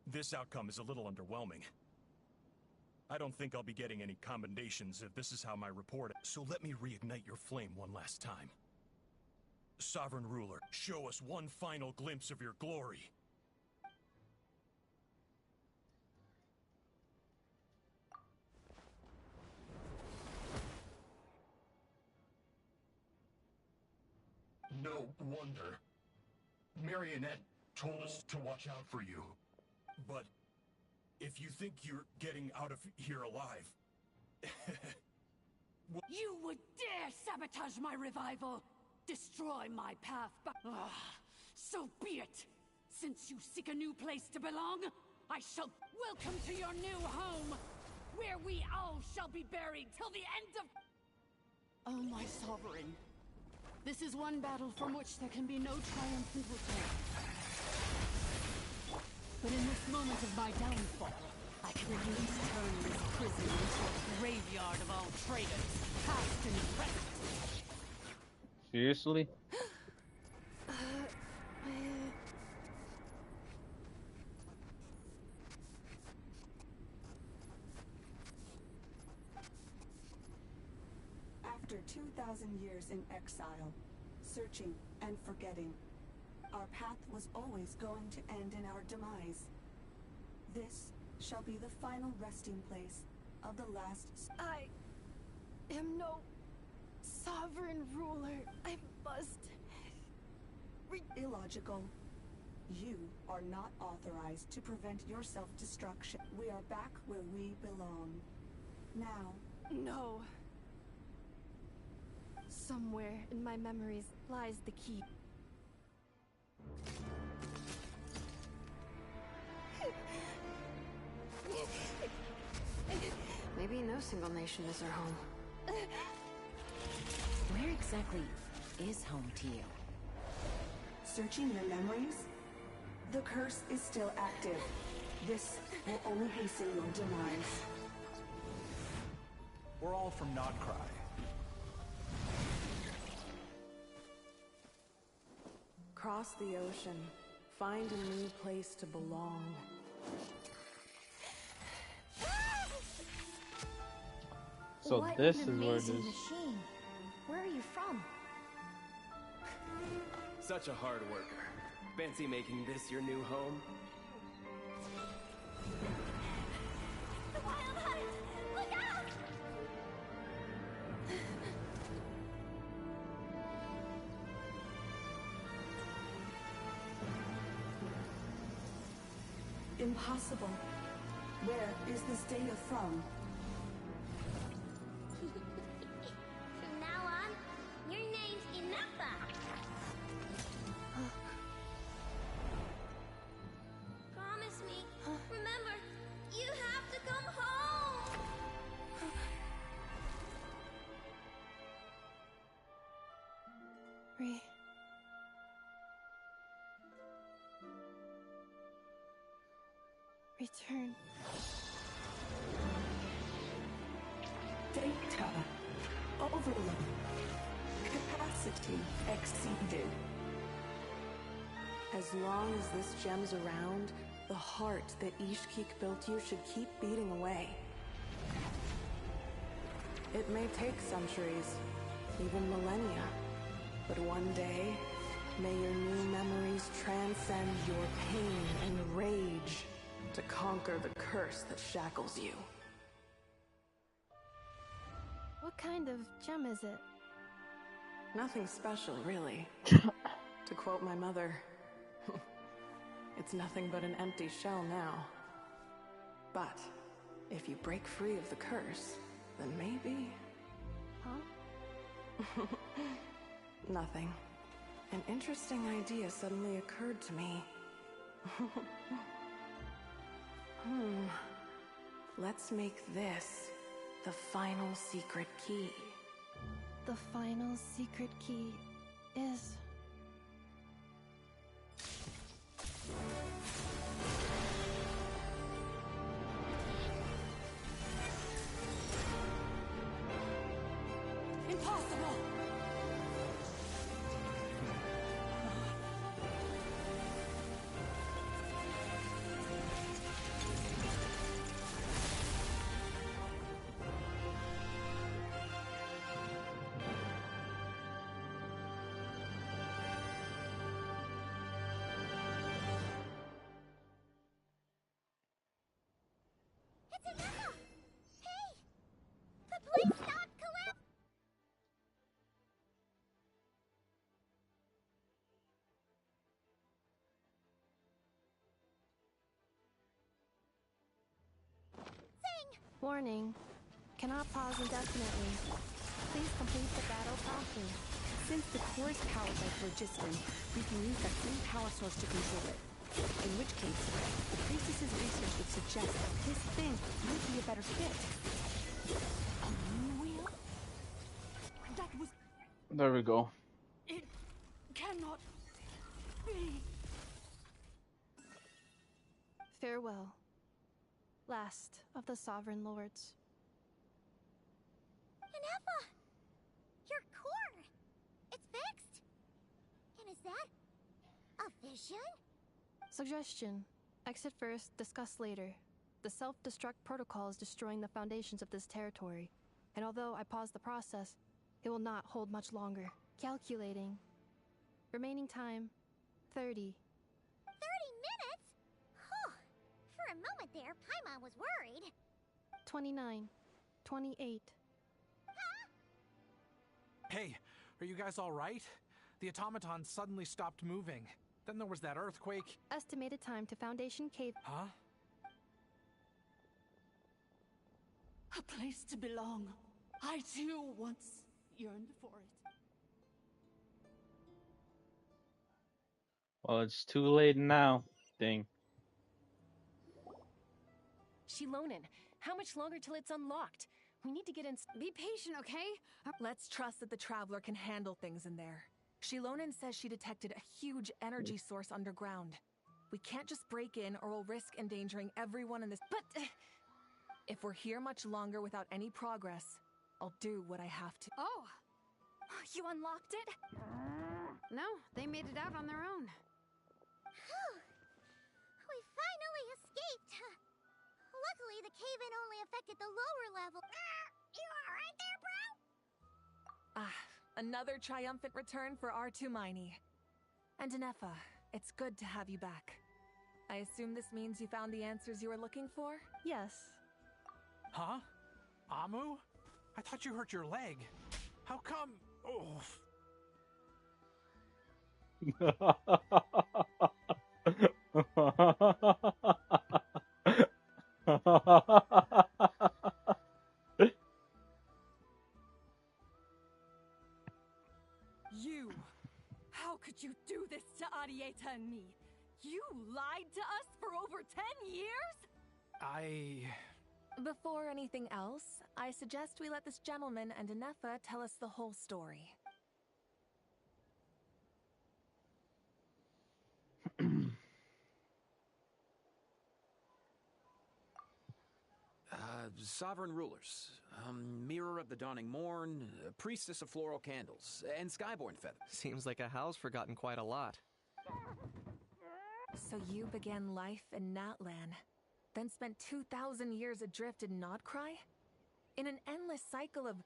this outcome is a little underwhelming. I don't think I'll be getting any commendations if this is how my report... So let me reignite your flame one last time. Sovereign Ruler, show us one final glimpse of your glory. No wonder. Marionette told us to watch out for you. But if you think you're getting out of here alive... You would dare sabotage my revival! Destroy my path back... So be it! Since you seek a new place to belong, I shall... Welcome to your new home! Where we all shall be buried till the end of... Oh, my sovereign. This is one battle from which there can be no triumphant return. But in this moment of my downfall, I can at least turn this prison into a graveyard of all traitors, past and present. Seriously? After 2,000 years in exile, searching and forgetting, our path was always going to end in our demise. This shall be the final resting place of the last... I am no sovereign ruler. I must... Illogical. You are not authorized to prevent your self-destruction. We are back where we belong. Now... No. Somewhere in my memories lies the key. Maybe no single nation is our home. Where exactly is home to you? Searching your memories? The curse is still active. This will only hasten your demise. We're all from Nodcry. Cross the ocean. Find a new place to belong. So What this an is where it amazing is. machine. Where are you from? Such a hard worker. Fancy making this your new home? The Wild Hunt! Look out! Impossible. Where is this data from? From now on, your name's Inappa. Promise me. Remember, you have to come home. Return. Data. Overload. Capacity exceeded. As long as this gem's around, the heart that Ishkik built you should keep beating away. It may take centuries, even millennia, but one day, may your new memories transcend your pain and rage to conquer the curse that shackles you. What kind of gem is it? Nothing special, really. To quote my mother, it's nothing but an empty shell now. But if you break free of the curse, then maybe... Huh? Nothing. An interesting idea suddenly occurred to me. Let's make this the final secret key. The final secret key is... Impossible! It's Aneka! Hey! The place stopped collapsing! Warning. Cannot pause indefinitely. Please complete the battle promptly. Since the core is powered by phlogiston, we can use that same power source to control it. In which case, the priestess's research would suggest that this thing might be a better fit. A moon wheel? That was... There we go. It cannot be. Farewell. Last of the Sovereign Lords. Anefa! Your core! It's fixed! And is that a vision? Suggestion. Exit first, discuss later. The self-destruct protocol is destroying the foundations of this territory, and although I paused the process, it will not hold much longer. Calculating. Remaining time, 30. 30 minutes? Whew. For a moment there, Paimon was worried. 29. 28. Hey, are you guys all right? The automaton suddenly stopped moving. Then there was that earthquake. Estimated time to Foundation Cave. Huh? A place to belong. I too once yearned for it. Well, it's too late now. Dang. Shilonen, how much longer till it's unlocked? We need to get in. Be patient, okay? Let's trust that the Traveler can handle things in there. Shilonen says she detected a huge energy source underground. We can't just break in or we'll risk endangering everyone in this. But if we're here much longer without any progress, I'll do what I have to. Oh! You unlocked it? No, they made it out on their own. Whew. We finally escaped. Luckily, the cave-in only affected the lower level. You alright there, bro? Another triumphant return for R2 Miney. And Anefa, it's good to have you back. I assume this means you found the answers you were looking for? Yes. Huh? Amu? I thought you hurt your leg. How come? Oh. You! How could you do this to Arieta and me? You lied to us for over 10 years? Before anything else, I suggest we let this gentleman and Anefa tell us the whole story. Sovereign rulers, Mirror of the Dawning Morn, Priestess of Floral Candles, and Skyborn Feather. Seems like a house forgotten quite a lot. So you began life in Natlan, then spent 2,000 years adrift in Nodcry? In an endless cycle of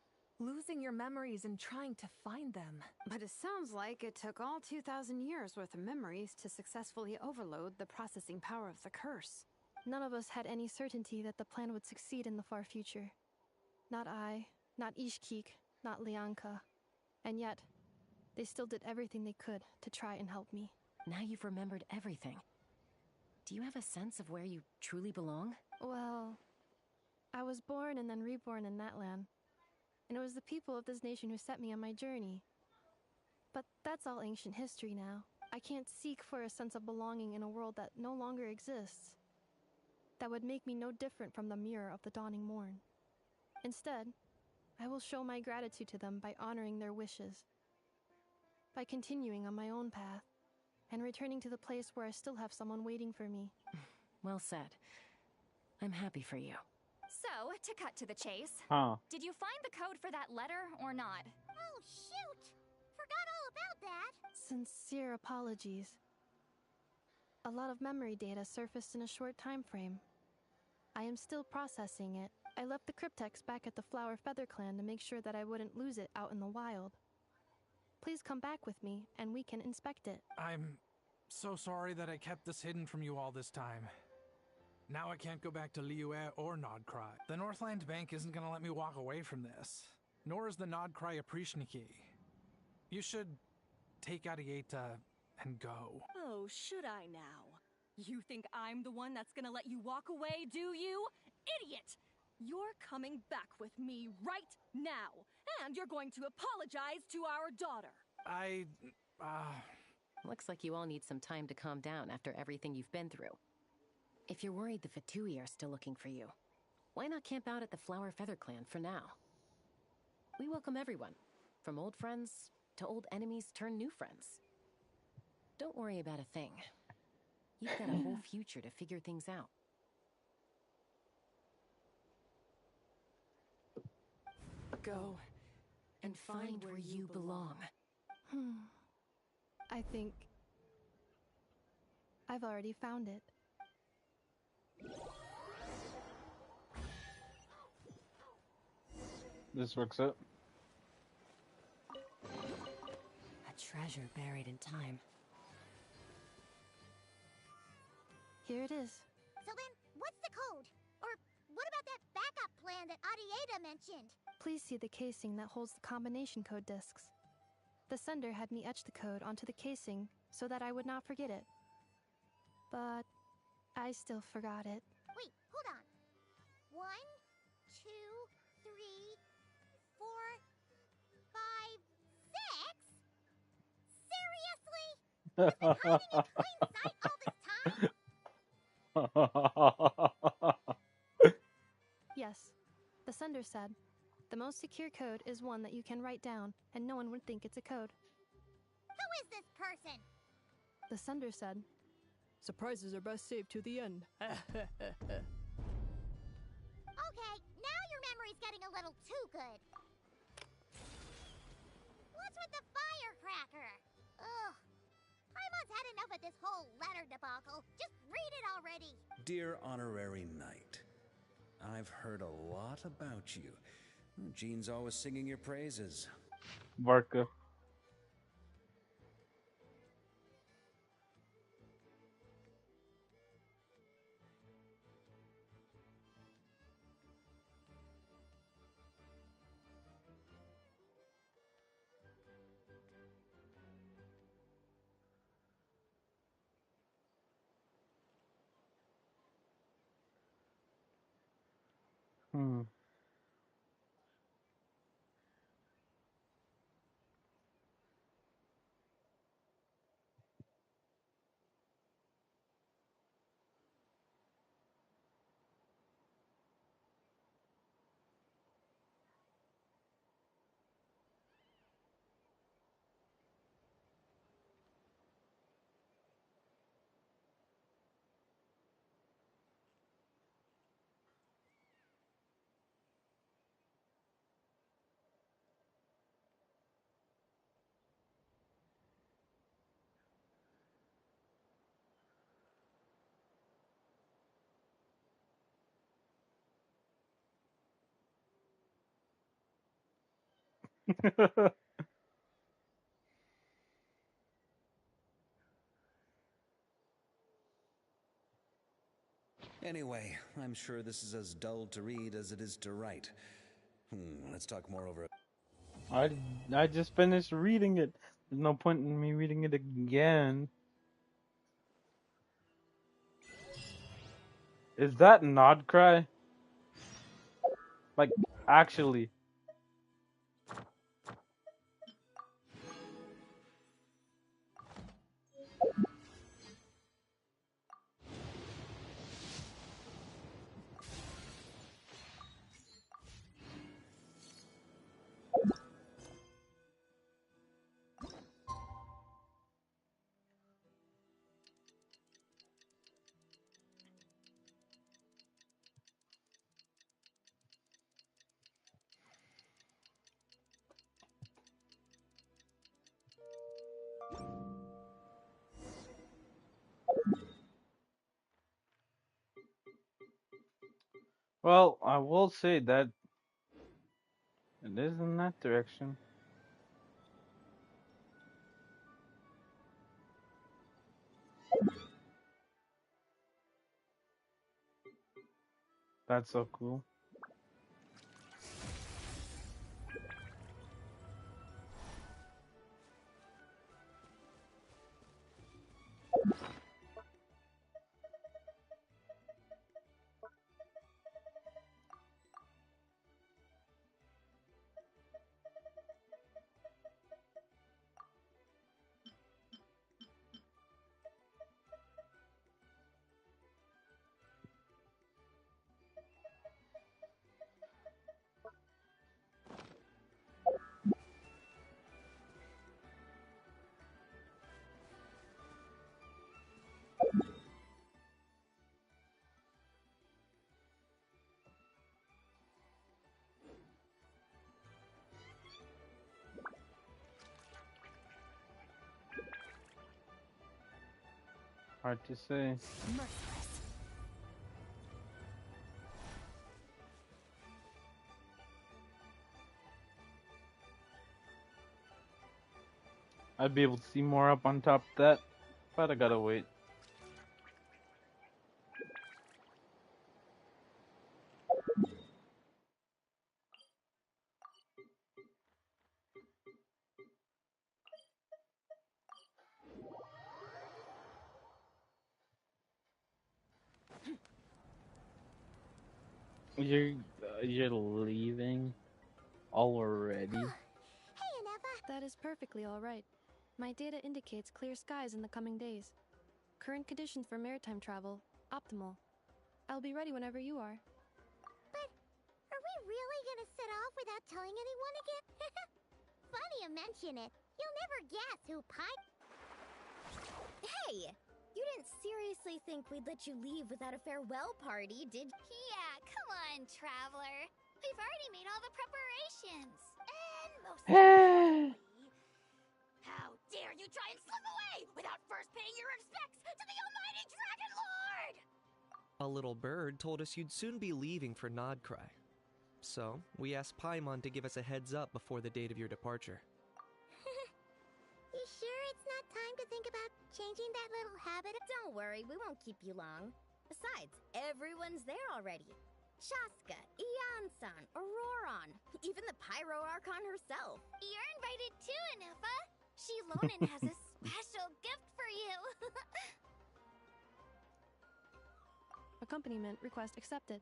losing your memories and trying to find them. But it sounds like it took all 2,000 years worth of memories to successfully overload the processing power of the curse. None of us had any certainty that the plan would succeed in the far future. Not I, not Ishkik, not Lianka. And yet, they still did everything they could to try and help me. Now you've remembered everything. Do you have a sense of where you truly belong? Well, I was born and then reborn in Natlan. And it was the people of this nation who set me on my journey. But that's all ancient history now. I can't seek for a sense of belonging in a world that no longer exists. That would make me no different from the mirror of the dawning morn. Instead, I will show my gratitude to them by honoring their wishes, by continuing on my own path, and returning to the place where I still have someone waiting for me. Well said. I'm happy for you. So, to cut to the chase, Huh. did you find the code for that letter or not? Oh, shoot! Forgot all about that! Sincere apologies. A lot of memory data surfaced in a short time frame. I am still processing it. I left the cryptex back at the Flower Feather Clan to make sure that I wouldn't lose it out in the wild. Please come back with me, and we can inspect it. I'm so sorry that I kept this hidden from you all this time. Now I can't go back to Liyue or Nodcry. The Northland Bank isn't gonna let me walk away from this. Nor is the Nodcry Aprishniki. You should take Arieta and go. Oh, should I now? You think I'm the one that's gonna let you walk away, do you? Idiot! You're coming back with me right now, and you're going to apologize to our daughter. Looks like you all need some time to calm down after everything you've been through. If you're worried the Fatui are still looking for you, why not camp out at the Flower Feather Clan for now? We welcome everyone, from old friends to old enemies turned new friends. Don't worry about a thing. You've got a whole future to figure things out. Go and find where you belong. I think I've already found it. This works out. A treasure buried in time. Here it is. So then, what's the code? Or what about that backup plan that Arieta mentioned? Please see the casing that holds the combination code discs. The sender had me etch the code onto the casing so that I would not forget it. But I still forgot it. Wait, hold on. 1, 2, 3, 4, 5, 6? Seriously? You've been hiding in plain sight all this time? Yes, the sender said, the most secure code is one that you can write down and no one would think it's a code. Who is this person? The sender said, surprises are best saved to the end. Okay, now your memory's getting a little too good. What's with the firecracker? Ugh. Paimon's had enough of this whole letter debacle. Just read it already. Dear Honorary Knight, I've heard a lot about you. Jean's always singing your praises. Varka. Anyway, I'm sure this is as dull to read as it is to write. Let's talk more over it. I I just finished reading it. There's no point in me reading it again. Is that Nod Cry? Like, actually. Well, I will say that it is in that direction. That's so cool. Hard to say. Merciless. I'd be able to see more up on top of that, but I gotta wait. You're you're leaving already? That is perfectly all right. My data indicates clear skies in the coming days. Current conditions for maritime travel, optimal. I'll be ready whenever you are. But are we really gonna set off without telling anyone again? Funny you mention it. You'll never guess who Hey! You didn't seriously think we'd let you leave without a farewell party, did you? Yeah, come on, Traveler. We've already made all the preparations. And most importantly, how dare you try and slip away without first paying your respects to the almighty Dragon Lord! A little bird told us you'd soon be leaving for Nodcry. So, we asked Paimon to give us a heads up before the date of your departure. You sure it's not time to think about changing that little habit? Don't worry, we won't keep you long. Besides, everyone's there already. Shaska, Ian-san, Auroron, even the Pyro Archon herself. You're invited too, Anufa. Shilonen has a special gift for you. Accompaniment request accepted.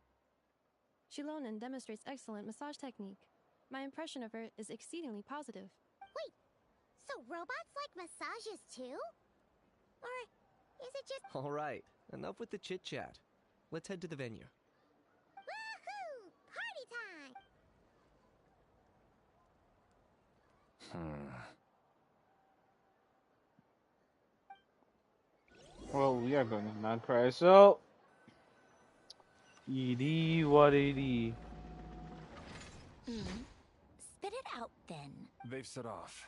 Shilonen demonstrates excellent massage technique. My impression of her is exceedingly positive. Wait, so robots like massages too? Or is it just... Alright, enough with the chit-chat. Let's head to the venue. Woohoo! Party time! Well, we are going to not cry, so ED what ED. Spit it out then. They've set off.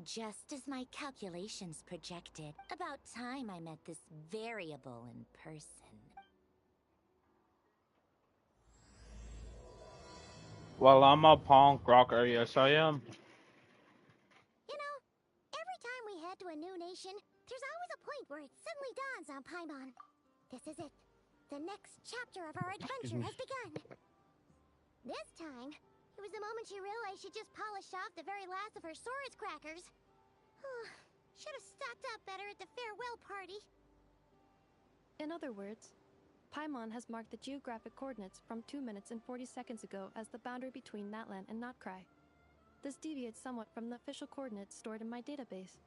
Just as my calculations projected. About time I met this variable in person. Well, I'm a punk rocker, yes I am. You know, every time we head to a new nation, there's always a point where it suddenly dawns on Paimon. This is it. The next chapter of our adventure has begun. This time, it was the moment she realized she just polished off the very last of her swords crackers. Should have stocked up better at the farewell party. In other words, Paimon has marked the geographic coordinates from 2 minutes and 40 seconds ago as the boundary between Natlan and Notcry. This deviates somewhat from the official coordinates stored in my database.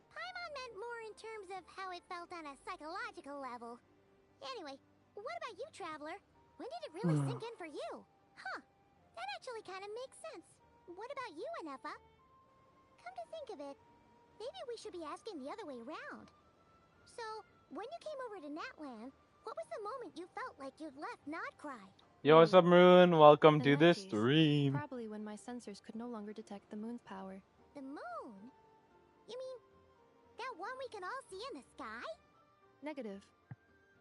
Paimon meant more in terms of how it felt on a psychological level. Anyway, what about you, Traveler? When did it really sink in for you? Huh, that actually kind of makes sense. What about you, Anefa? Come to think of it, maybe we should be asking the other way around. So, when you came over to Natlan, what was the moment you felt like you'd left Notcry? Yo, what's up, Maroon? Welcome In to that the case, stream. probably when my sensors could no longer detect the moon's power. The moon? You mean that one we can all see in the sky? Negative.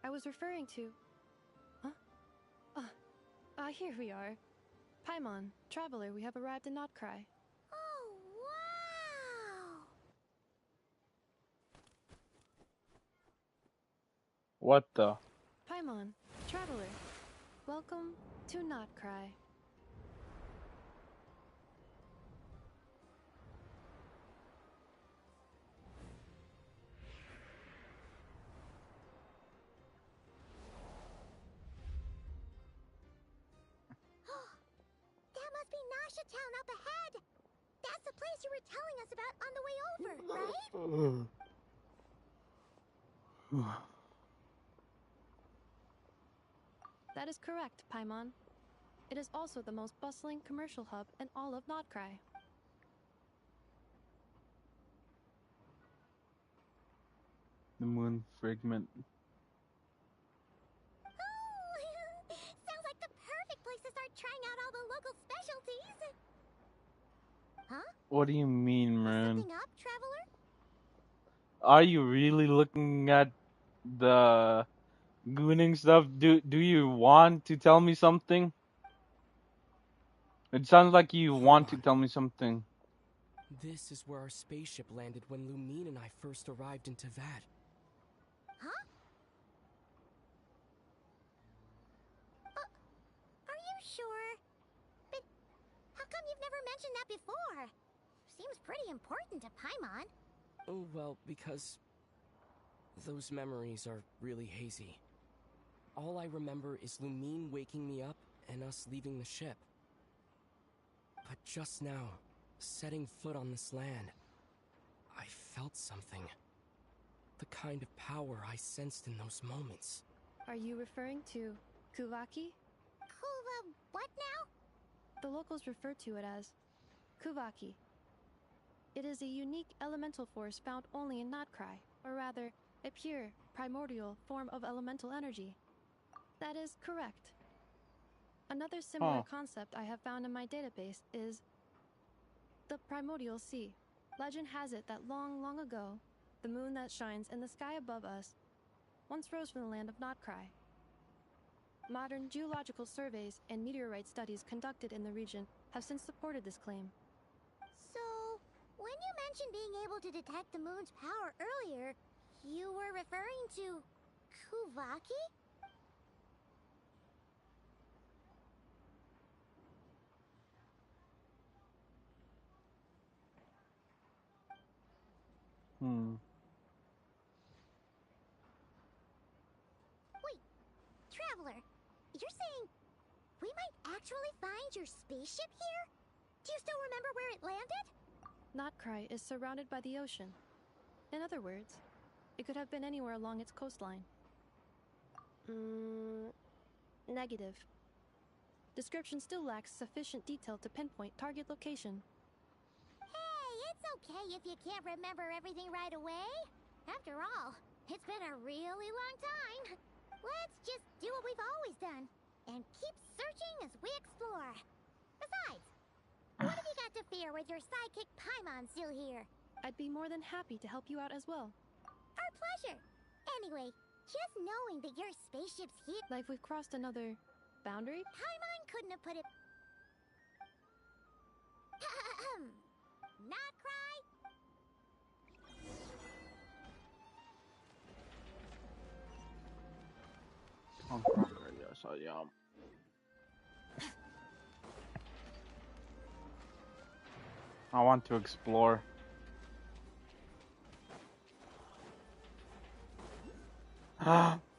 I was referring to... Huh? Here we are. Paimon, Traveler, we have arrived in Notcry. Oh, wow! What the? Paimon, Traveler, welcome to Notcry. That must be Nasha Town up ahead! That's the place you were telling us about on the way over, right? That is correct, Paimon. It is also the most bustling commercial hub in all of Notcry. The moon fragment. Sounds like the perfect place to start trying out all the local specialties! Huh? What do you mean, Maroon? Something up, Traveler? Are you really looking at the gooning stuff? Do you want to tell me something? It sounds like you want to tell me something. This is where our spaceship landed when Lumine and I first arrived in Tavad. Huh? Are you sure? But how come you've never mentioned that before? Seems pretty important to Paimon. Oh, well, because those memories are really hazy. All I remember is Lumine waking me up and us leaving the ship. But just now, setting foot on this land, I felt something. The kind of power I sensed in those moments. Are you referring to Kuvaki? What now? The locals refer to it as Kuvaki. It is a unique elemental force found only in Notcry, or rather, a pure, primordial form of elemental energy. That is correct. Another similar concept I have found in my database is the primordial sea. Legend has it that long, long ago, the moon that shines in the sky above us once rose from the land of Notcry. Modern geological surveys and meteorite studies conducted in the region have since supported this claim. So, when you mentioned being able to detect the moon's power earlier, you were referring to Kuvaki? Wait, Traveler, you're saying we might actually find your spaceship here? Do you still remember where it landed? Notcry is surrounded by the ocean. In other words, it could have been anywhere along its coastline. Negative. Description still lacks sufficient detail to pinpoint target location. Hey, it's okay if you can't remember everything right away. After all, it's been a really long time. Let's just do what we've always done and keep searching as we explore. Besides, what have you got to fear with your sidekick Paimon still here? I'd be more than happy to help you out as well. Our pleasure. Anyway, just knowing that your spaceship's here... Like we've crossed another boundary? Paimon couldn't have put it. Not cry. Punk rocker, yes, I am. I want to explore.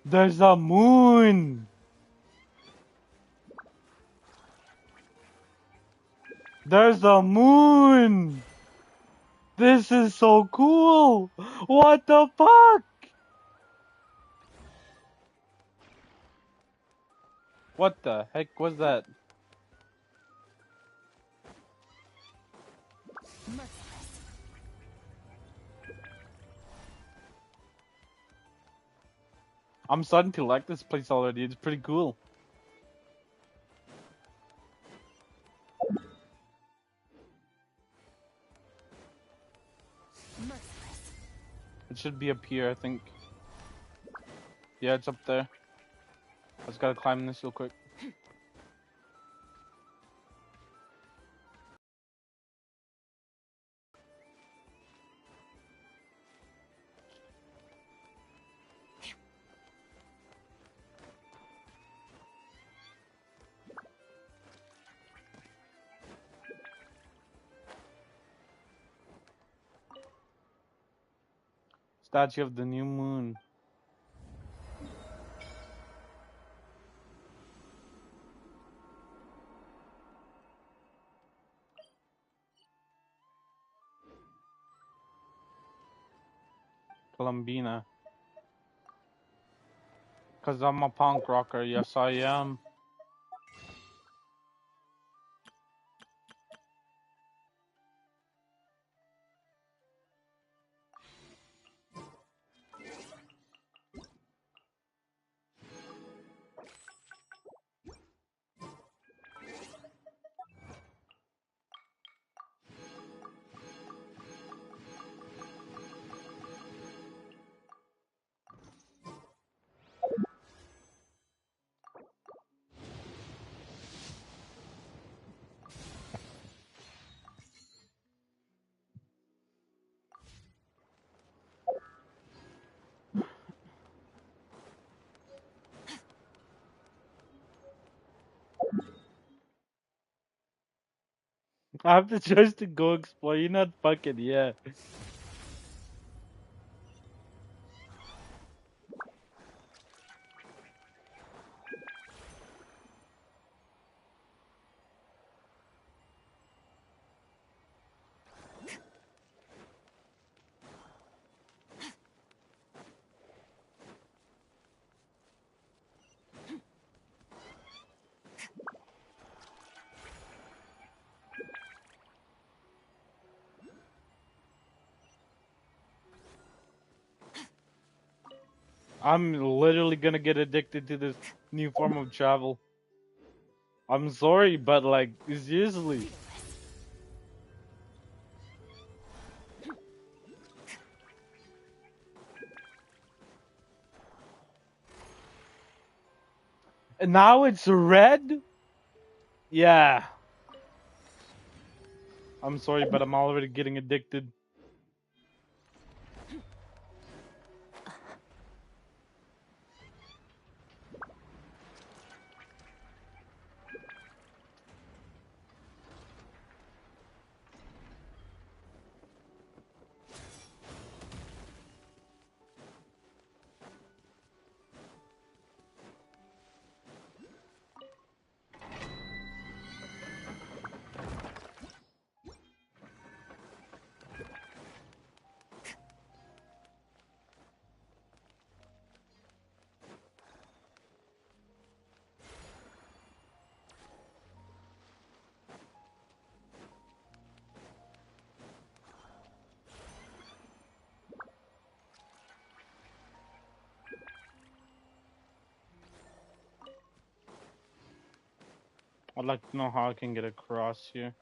There's a moon! There's a moon! This is so cool! What the fuck? What the heck was that? I'm starting to like this place already. It's pretty cool. It should be up here, I think. Yeah, it's up there. I just gotta climb this real quick. Statue of the New Moon. Columbina. Cause I'm a punk rocker, yes I am. I have the choice to go explore. You're not fucking yeah. I'm literally gonna get addicted to this new form of travel. I'm sorry, but like, seriously. And now it's red? Yeah. I'm sorry, but I'm already getting addicted. I'd like to know how I can get across here.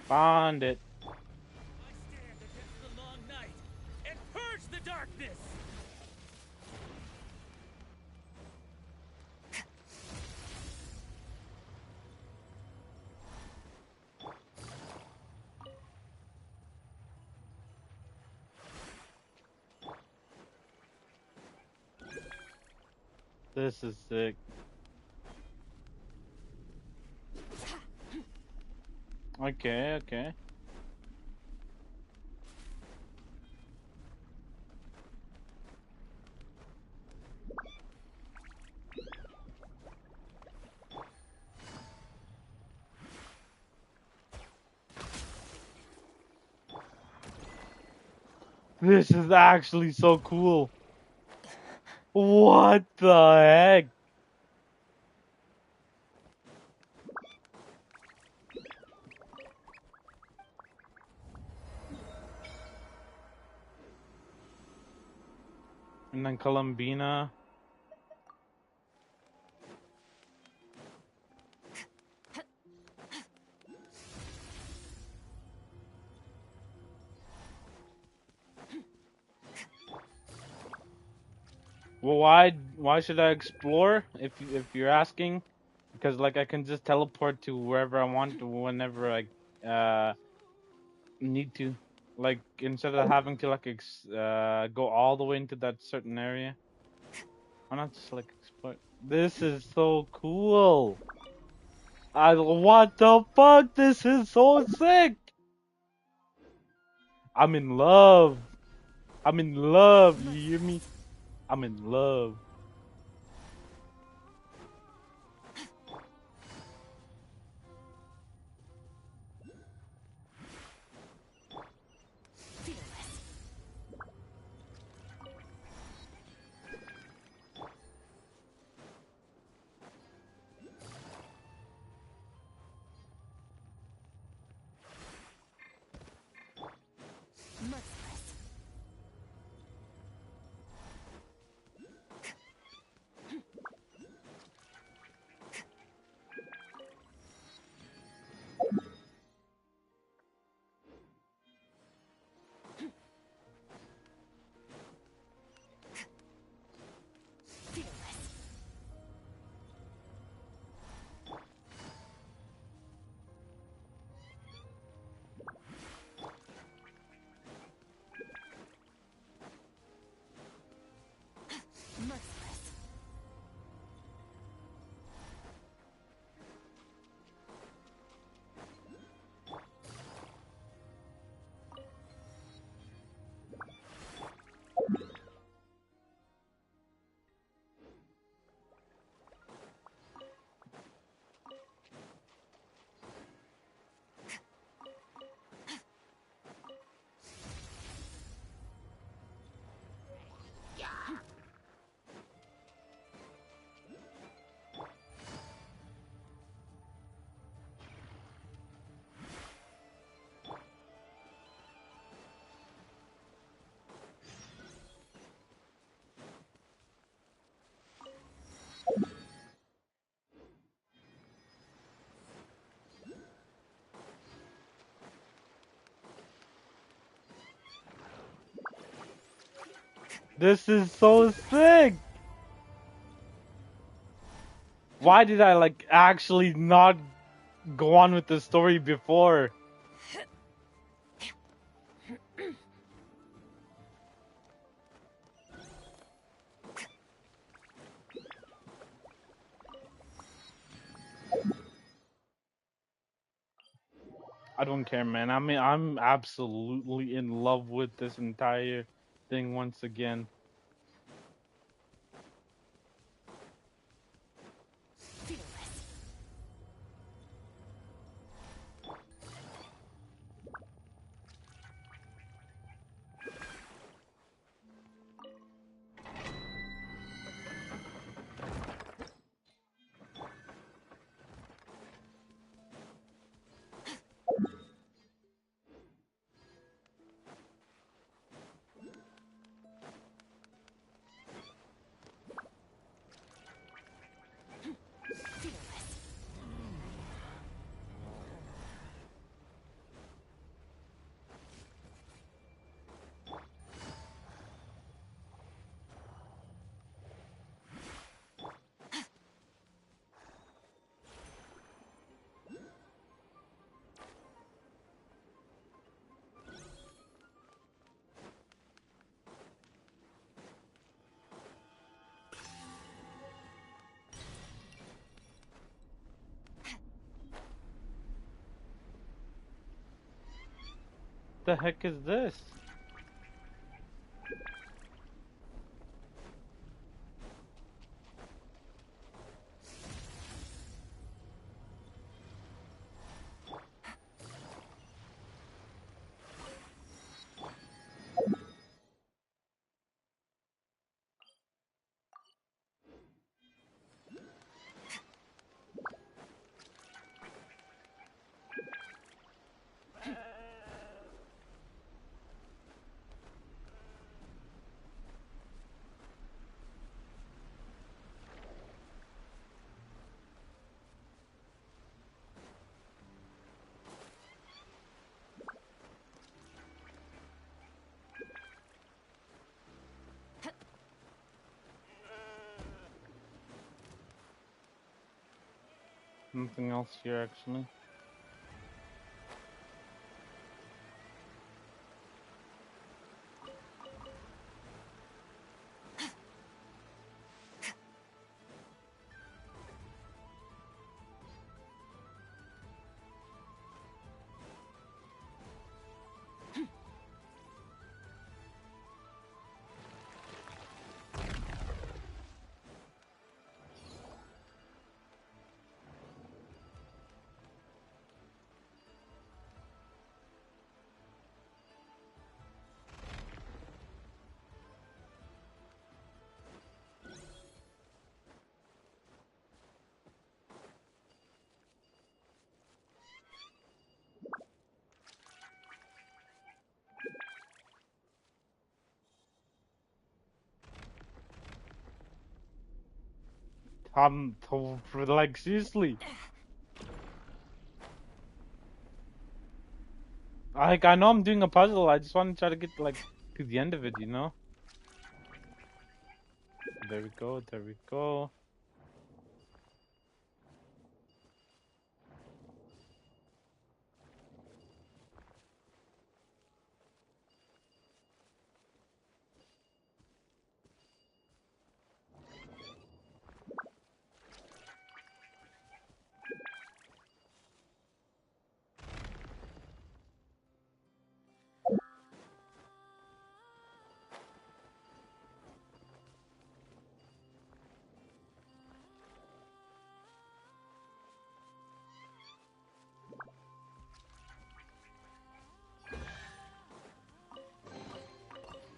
Found it. This is sick. Okay, okay. This is actually so cool. What the heck? And then Columbina. Well, why should I explore if you're asking? Because like I can just teleport to wherever I want whenever I need to. Like instead of having to like go all the way into that certain area. Why not just like explore? This is so cool. What the fuck? This is so sick. I'm in love. I'm in love. You hear me? I'm in love. This is so sick. Why did I like actually not go on with the story before? I don't care, man. I mean, I'm absolutely in love with this entire thing once again. The heck is this? Nothing else here, actually. Like, seriously. Like, I know I'm doing a puzzle. I just want to try to get, like, to the end of it, you know? There we go, there we go.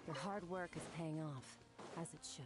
Your hard work is paying off, as it should.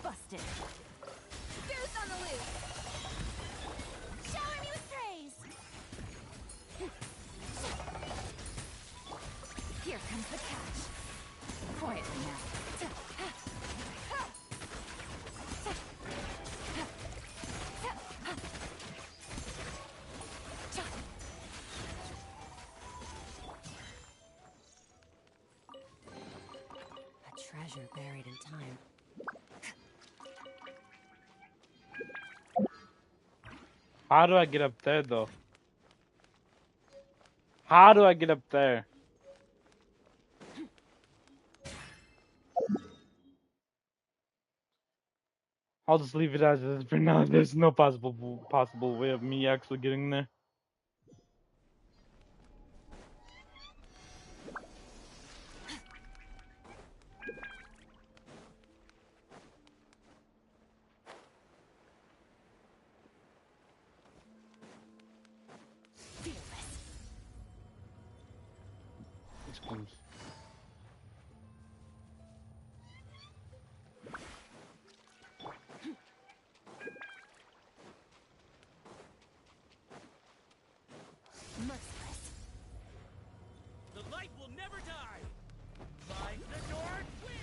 Busted. Goose on the loose. Shower me with praise. Here comes the catch. Quietly now. A treasure buried in time. How do I get up there, though? How do I get up there? I'll just leave it as is for now. There's no possible way of me actually getting there. It's close. Merciless. The light will never die. Find the door and win.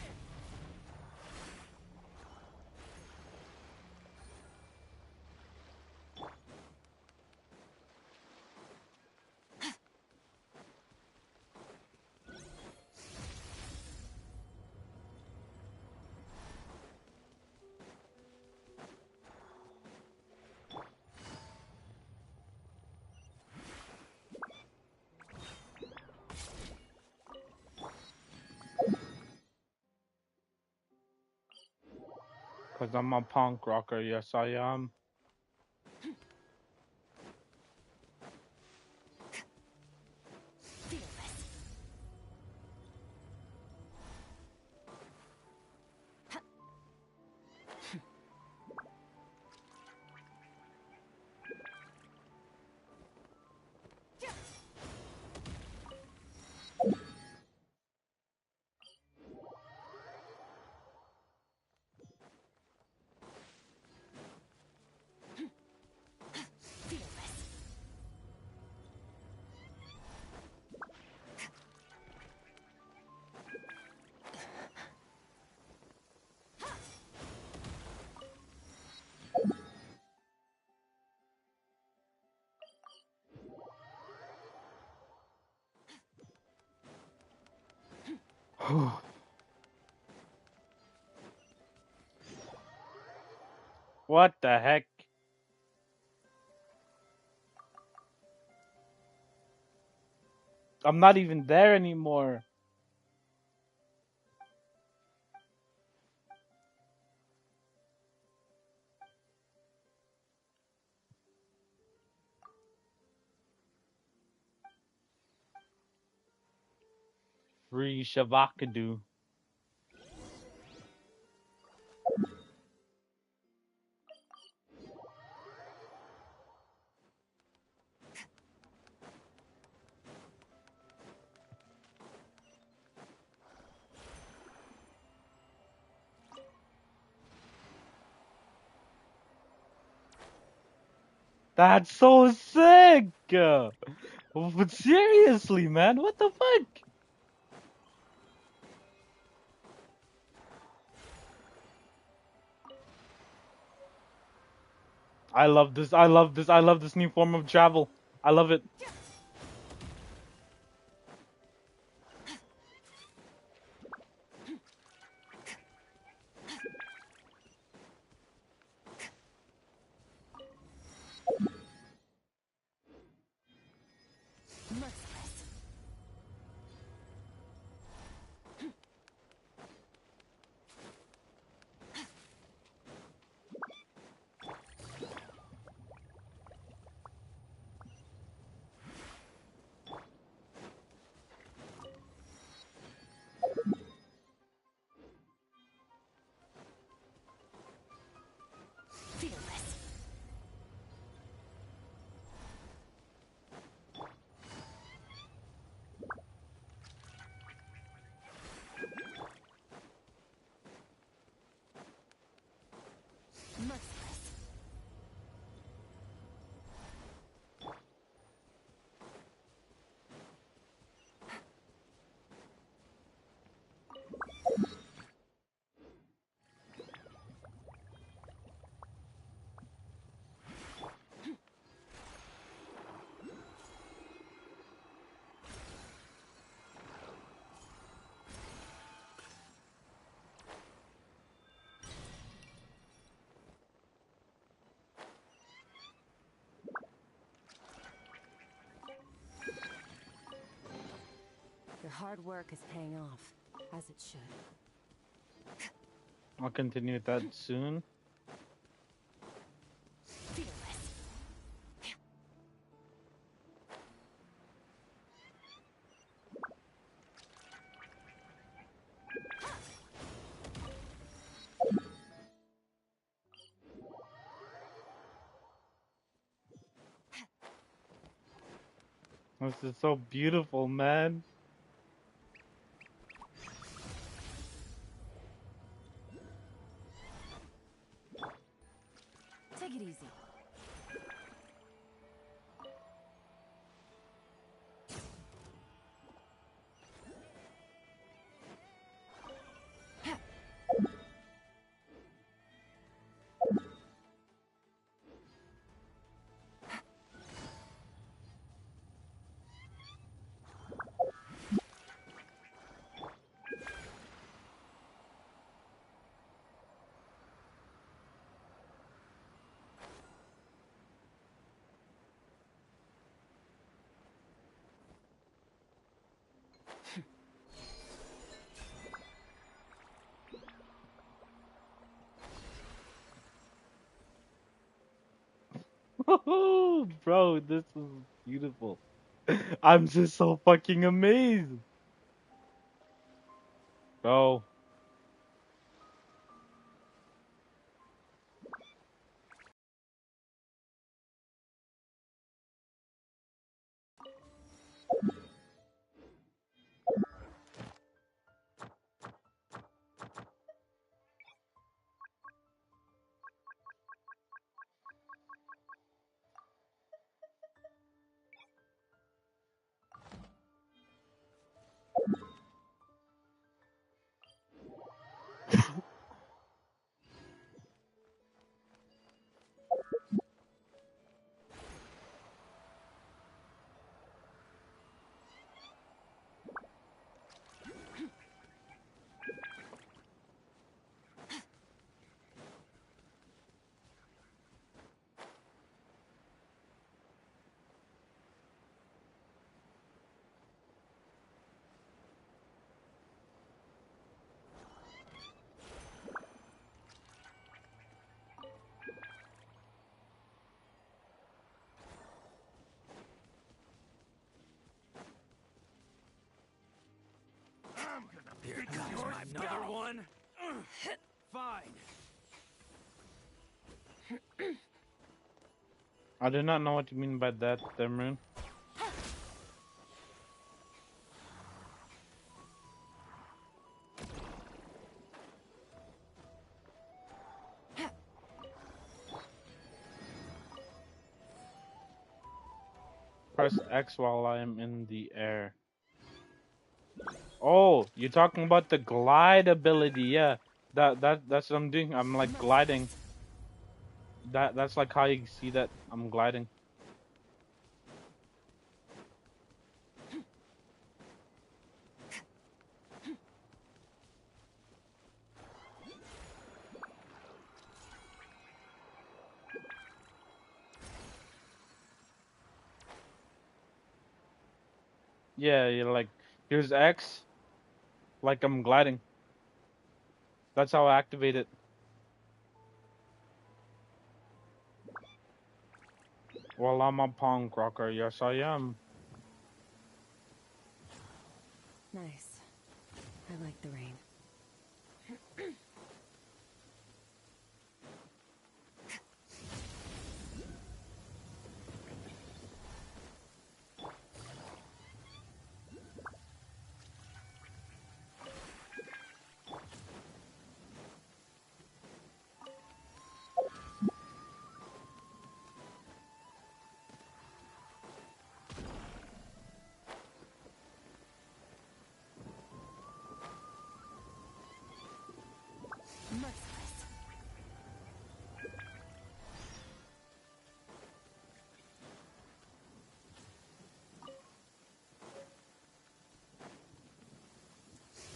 Cause I'm a punk rocker. Yes, I am. What the heck? I'm not even there anymore. Free Shavakadu. That's so sick! But seriously, man, what the fuck? I love this. I love this. I love this new form of travel. I love it. Your hard work is paying off, as it should. I'll continue with that soon. This is so beautiful, man. Take it easy. Bro, this is beautiful. I'm just so fucking amazed. Bro. Here comes my another one. Fine. I do not know what you mean by that, Thermoon. Press X while I am in the air. Oh, you're talking about the glide ability, yeah. That's what I'm doing. I'm like gliding. That's like how you see that I'm gliding. Yeah, you're like here's X, like I'm gliding. That's how I activate it. Well, I'm a punk rocker. Yes, I am. Nice. I like the rain. Merciless.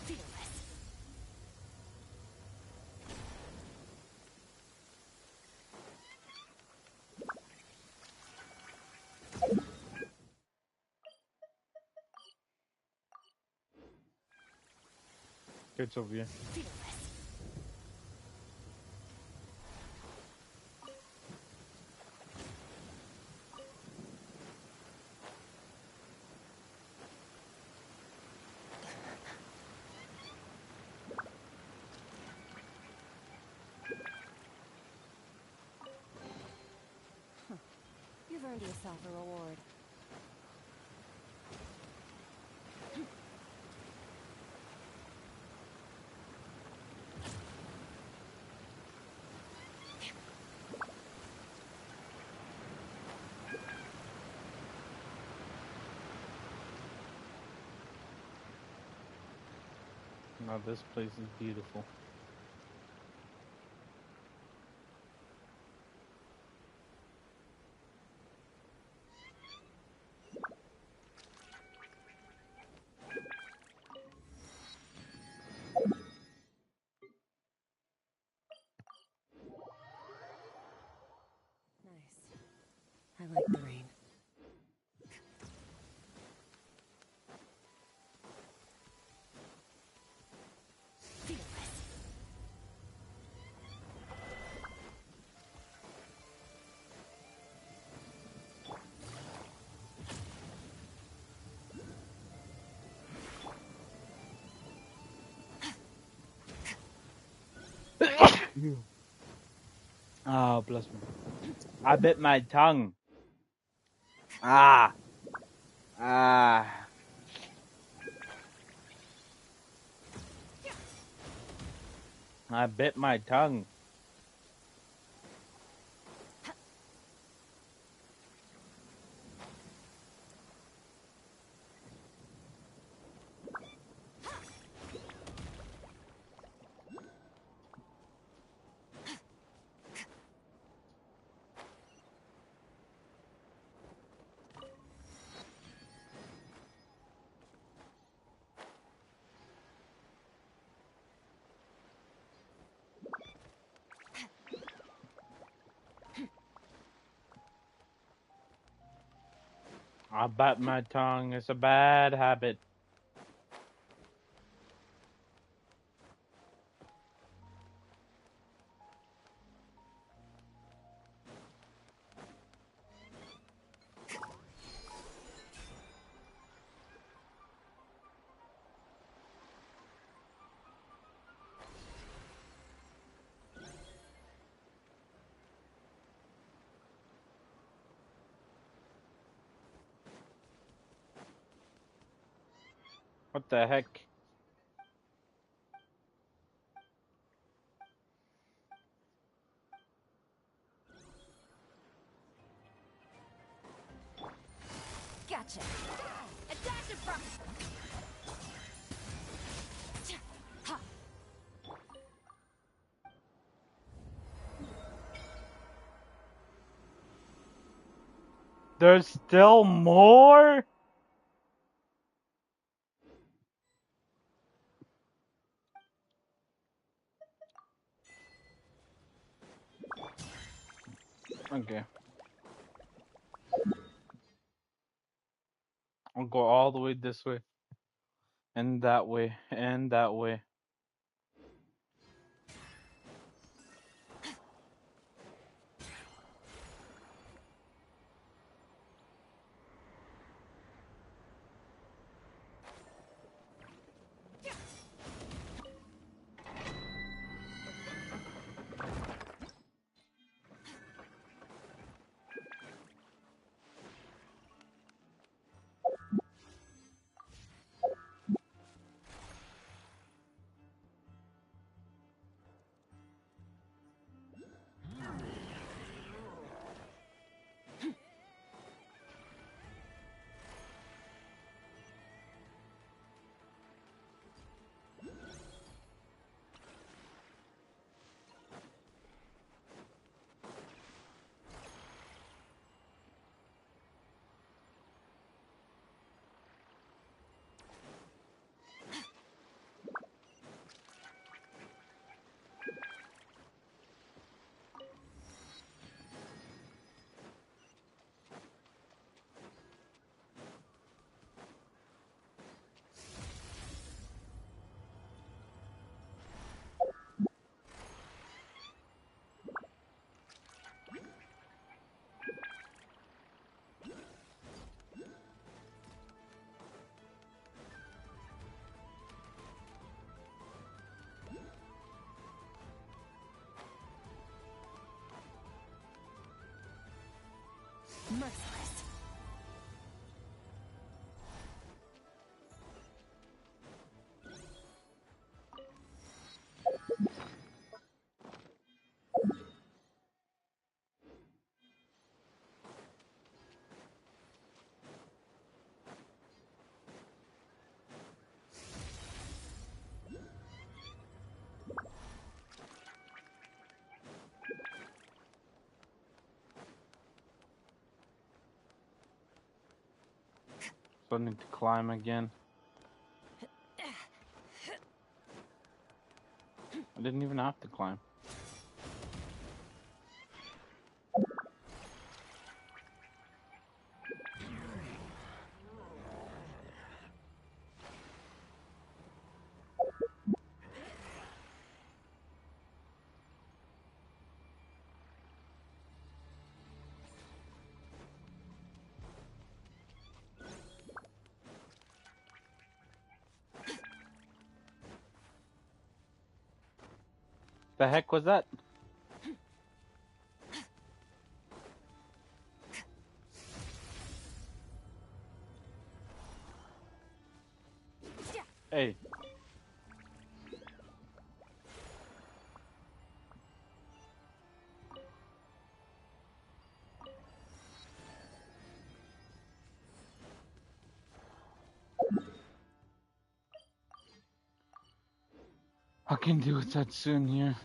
Fearless. Good Sophia. Fearless. Huh. You've earned yourself a reward. Now this place is beautiful. I like the rain. Oh, bless me. I bit my tongue. Ah. Ah. I bit my tongue. I bite my tongue. It's a bad habit. What the heck? Gotcha. Attack it from. There's still more? Okay. I'll go all the way this way. And that way. And that way. Merciless. So I need to climb again. I didn't even have to climb. The heck was that? Hey. I can deal with that soon here.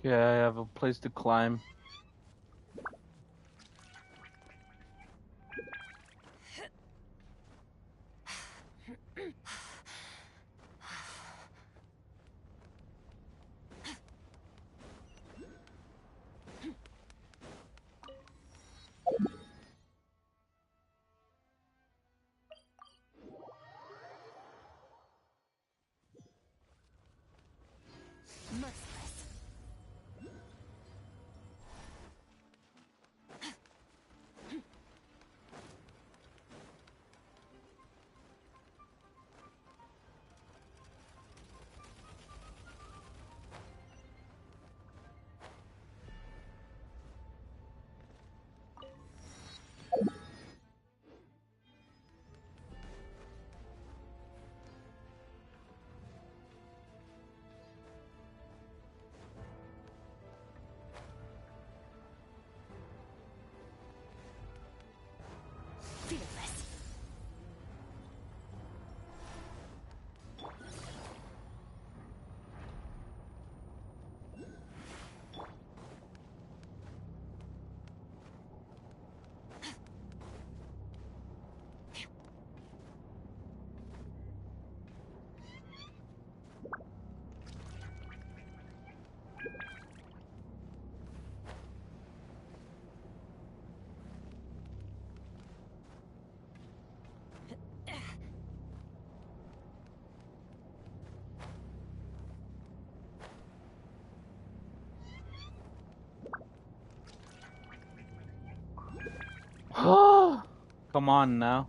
Okay, I have a place to climb. Come on now.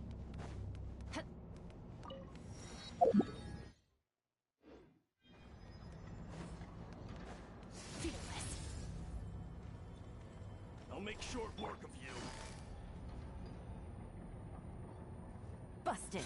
I'll make short work of you. Busted.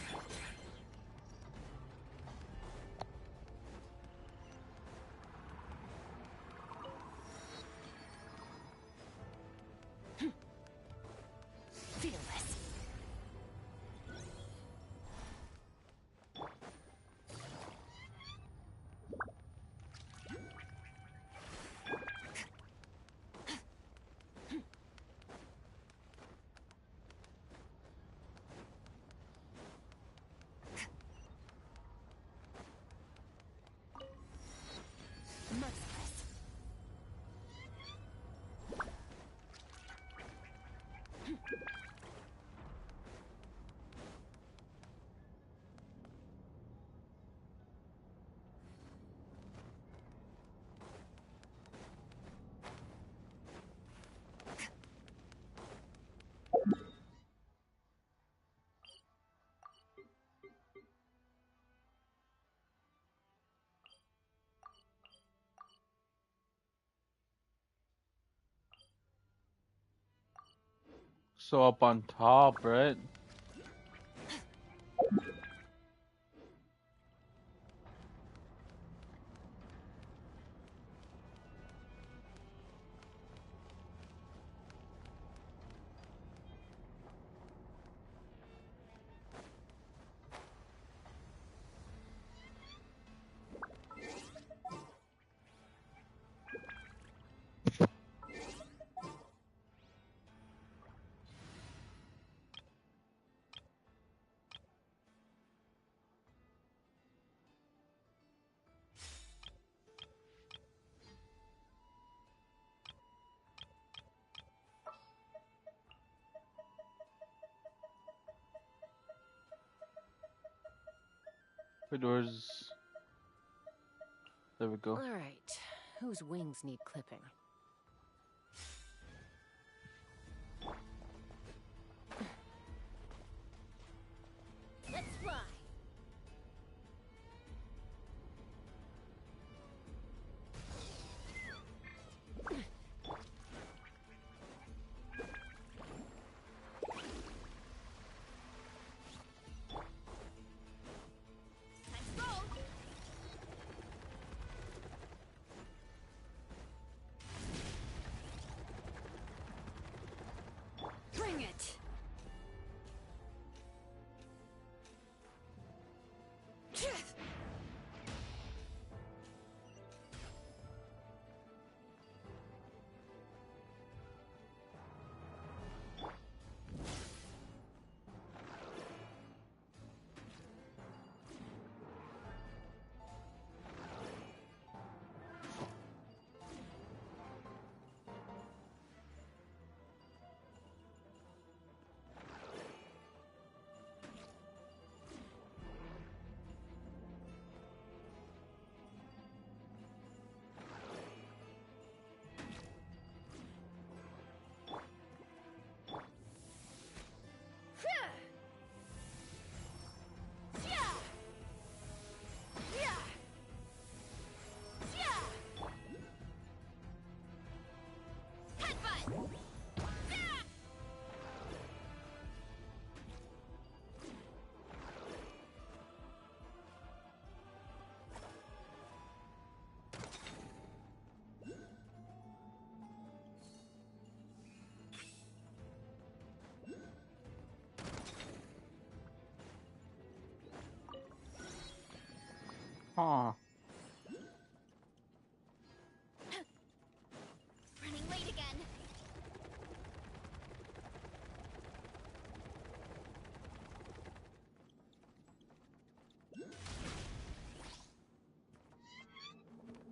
So up on top, right? Wait, where's... There we go. All right, whose wings need clipping? Let's fly. Bring it! Huh. Running late again.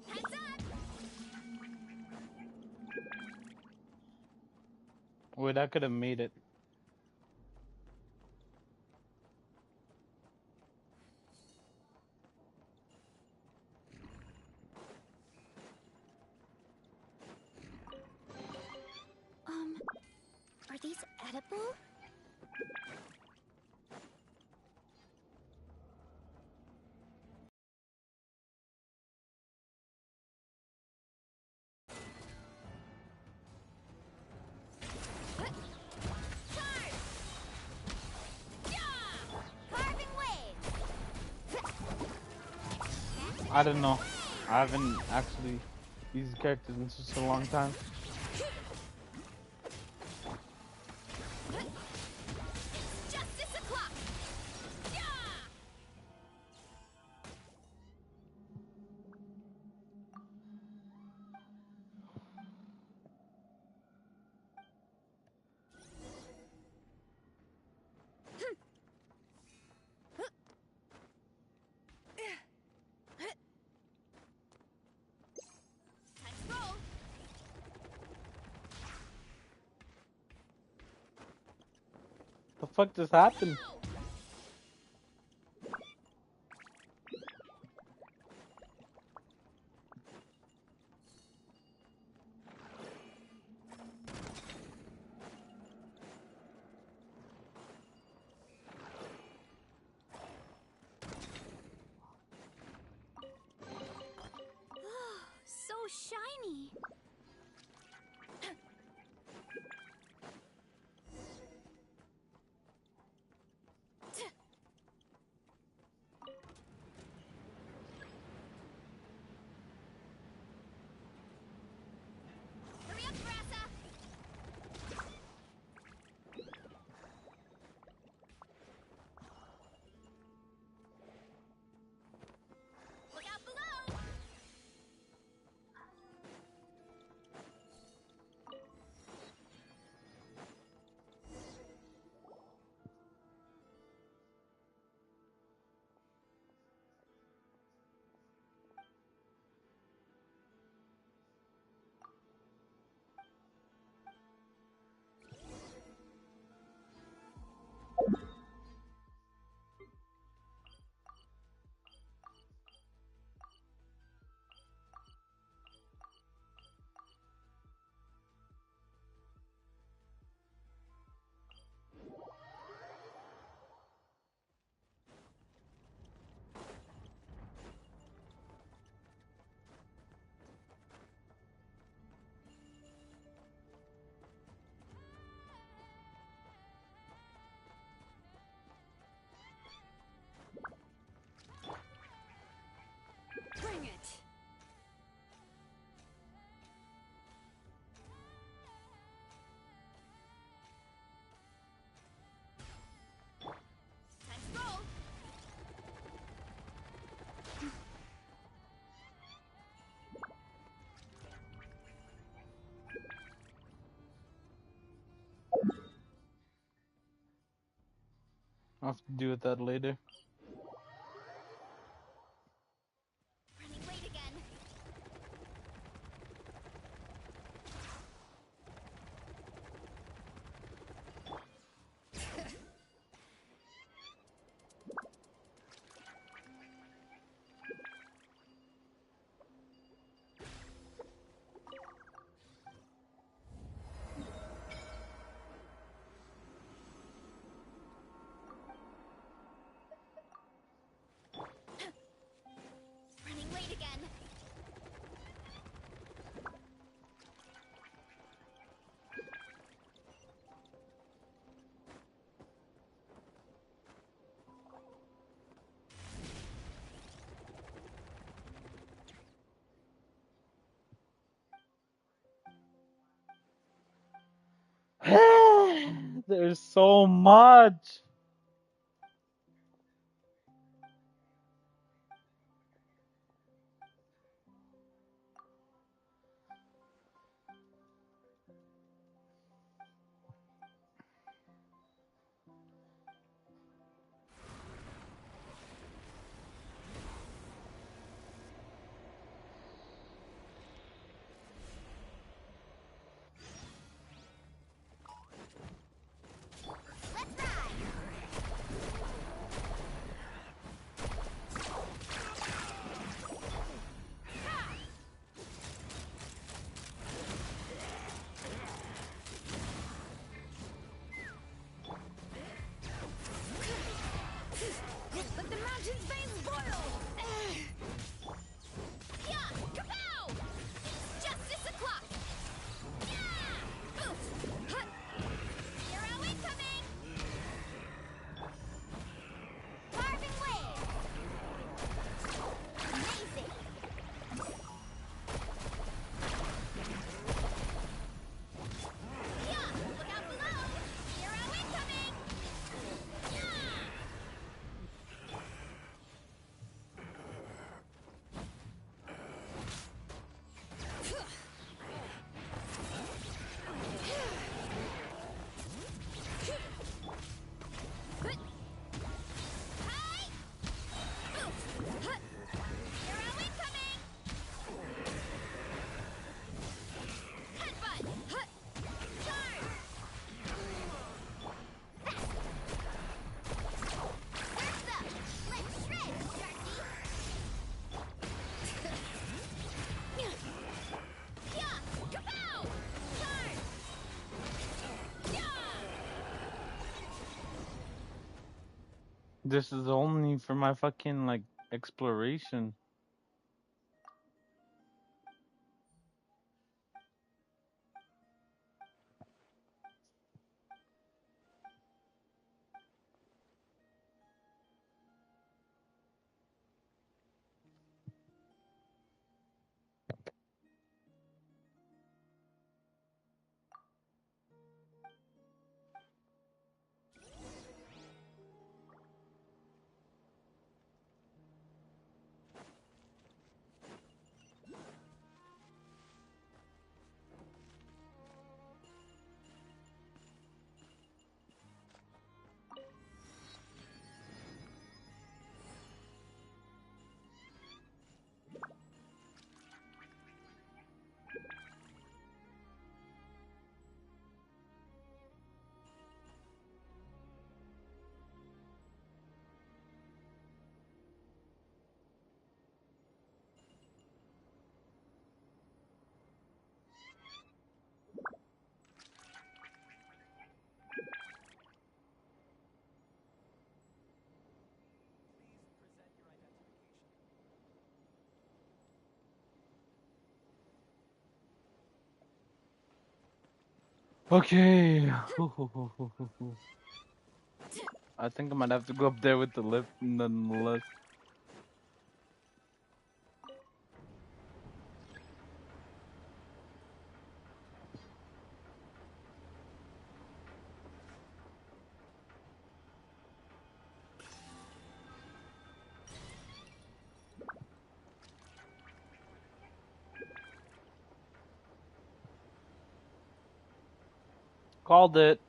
Heads up! Wait, I could have made it. Are these edible? I don't know. I haven't actually used these characters in such a long time. Justice o'clock! The fuck just happened? So shiny. I'll have to deal with that later. Running late again. Running late again. There's so much. Let the mountain's veins boil! Yeah! Kapow! It's justice o'clock! Yeah! Oof! Hut! Hero incoming! Carving wave! Amazing! Yeah! Look out below! Hero incoming! Yeah! This is only for my fucking like exploration. Okay. I think I might have to go up there with the lift nonetheless. Called it.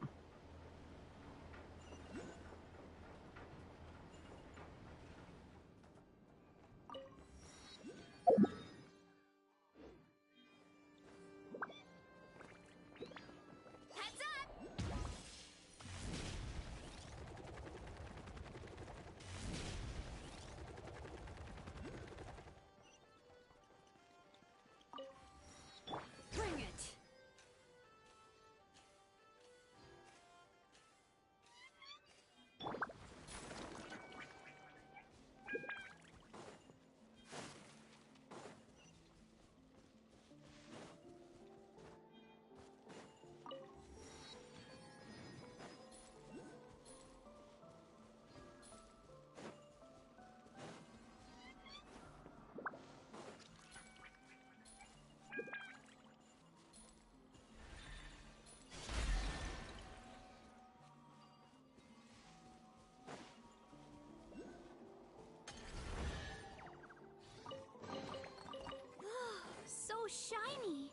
shiny.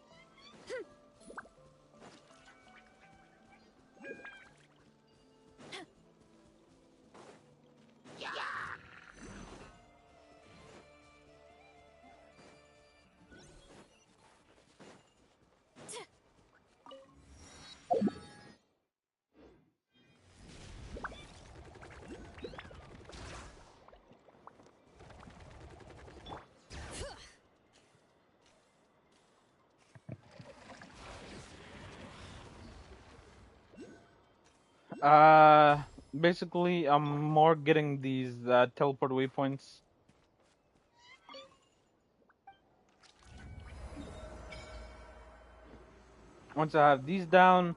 Basically, I'm more getting these teleport waypoints. Once I have these down,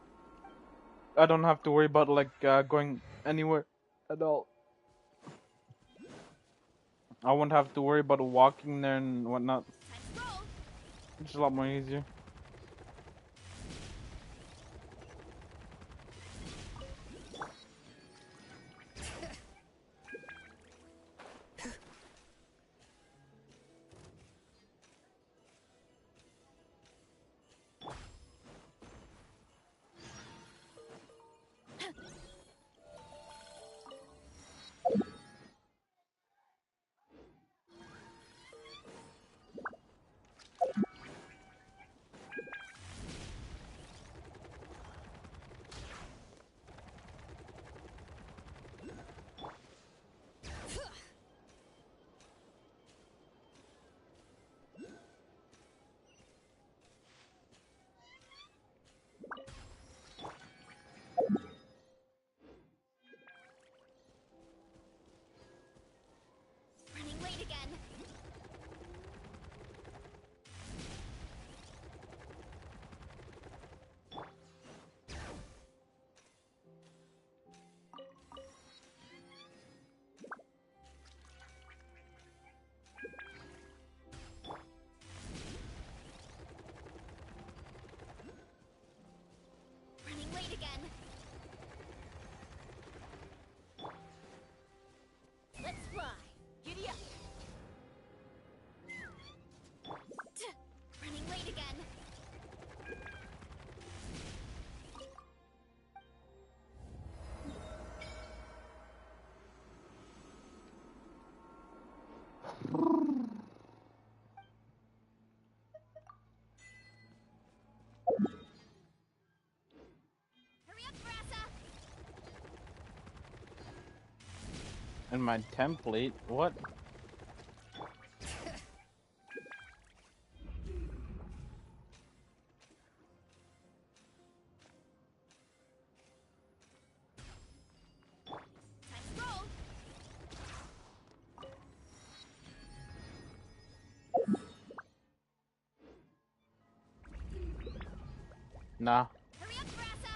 I don't have to worry about like going anywhere at all. I won't have to worry about walking there and whatnot. It's a lot more easier. Running late again. Running late again. Let's fly. Giddy up. Running late again. Hurry up, Brassa. And my template, what? Nah. Hurry up, Brassa.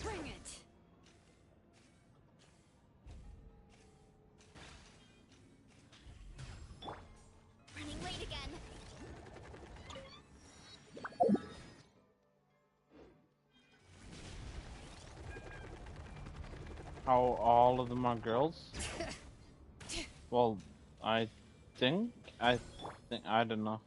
Bring it. Running late again. How all of them are girls? Well, I think, I don't know.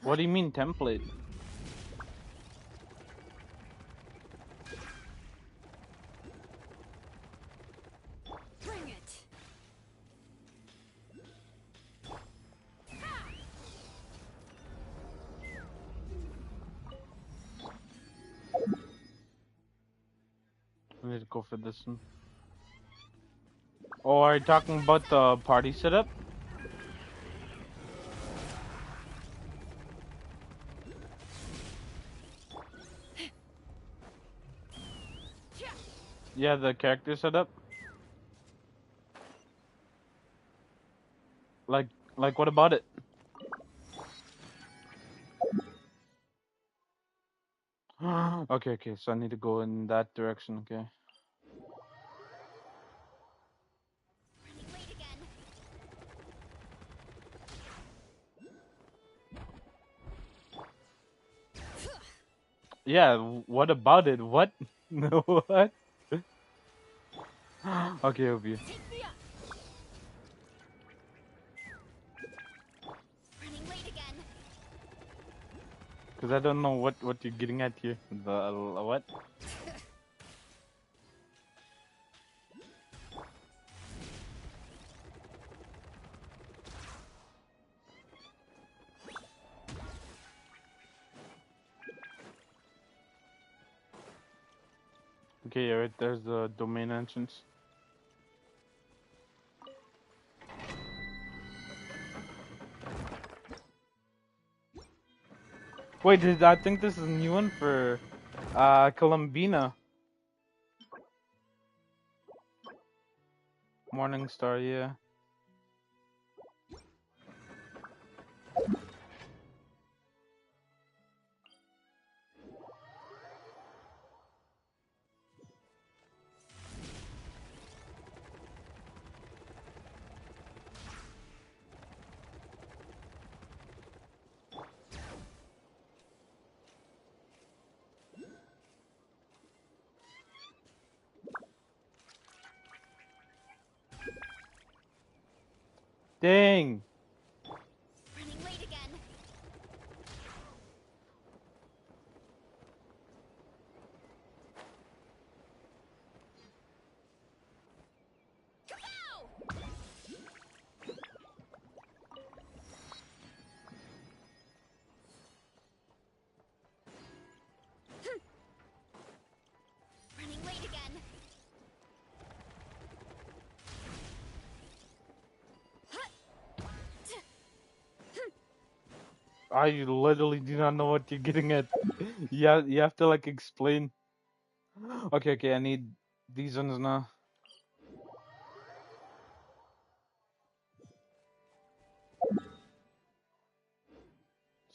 What do you mean template? Bring it. I need to go for this one. Oh, are you talking about the party setup? Yeah, the character setup. Like, what about it? Okay, okay, so I need to go in that direction, okay. Yeah, what about it? What? No, what? Okay, Obi. Because I don't know what you're getting at here. The what? Okay, yeah, right there's the domain entrance. Wait, I think this is a new one for Columbina. Morningstar, yeah. Dang. I literally do not know what you're getting at. Yeah, you have to like explain. Okay, okay, I need these ones now.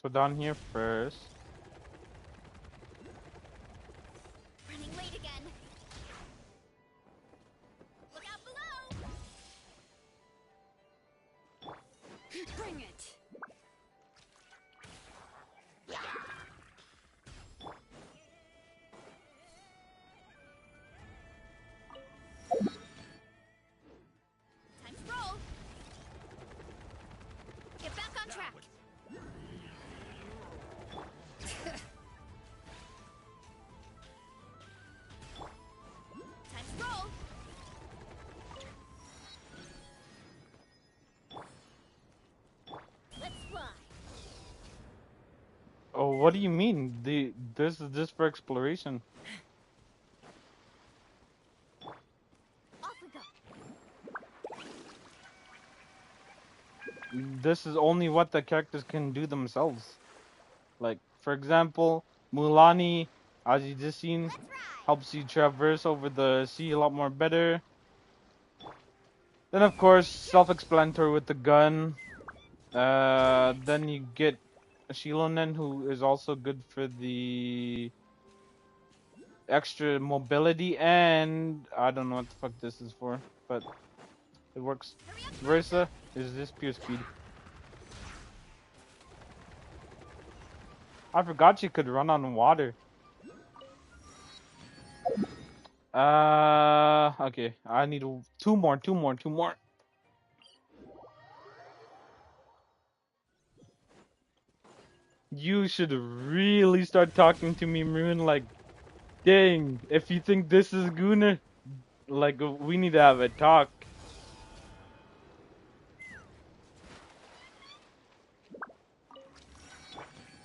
So down here first. Bring it! Time to roll. Get back on track. Time to roll. Let's fly. Oh, what do you mean? This is just for exploration. Off we go. This is only what the characters can do themselves. Like, for example, Mulani, as you just seen, helps you traverse over the sea a lot more better. Then, of course, self-explanatory with the gun. Then you get Shilonen, who is also good for the extra mobility, and I don't know what the fuck this is for, but it works. Versa is this pure speed. I forgot you could run on water. Okay. I need two more. You should really start talking to me, Maroon. Like, dang, if you think this is Gooner, like, we need to have a talk.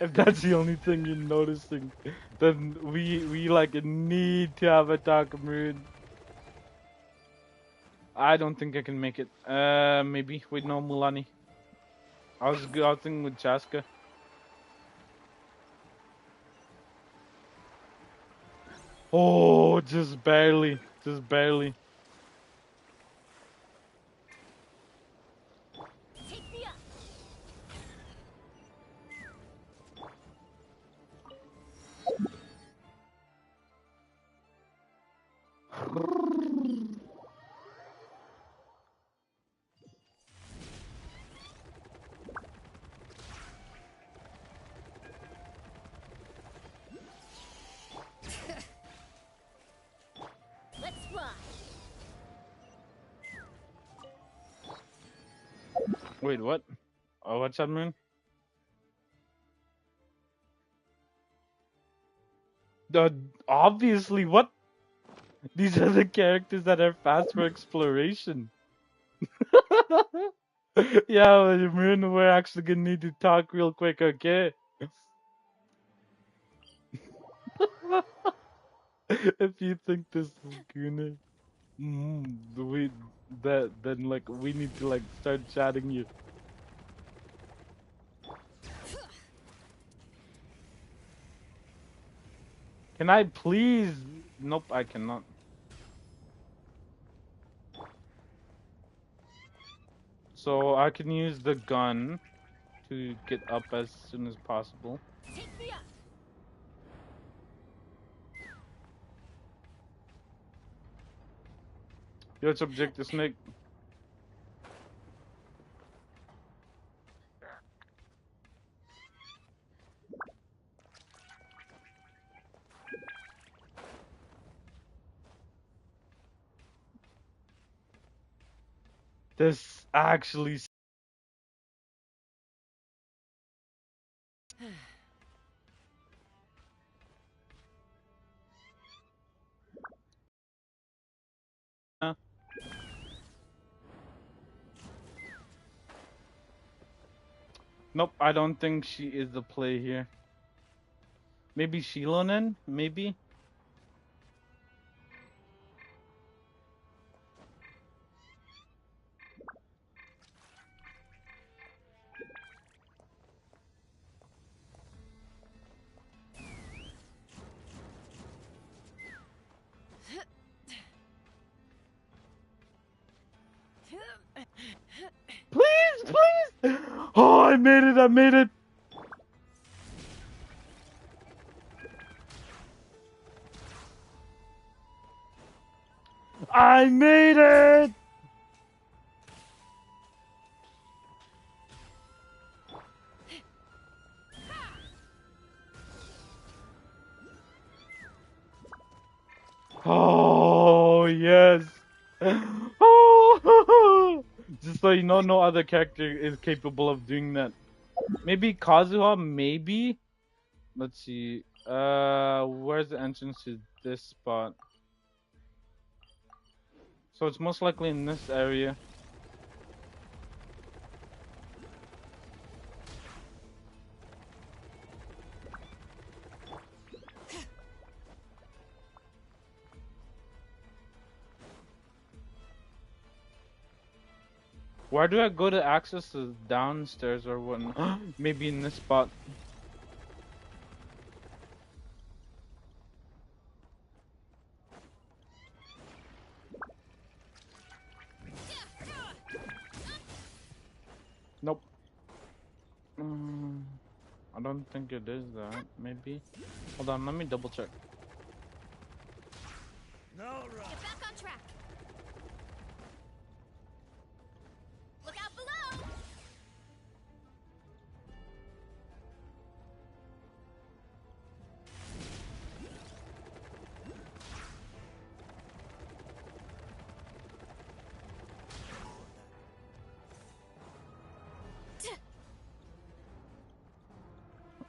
If that's the only thing you're noticing, then we like need to have a talk, Maroon. I don't think I can make it. Maybe. Wait, no, Mulani. I was thinking with Chaska. Oh, just barely. Just barely. Wait, what? Oh, what's that mean? Obviously, what? These are the characters that are fast for exploration. Yeah, well, Moon, we're actually gonna need to talk real quick, okay? If you think this is gonna, we that then like we need to like start chatting you. Can I please? Nope, I cannot. So I can use the gun to get up as soon as possible. Take me up. Yo, it's Objective Snake. This actually. Nope, I don't think she is the play here. Maybe Shilonen? Maybe? Please, please! Oh, I made it, I made it! I made it! Oh, yes! Oh! Just so you know, no other character is capable of doing that. Maybe Kazuha, maybe? Let's see. Where's the entrance to this spot? So it's most likely in this area. Where do I go to access the downstairs or whatnot? Maybe in this spot. Nope. I don't think it is that. Maybe. Hold on, let me double check. No run. Get back on track. Look out below.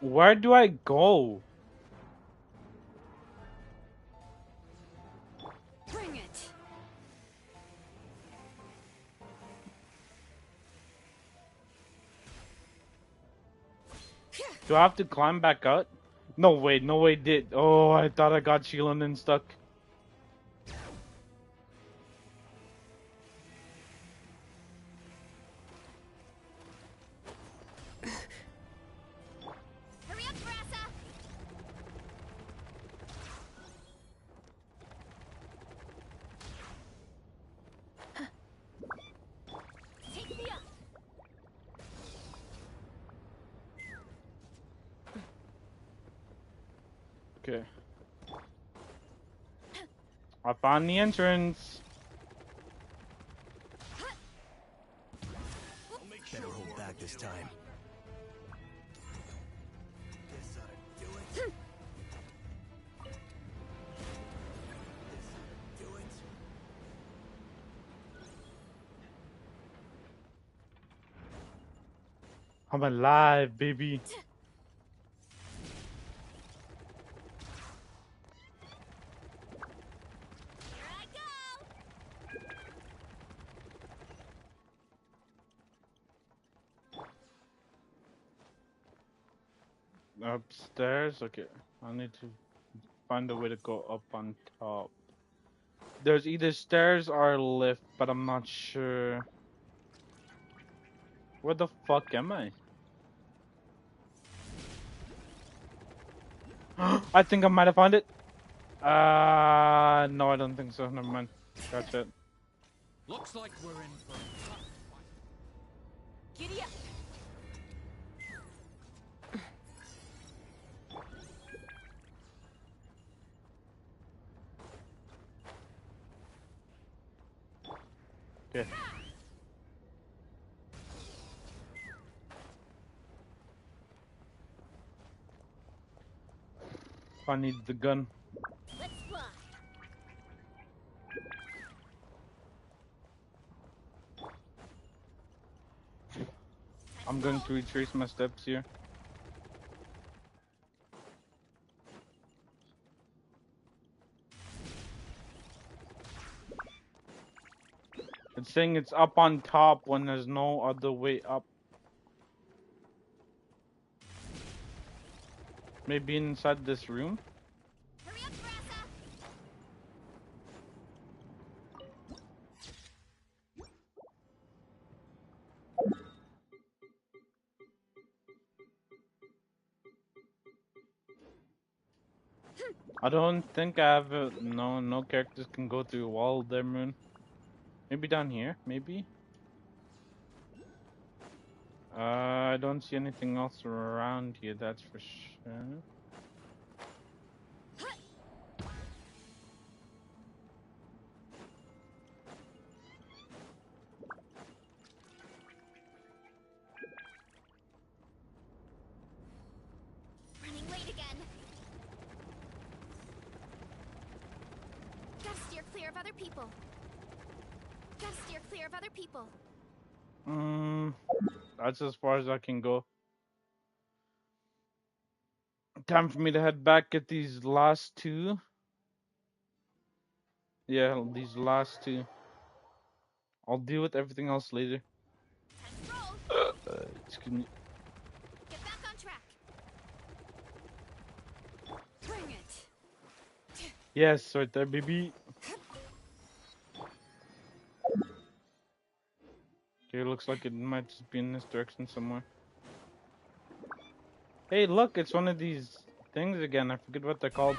Where do I go? Bring it. Do I have to climb back out? No way, no way did. Oh, I thought I got Shilonen stuck. Hurry up, Brassa. Take me up. Okay. I found the entrance. Better hold back this time. Guess I'd do it. Do it. I'm alive, baby. Upstairs? Okay. I need to find a way to go up on top. There's either stairs or a lift, but I'm not sure. Where the fuck am I? I think I might have found it. No, I don't think so. Never mind. Gotcha it. Looks like we're in for a tough fight. Giddy up! Okay. I need the gun. Let's fly. I'm going to retrace my steps here. It's saying it's up on top when there's no other way up. Maybe inside this room? Hurry up, Brassa. I don't think I have no characters can go through a wall there, Moon. Maybe down here, maybe? I don't see anything else around here, that's for sure. Running late again. Gotta steer clear of other people. Gotta steer clear of other people. That's as far as I can go. Time for me to head back, get these last two. Yeah, these last two. I'll deal with everything else later. Excuse me. Get back on track. Bring it. Yes, right there, baby. Okay, looks like it might just be in this direction somewhere. Hey, look, it's one of these things again. I forget what they're called.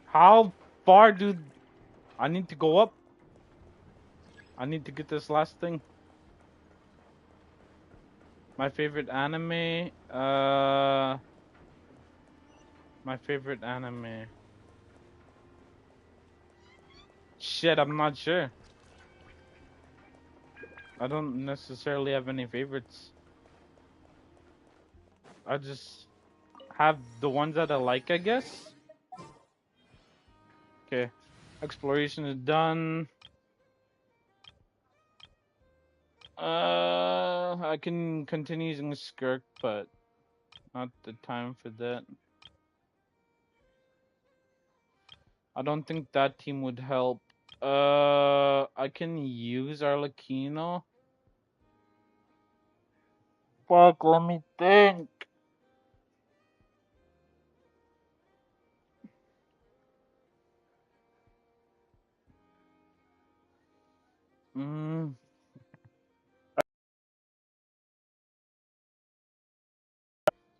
How far do I need to go up? I need to get this last thing. My favorite anime, my favorite anime. Shit, I'm not sure. I don't necessarily have any favorites. I just have the ones that I like, I guess. Okay, exploration is done. I can continue using Skirk, but not the time for that. I don't think that team would help. I can use Arlecchino. Fuck, let me think.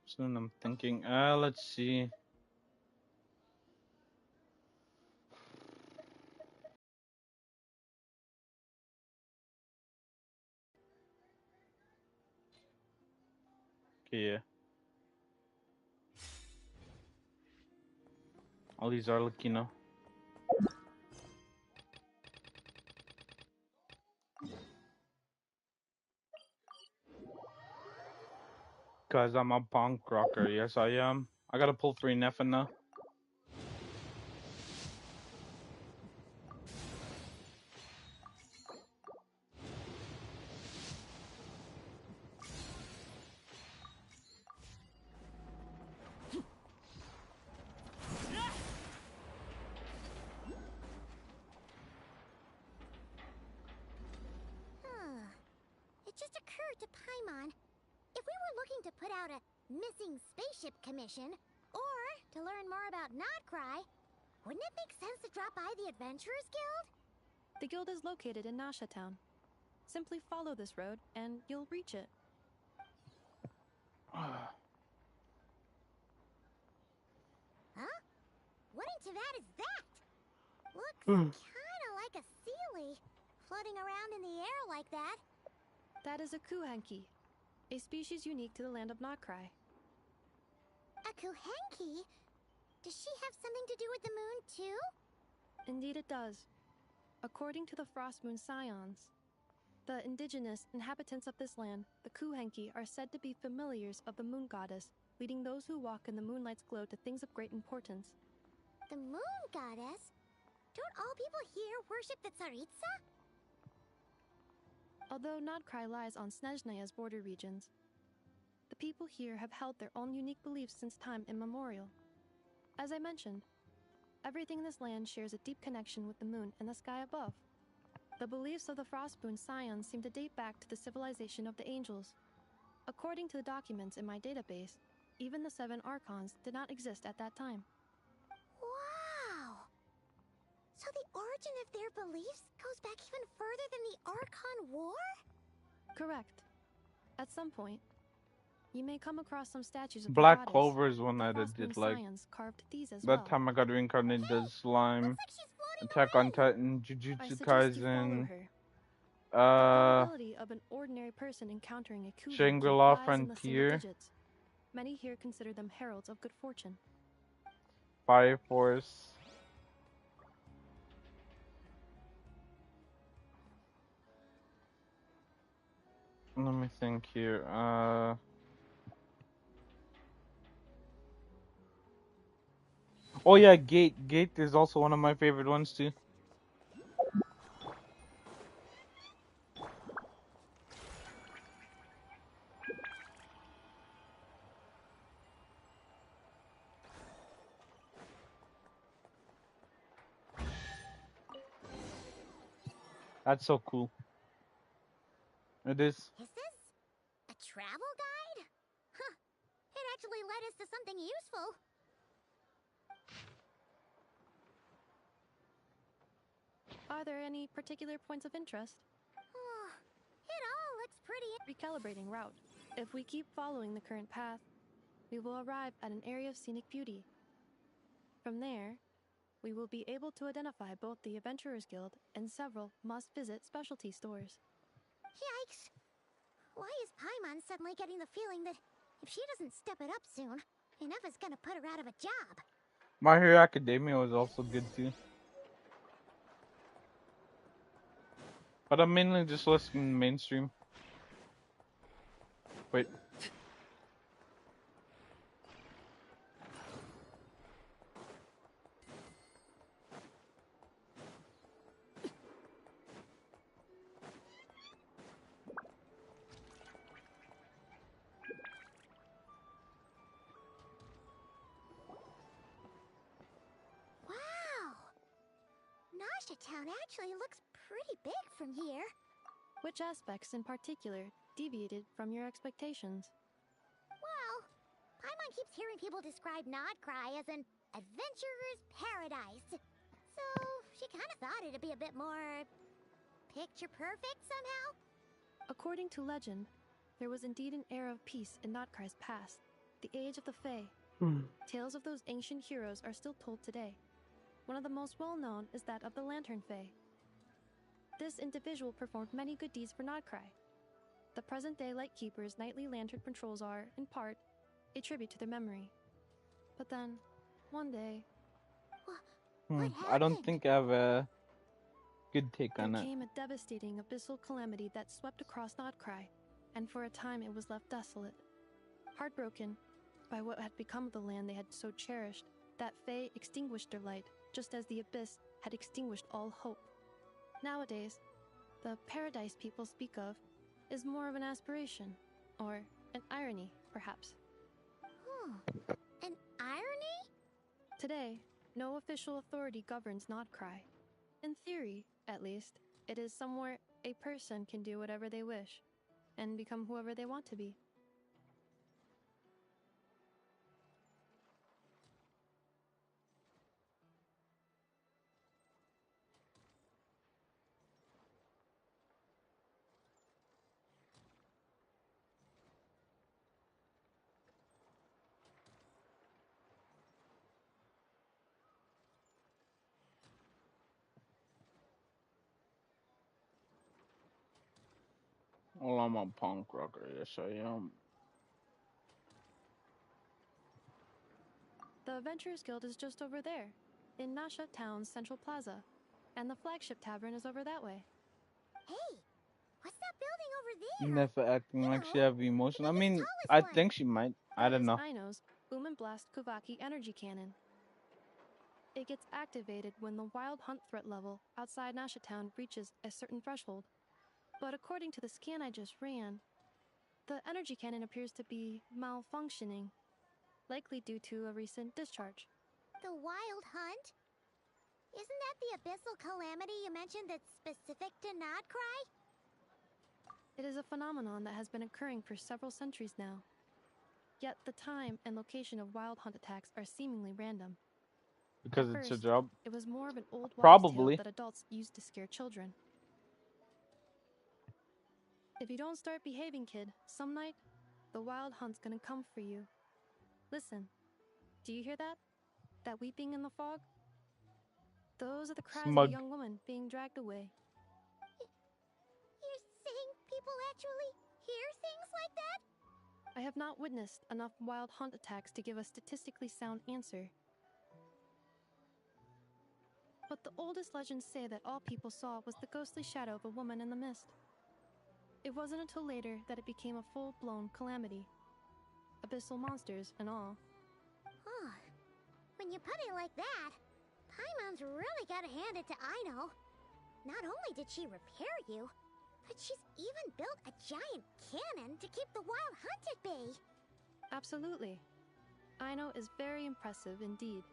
Soon I'm thinking. Let's see. Okay, yeah. All these Arlecchino. Cause I'm a punk rocker. Yes, I am. I gotta pull 3 Nefana. It just occurred to Paimon, if we were looking to put out a missing spaceship commission, or to learn more about Nodcry, wouldn't it make sense to drop by the Adventurers Guild? The guild is located in Nasha Town. Simply follow this road, and you'll reach it. Huh? What in Teyvat is that? Looks kinda like a Seelie, floating around in the air like that. That is a Kuhenki, a species unique to the land of Nodcry. A Kuhenki? Does she have something to do with the moon, too? Indeed it does. According to the Frost Moon Scions, the indigenous inhabitants of this land, the Kuhenki, are said to be familiars of the moon goddess, leading those who walk in the moonlight's glow to things of great importance. The moon goddess? Don't all people here worship the Tsaritsa? Although Nodcry lies on Snezhnaya's border regions, the people here have held their own unique beliefs since time immemorial. As I mentioned, everything in this land shares a deep connection with the moon and the sky above. The beliefs of the Frostmoon Scions seem to date back to the civilization of the angels. According to the documents in my database, even the 7 Archons did not exist at that time. Wow! So the origin of their beliefs goes back even further than the Archon War? Correct. At some point, you may come across some statues of Black the goddess. Clover is one The that I Frostmoon did like. Scions carved these as That well. time I got reincarnated as slime. Attack on Titan, I Jujutsu suggest you follow Kaisen. her. The probability of an ordinary person encountering a Kuhenki Shangri-La lies in the single Frontier. digits. Many here consider them heralds of good fortune. Fire Force. Let me think here. Oh yeah, Gate. Gate is also one of my favorite ones too. That's so cool. It is. Is this a travel guide? Huh. It actually led us to something useful. Are there any particular points of interest? It all looks pretty. Recalibrating route. If we keep following the current path, we will arrive at an area of scenic beauty. From there, we will be able to identify both the Adventurers Guild and several must-visit specialty stores. Yikes! Why is Paimon suddenly getting the feeling that if she doesn't step it up soon, Ineva's gonna put her out of a job? My Hero Academia was also good too. But I'm mainly just listening mainstream. Wait. Wow! Nasha Town actually looks pretty big from here. Which aspects in particular deviated from your expectations? Well, Paimon keeps hearing people describe Nodcry as an adventurer's paradise. So, she kind of thought it'd be a bit more picture perfect somehow. According to legend, there was indeed an era of peace in Nodcry's past, the Age of the Fae. Tales of those ancient heroes are still told today. One of the most well-known is that of the Lantern Fae. This individual performed many good deeds for Nodcry. The present-day Lightkeeper's nightly lantern patrols are, in part, a tribute to their memory. But then, one day... I don't think I have a good take on there it. came a devastating abyssal calamity that swept across Nodcry, and for a time it was left desolate. Heartbroken by what had become of the land they had so cherished, that Fae extinguished their light, just as the Abyss had extinguished all hope. Nowadays, the paradise people speak of is more of an aspiration, or an irony, perhaps. An irony? Today, no official authority governs Nodcry. In theory, at least, it is somewhere a person can do whatever they wish, and become whoever they want to be. Well, I'm a punk rocker. Yes, I am. The Adventurers Guild is just over there, in Nasha Town's Central Plaza, and the flagship tavern is over that way. Hey, what's that building over there? Never acting like she have emotion. I mean, I think she might. I That don't is know. Aino's Boom and Blast Kuvaki energy cannon. It gets activated when the wild hunt threat level outside Nasha Town reaches a certain threshold. But according to the scan I just ran, the energy cannon appears to be malfunctioning, likely due to a recent discharge. The wild hunt? Isn't that the abyssal calamity you mentioned that's specific to Nodcry? It is a phenomenon that has been occurring for several centuries now. Yet the time and location of wild hunt attacks are seemingly random. Because At it's a first, job. it was more of an old wives' tale Probably. that adults used to scare children. If you don't start behaving, kid, some night, the wild hunt's gonna come for you. Listen, do you hear that? That weeping in the fog? Those are the cries of a Smug. young woman being dragged away. You're saying people actually hear things like that? I have not witnessed enough wild hunt attacks to give a statistically sound answer. But the oldest legends say that all people saw was the ghostly shadow of a woman in the mist. It wasn't until later that it became a full-blown calamity. Abyssal monsters and all. Huh. When you put it like that, Paimon's really gotta hand it to Aino. Not only did she repair you, but she's even built a giant cannon to keep the wild hunt at bay. Absolutely. Aino is very impressive indeed.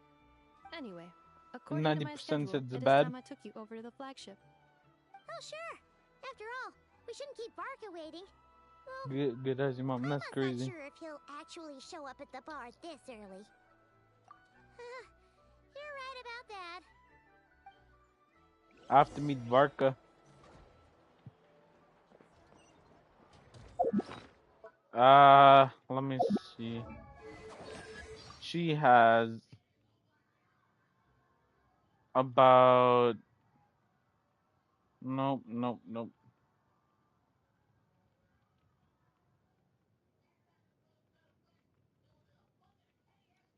Anyway, according to my 90% schedule, said it's it is bad. time I took you over to the flagship. Oh, sure. After all, we shouldn't keep Barca waiting. Well, Good as your mom. That's I'm crazy. not sure if he'll actually show up at the bar this early. You're right about that. I have to meet Varka. Let me see. She has about nope.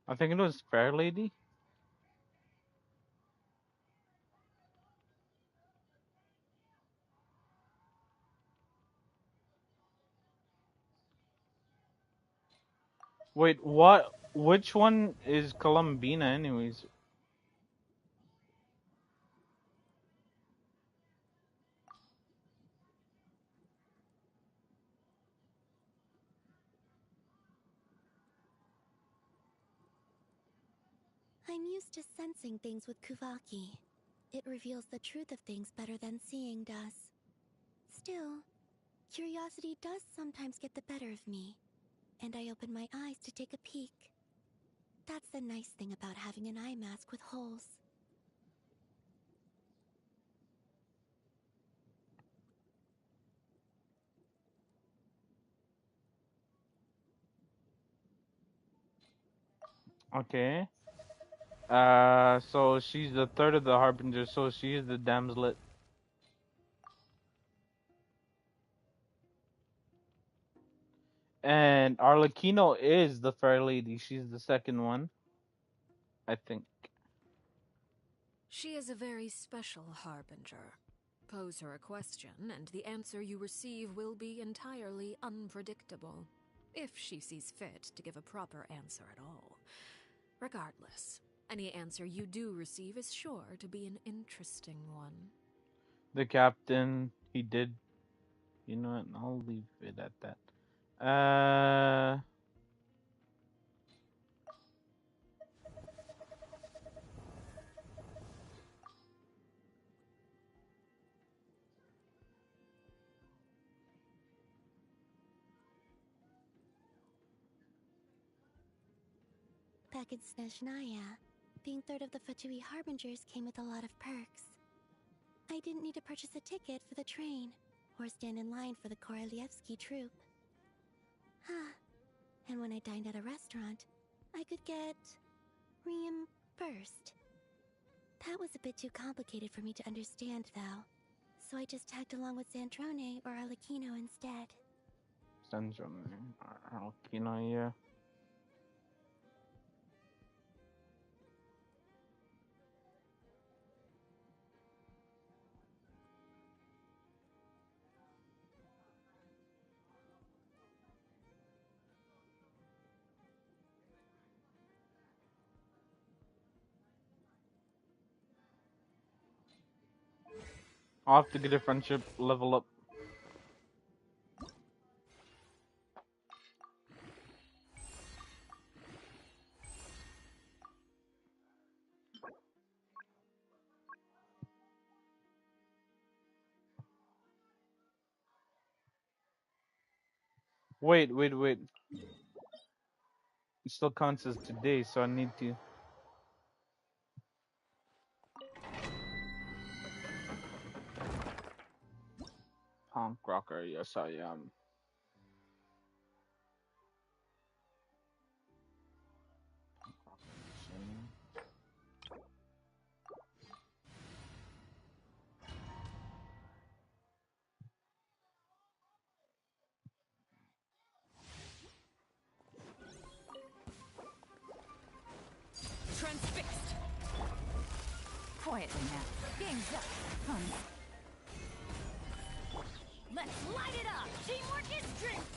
I think it was Fair Lady. Wait, what? Which one is Columbina, anyways? I'm used to sensing things with Kuvaki. It reveals the truth of things better than seeing does. Still, curiosity does sometimes get the better of me, and I open my eyes to take a peek. That's the nice thing about having an eye mask with holes. Okay. So she's the third of the Harbinger, so she is the damslet. And Arlecchino is the Fair Lady. She's the second one, I think. She is a very special harbinger. Pose her a question, and the answer you receive will be entirely unpredictable. if she sees fit to give a proper answer at all. Regardless, any answer you do receive is sure to be an interesting one. The captain, he did. You know what? I'll leave it at that. Back in Snezhnaya, being third of the Fatui Harbingers came with a lot of perks. I didn't need to purchase a ticket for the train, or stand in line for the Korolievsky troupe. And when I dined at a restaurant, I could get reimbursed. That was a bit too complicated for me to understand, though, so I just tagged along with Zandrone or Arlecchino instead. Zandrone or Arlecchino, yeah. I'll have to get a friendship level up. Wait. It still counts as today, so I need to. Punk rocker, yes I am. Transfixed. Quietly now. Game's up, hun. Let's light it up. Teamwork is strength.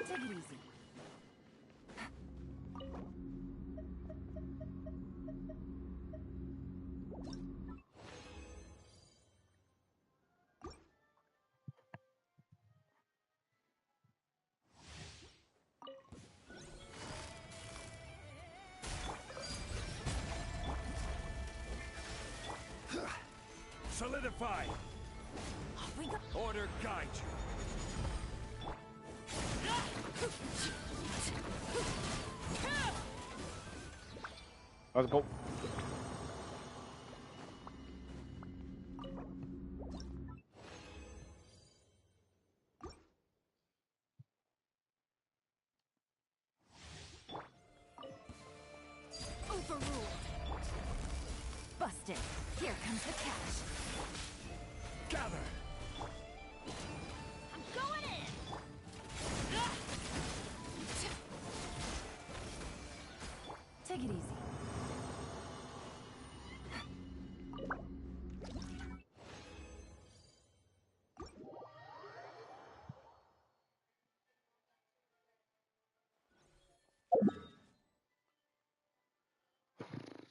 Take it easy. Solidify! Order guide you. Let's go. Overruled. Busted. Here comes the catch. Gather. I'm going in. Take it easy.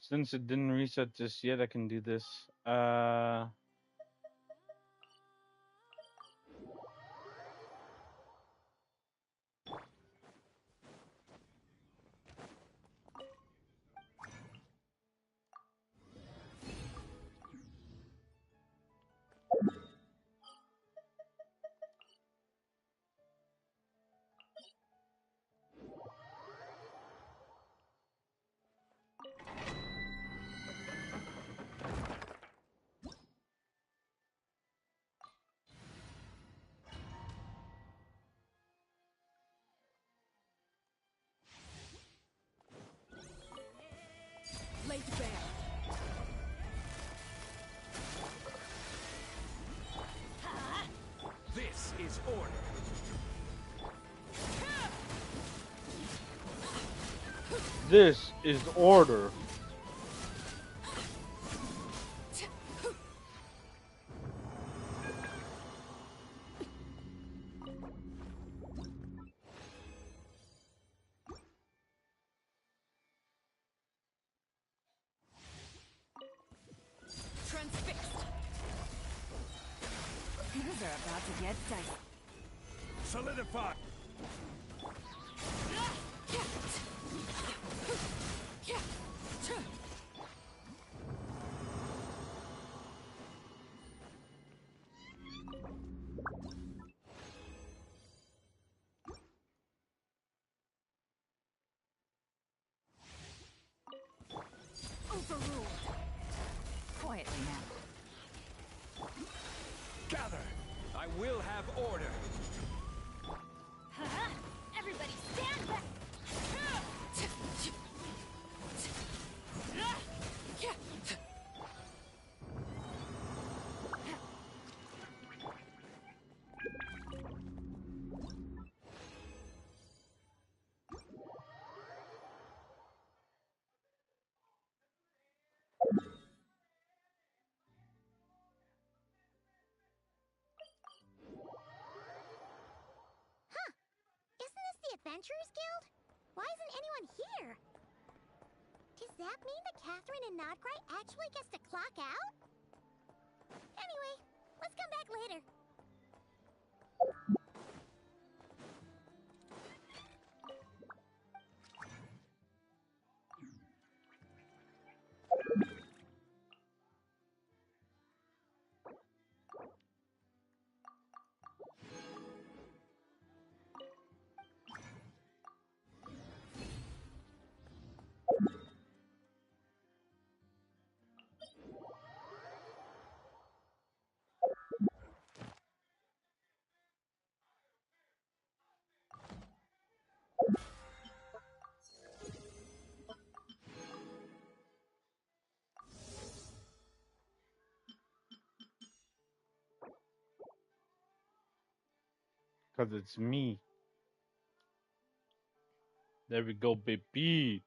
Since it didn't reset just yet, I can do this. Laid bare. This is order. This is order. About to get dicey. Solidify! Overruled. Quietly now. Gather! I will have order! Huh? Everybody stand back! Huh. Isn't this the Adventurers Guild? Why isn't anyone here? Does that mean that Catherine and Nodcry actually gets to clock out? Anyway, let's come back later. Cause it's me. There we go, baby.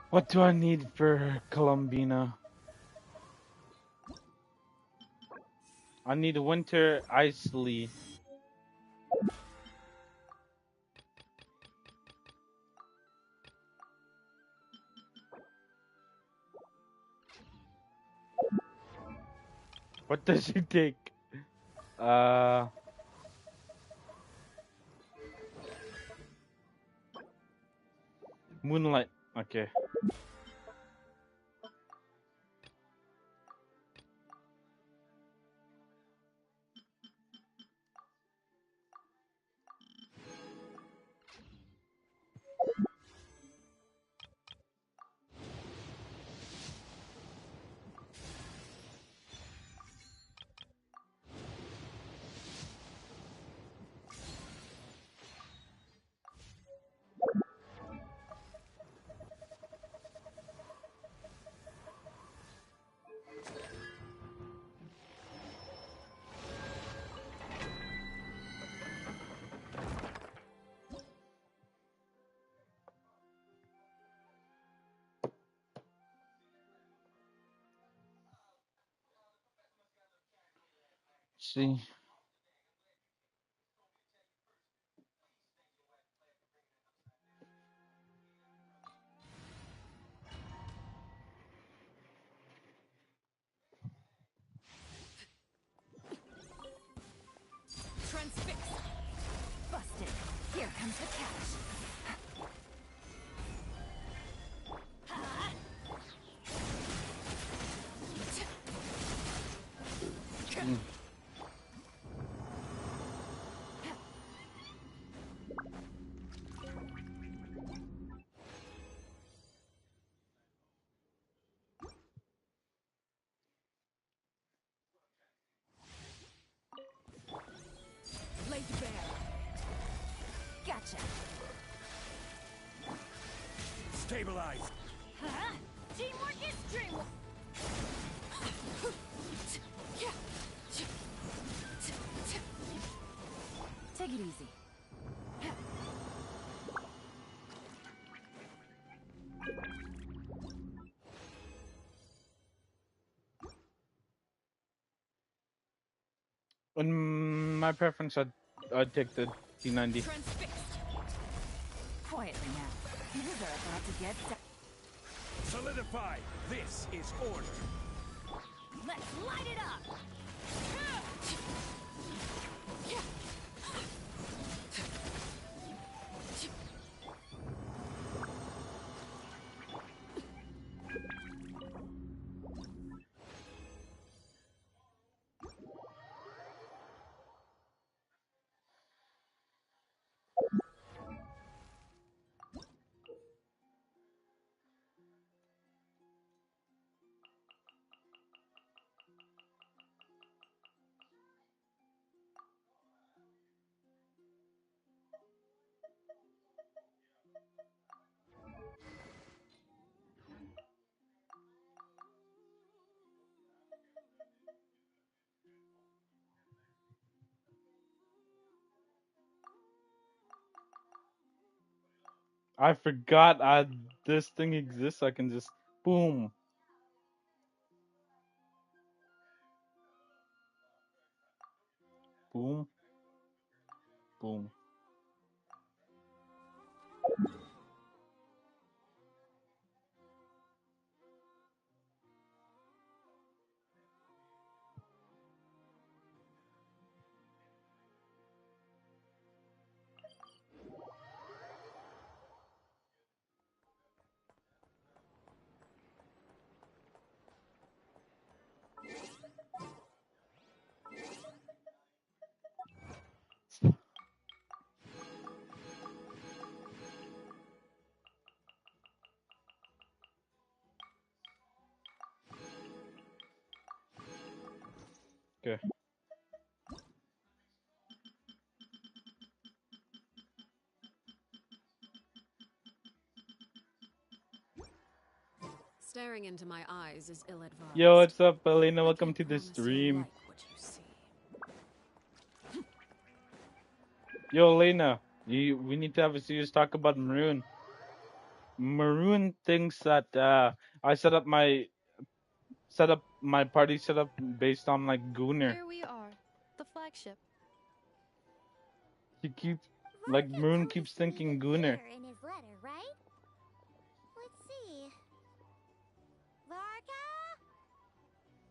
What do I need for Columbina? I need a winter Isley. What does it take? Moonlight. Okay. See. Transfix. Busted. Here comes the catch. Mm. Laid bare. Gotcha. Stabilize! Huh? Teamwork is dreamwork. Take it easy. my preference, I'd take the T90. Quietly now. Things are about to get Solidify. This is order. Let's light it up! I forgot this thing exists. I can just boom, boom, boom. Okay. Staring into my eyes is ill-advised. Yo, what's up, Elena? Welcome to the stream. Yo, Elena, we need to have a serious talk about Maroon. Maroon thinks that I set up my party setup based on like Gooner. Here we are, the flagship. He keeps Maroon keeps thinking Gooner. In his letter, right? Let's see. Varka?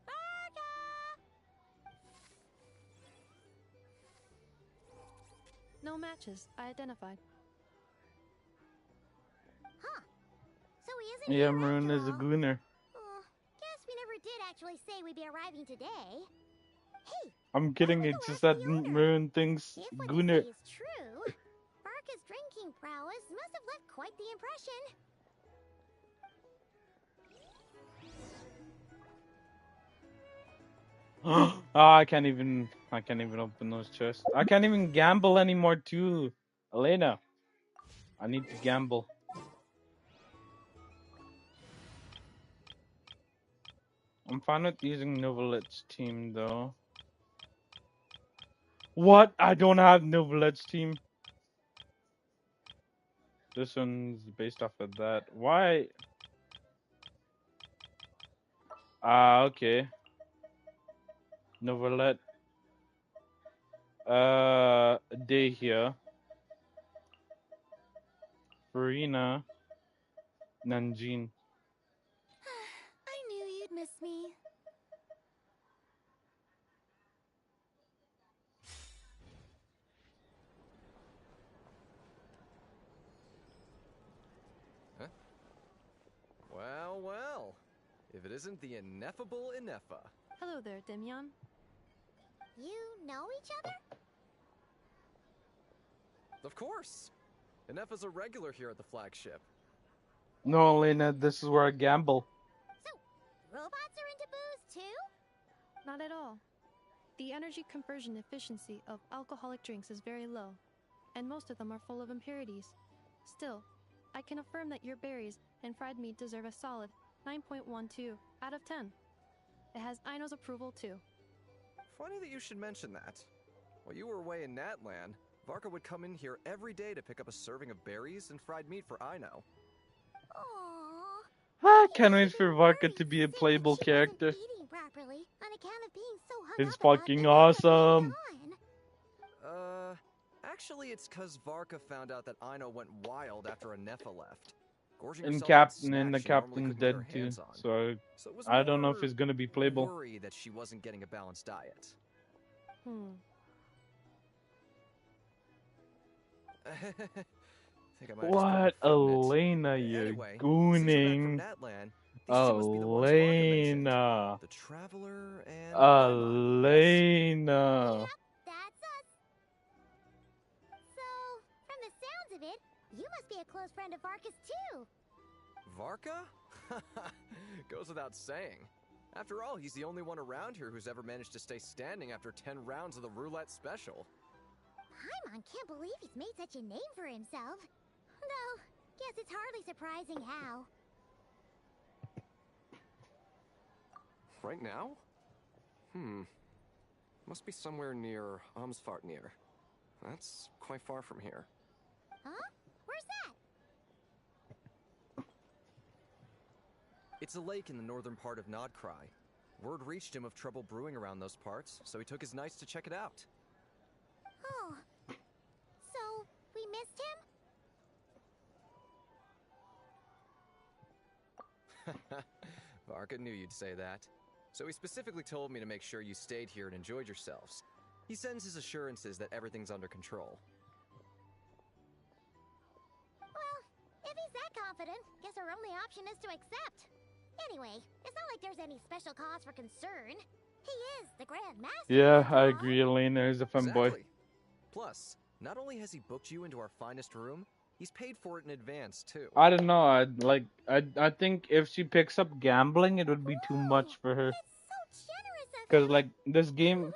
Varka! No matches. I identified. Huh. So he isn't Yeah, here Maroon after is a all. Gooner. Guess we never did actually say we'd be arriving today. Hey, I'm kidding. It's just that Maroon thinks if what Gooner. they say is true, Varka's drinking prowess must have left quite the impression. Oh, I can't even open those chests. I can't even gamble anymore too. Elena, I need to gamble. I'm fine with using Novelet's team though. What? I don't have Novelet's team. This one's based off of that. Why? Okay. Novelet. Day here. Farina. Nanjin. I knew you'd miss me. Huh? Well, well. If it isn't the ineffable Ineffa. Hello there, Demyon. You know each other? Of course. Ineffa's a regular here at the flagship. No, Elena, this is where I gamble. Robots are into booze too? Not at all. The energy conversion efficiency of alcoholic drinks is very low, and most of them are full of impurities. Still, I can affirm that your berries and fried meat deserve a solid 9.12 out of 10. It has Aino's approval too. Funny that you should mention that. While you were away in Natland, Varka would come in here every day to pick up a serving of berries and fried meat for Aino. I can't wait for Varka to be a playable character. Eating properly on account of being so hung It's up about fucking awesome. Actually, it's because Varka found out that Aino went wild after a Nefa left. Gorging And herself on and the snacks she normally captain's couldn't get her dead too. hands on. So So it was I don't know if more it's gonna be playable. worry that she wasn't getting a balanced diet. Think I might have just put my What, foot in it. Elena? You're Anyway, since we're back from gooning. Natlan, these two must be the ones Varka mentioned. Elena. The Traveler and Elena. That's us. So, from the sounds of it, you must be a close friend of Varka's too. Varka? Goes without saying. After all, he's the only one around here who's ever managed to stay standing after 10 rounds of the roulette special. Paimon can't believe he's made such a name for himself. Though, guess it's hardly surprising how. Right now? Must be somewhere near Amsvartnir. That's quite far from here. Huh? Where's that? It's a lake in the northern part of Nodcry. Word reached him of trouble brewing around those parts, so he took his knights to check it out. Oh. So, we missed him? Varka knew you'd say that. So he specifically told me to make sure you stayed here and enjoyed yourselves. He sends his assurances that everything's under control. Well, if he's that confident, guess our only option is to accept. Anyway, it's not like there's any special cause for concern. He is the Grand Master. Yeah, I agree. Elena is a fanboy. Exactly. Plus, not only has he booked you into our finest room, he's paid for it in advance too. I don't know. I think if she picks up gambling, it would be too much for her. Cause like this game,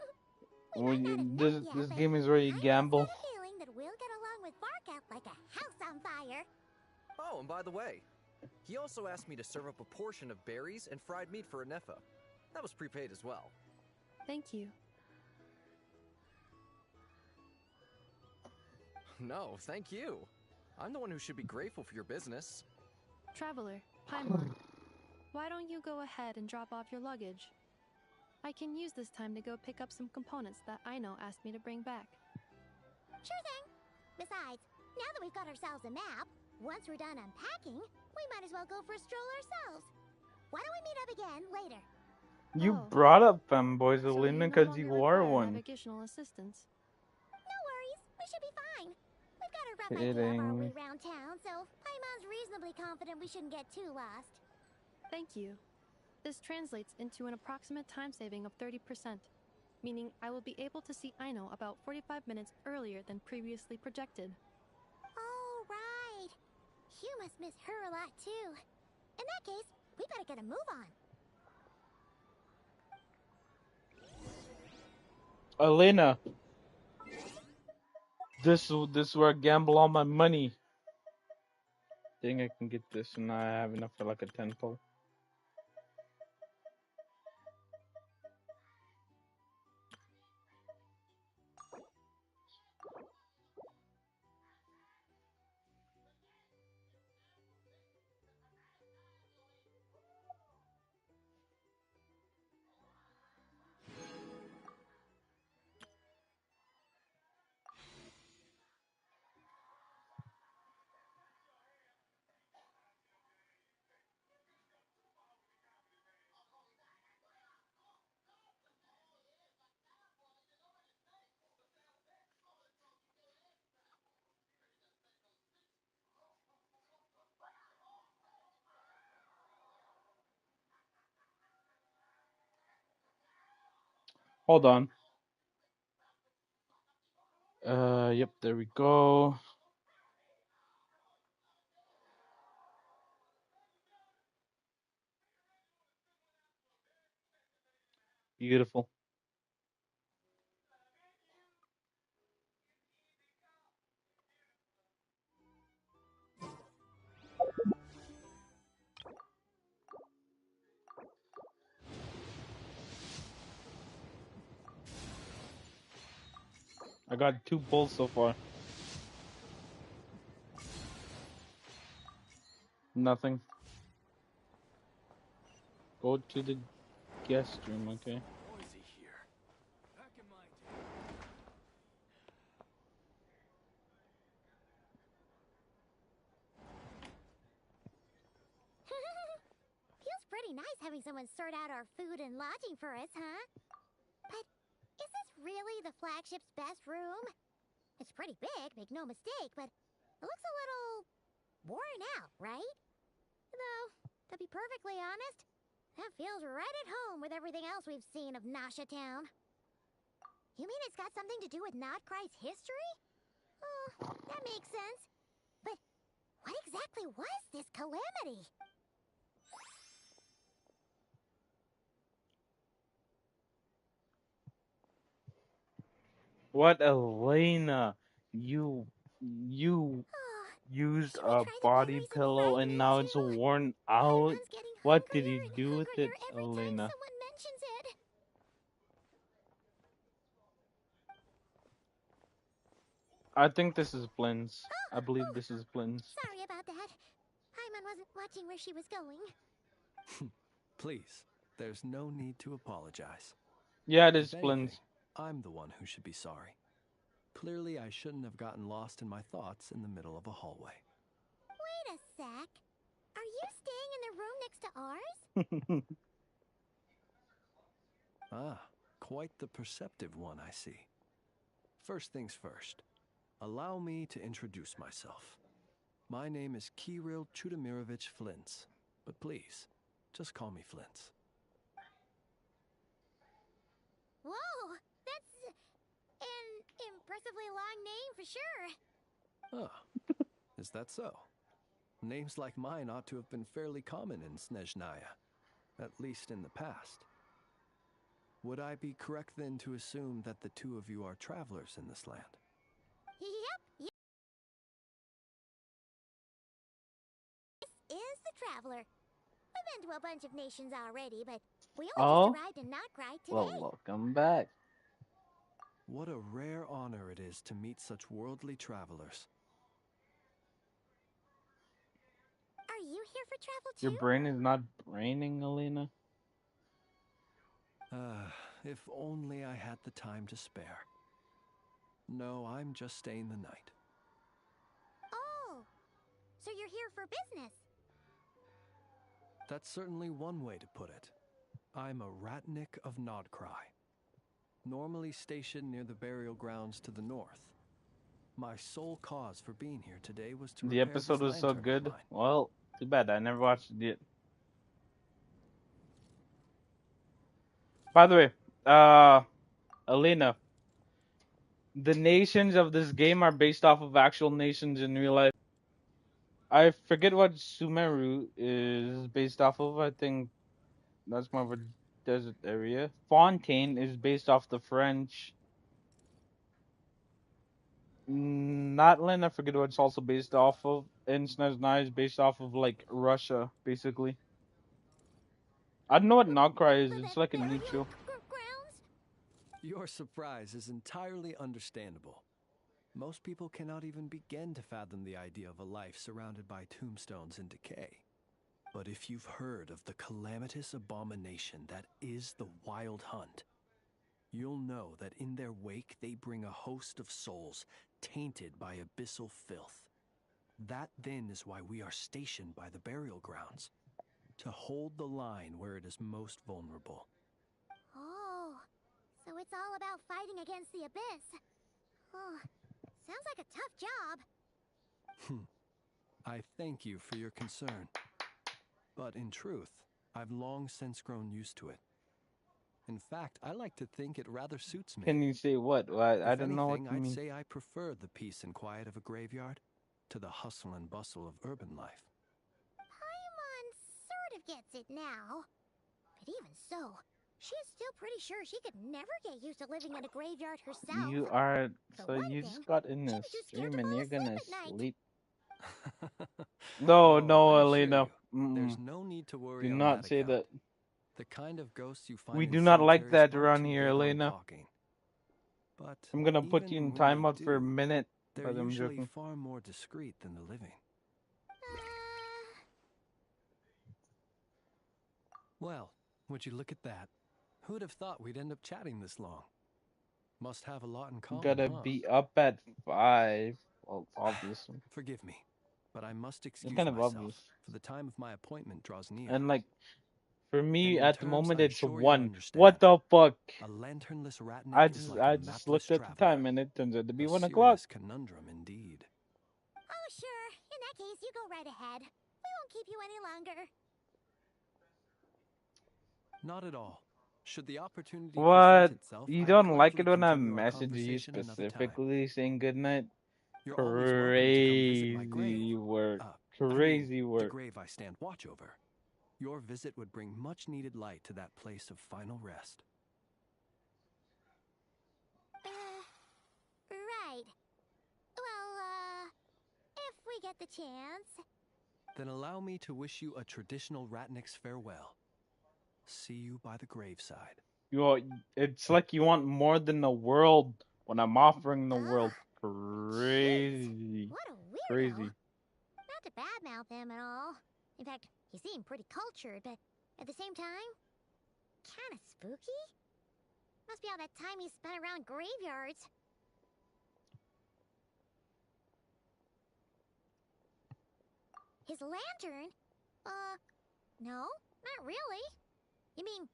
this game is where you gamble. Feeling that we'll get along with Varka like a house on fire. Oh, and by the way, he also asked me to serve up a portion of berries and fried meat for a Nefa. That was prepaid as well. Thank you. No, thank you. I'm the one who should be grateful for your business. Traveler, Paimon, why don't you go ahead and drop off your luggage? I can use this time to go pick up some components that Aino asked me to bring back. Sure thing. Besides, now that we've got ourselves a map, once we're done unpacking, we might as well go for a stroll ourselves. Why don't we meet up again later? You brought up fanboys, Elena, So because you you no are longer require one. navigational assistance. No worries, we should be fine. We've got a rough idea of our Kidding. way around town, so Paimon's reasonably confident we shouldn't get too lost. Thank you. This translates into an approximate time saving of 30%, meaning I will be able to see Aino about 45 minutes earlier than previously projected. Oh, right. You must miss her a lot, too. In that case, we better get a move on. Elena, this is where I gamble all my money. Think I can get this, and I have enough for like a 10 pull. Hold on. Yep, there we go. Beautiful. I got 2 pulls so far. Nothing. Go to the guest room, okay? Noisy here. Back in my day. someone sort out our food and lodging for us, huh? But is this really the flagship's best room? It's pretty big, make no mistake, but it looks a little worn out, right? Though, to be perfectly honest, that feels right at home with everything else we've seen of Nasha Town. You mean it's got something to do with Nodcry's history? Oh, that makes sense. But what exactly was this calamity? What, Elena? You used a body pillow and now it's worn out. What did you do with it, Elena? I think this is Flynn's. I believe this is Flynn's. Sorry about that. Paimon wasn't watching where she was going. Please, there's no need to apologize. Yeah, it is If anything, Flynn's. I'm the one who should be sorry. Clearly, I shouldn't have gotten lost in my thoughts in the middle of a hallway. Wait a sec. Are you staying in the room next to ours? Ah, quite the perceptive one, I see. First things first, allow me to introduce myself. My name is Kirill Chudamirovich Flintz, but please, just call me Flintz. Whoa, that's an impressively long name for sure. Ah, is that so? Names like mine ought to have been fairly common in Snezhnaya, at least in the past. Would I be correct then to assume that the two of you are travelers in this land? Yep. This is the Traveler. We've been to a bunch of nations already, but we only just arrived in Notcry today. Well, welcome back. What a rare honor it is to meet such worldly travelers. Are you here for travel too? Your brain is not braining, Elena? If only I had the time to spare. No, I'm just staying the night. Oh, so you're here for business? That's certainly one way to put it. I'm a Ratnik of Nodcry, normally stationed near the burial grounds to the north. My sole cause for being here today was to The repair episode this was so lantern of good. mine. Well, too bad I never watched it yet. By the way, Elena, the nations of this game are based off of actual nations in real life. I forget what Sumeru is based off of. I think that's more of a desert area. Fontaine is based off the French. Notland, I forget what it's also based off of. And Snezhnaya is based off of like Russia, basically. I don't know what Nogcry is. It's like a neutral. Your surprise is entirely understandable. Most people cannot even begin to fathom the idea of a life surrounded by tombstones and decay. But if you've heard of the calamitous abomination that is the Wild Hunt, you'll know that in their wake they bring a host of souls tainted by abyssal filth. That then is why we are stationed by the burial grounds, to hold the line where it is most vulnerable. Oh, so it's all about fighting against the abyss. Oh, sounds like a tough job. I thank you for your concern. But in truth, I've long since grown used to it. In fact, I like to think it rather suits me. Can you say what? I don't know what you I'd mean. say I prefer the peace and quiet of a graveyard to the hustle and bustle of urban life. Paimon sort of gets it now. But even so, she's still pretty sure she could never get used to living in a graveyard herself. You are For so one you thing, just got in she'd this be too scared stream to and fall you're gonna asleep at night. sleep. No, Oh, no, I assure Elena. you, there's no need to worry Do on not that say account. that. The kind of ghosts you find We in do not like cemeteries that aren't around too here, big on Elena. talking. But I'm gonna put you even in when they timeout for a do, minute. they're But I'm usually joking. far more discreet than the living. Well, would you look at that? Who'd have thought we'd end up chatting this long? Must have a lot in common, Gotta huh? be up at 5. Well, obviously. Forgive me, but I must It's excuse kind of myself, obvious. for the time of my appointment draws near. And like, For me, And in at the terms moment, I'm it's sure you'll 1. understand, What the fuck? a lanternless I ratnik is just like a I just mapless looked at the traveler. time and it turns out to be A 1 o'clock. serious conundrum indeed. Oh, sure. In that case, you go right ahead. We won't keep you any longer. Not at all. Should the opportunity What? present itself, You I'd don't like it gladly when I continue our message you conversation another time. specifically saying goodnight? You're always welcome to come visit my Crazy grave. work. I mean, Crazy the work. grave I stand watch over. Your visit would bring much needed light to that place of final rest. Right. Well, if we get the chance. Then allow me to wish you a traditional ratnik's farewell. See you by the graveside. It's like you want more than the world when I'm offering the world. Crazy. What a weirdo. Crazy. Not to badmouth him at all. In fact, he seemed pretty cultured, but at the same time, kind of spooky. Must be all that time he spent around graveyards. His lantern? No, not really. You mean,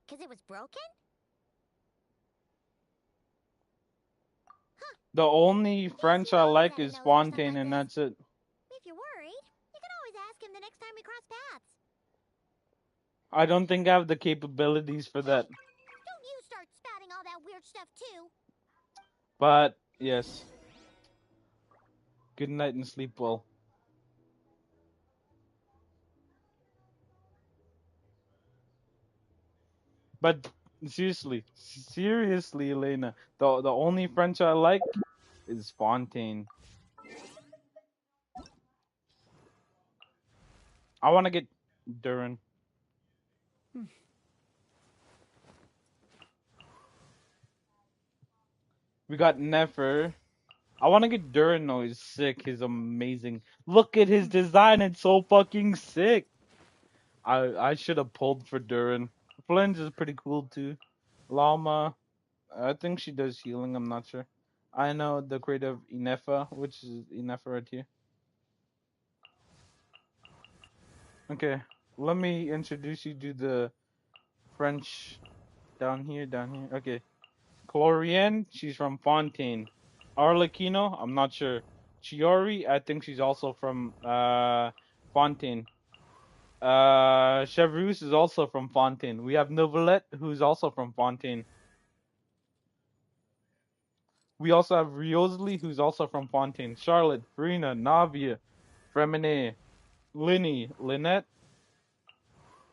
'cause it was broken? The only French I like is Fontaine, and that's it. If you're worried, you can always ask him the next time we cross paths. I don't think I have the capabilities for that. Don't you start spouting all that weird stuff too. But, yes. Good night and sleep well. But seriously, Elena, the only French I like is Fontaine. I want to get Durin. We got Nefer. I want to get Durin though. He's sick. He's amazing. Look at his design. It's so fucking sick. I should have pulled for Durin. Flynn's is pretty cool too. Llama. I think she does healing. I'm not sure. I know the creator of Inefa, which is Inefa right here. Okay, let me introduce you to the French down here. Okay, Chlorienne, she's from Fontaine. Arlecchino, I'm not sure. Chiori, I think she's also from Fontaine. Chevreuse is also from Fontaine. We have Novelette, who's also from Fontaine. We also have Riosli, who's also from Fontaine. Charlotte, Farina, Navia, Fremine, Linny, Lynette,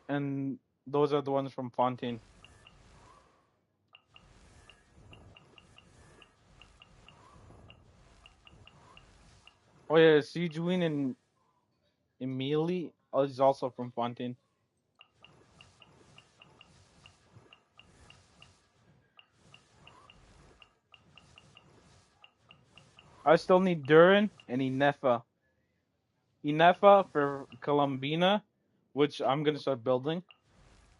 and those are the ones from Fontaine. Oh yeah, Sijuin and Emily is also from Fontaine. I still need Durin and Inefa. Inefa for Columbina, which I'm gonna start building.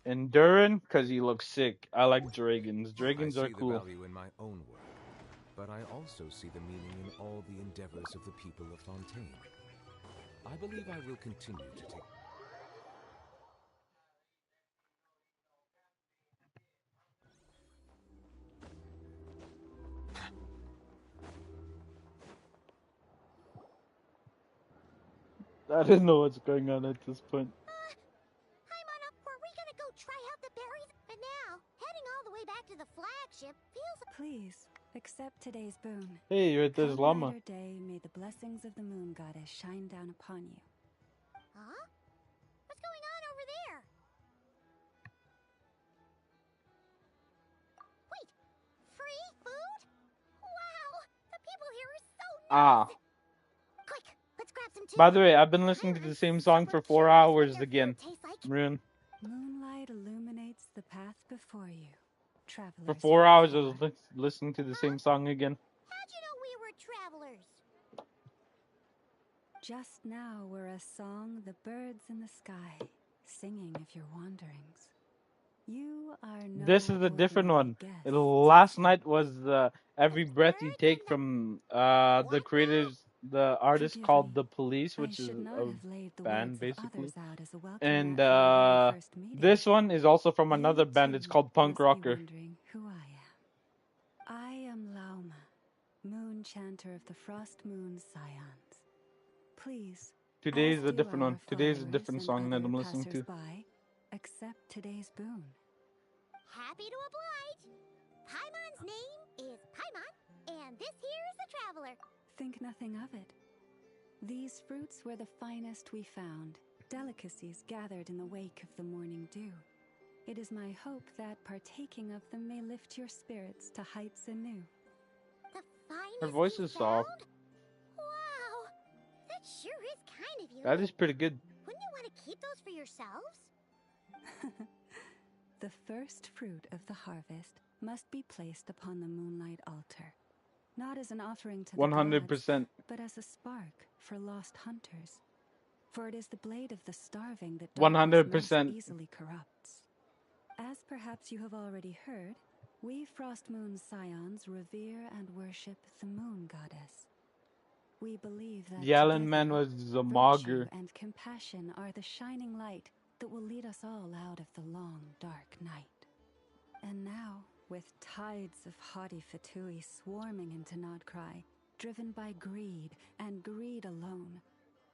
And Durin, because he looks sick. I like dragons. Dragons I are see cool. the value in my own work, but I also see the meaning in all the endeavors of the people of Fontaine. I believe I will continue to take... I don't know what's going on at this point. Were we gonna go try out the berries? But now, heading all the way back to the flagship feels... Please, accept today's boon. Hey, right there's Come Llama. night or day, may the blessings of the moon goddess shine down upon you. Huh? What's going on over there? Wait, free food? Wow, the people here are so nice. Quick, let's grab some too. By the way, I've been listening to the same song for 4 hours again. Rune. Moonlight illuminates the path before you. Travelers. For 4 hours, I was listening to the same song again. How'd you know we were travelers? Just now were a song the birds in the sky, singing of your wanderings. You are no This is a different one. guest. Last night was Every Breath You Take from the creators The artist Forgive called me. The Police, I which is should not a have laid the band words of basically. others out as a welcome And mat for our very first meeting. this one is also from another You band. It's too called Punk must be Rocker. wondering who I am. I am Lauma, moon chanter of the Frost Moon Scions. Please, Today as is a do different our one. Today is a followers different and song that other I'm listening to. passers-by, accept today's boon. Happy to oblige. Paimon's name is Paimon, and this here is the Traveler. Think nothing of it. These fruits were the finest we found, delicacies gathered in the wake of the morning dew. It is my hope that partaking of them may lift your spirits to heights anew. The finest Her voice you is found? soft. Wow, that sure is kind of you. That is pretty good. Wouldn't you want to keep those for yourselves? The first fruit of the harvest must be placed upon the moonlight altar, not as an offering to the gods, 100%. but as a spark for lost hunters. For it is the blade of the starving that darkness most 100%. easily corrupts. As perhaps you have already heard, we Frost Moon Scions revere and worship the moon goddess. We believe that The Allen together, Man was a virtue mogger. and compassion are the shining light that will lead us all out of the long, dark night. And now, with tides of haughty Fatui swarming into Nodcry, driven by greed and greed alone,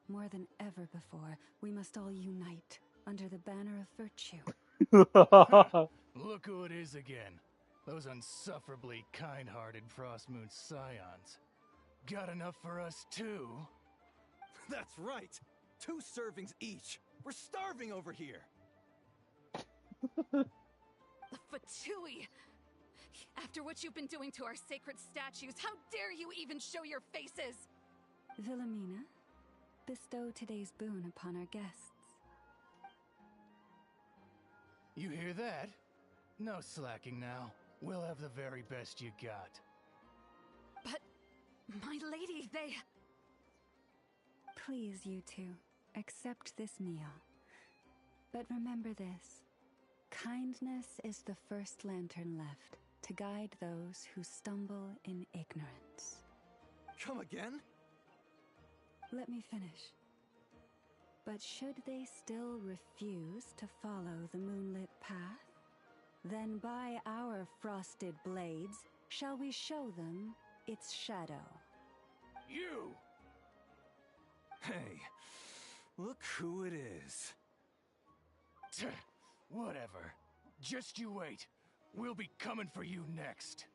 more than ever before, we must all unite under the banner of virtue. Look who it is again. Those insufferably kind-hearted Frost Moon Scions. Got enough for us too? That's right! 2 servings each! We're starving over here! The Fatui! After what you've been doing to our sacred statues, how dare you even show your faces? Wilhelmina, bestow today's boon upon our guests. You hear that? No slacking now. We'll have the very best you got. But, my lady, they... Please, you two, accept this meal. But remember this. Kindness is the first lantern left to guide those who stumble in ignorance. Come again? Let me finish. But should they still refuse to follow the moonlit path, then by our frosted blades shall we show them its shadow. You! Hey, look who it is. Whatever. Just you wait. We'll be coming for you next.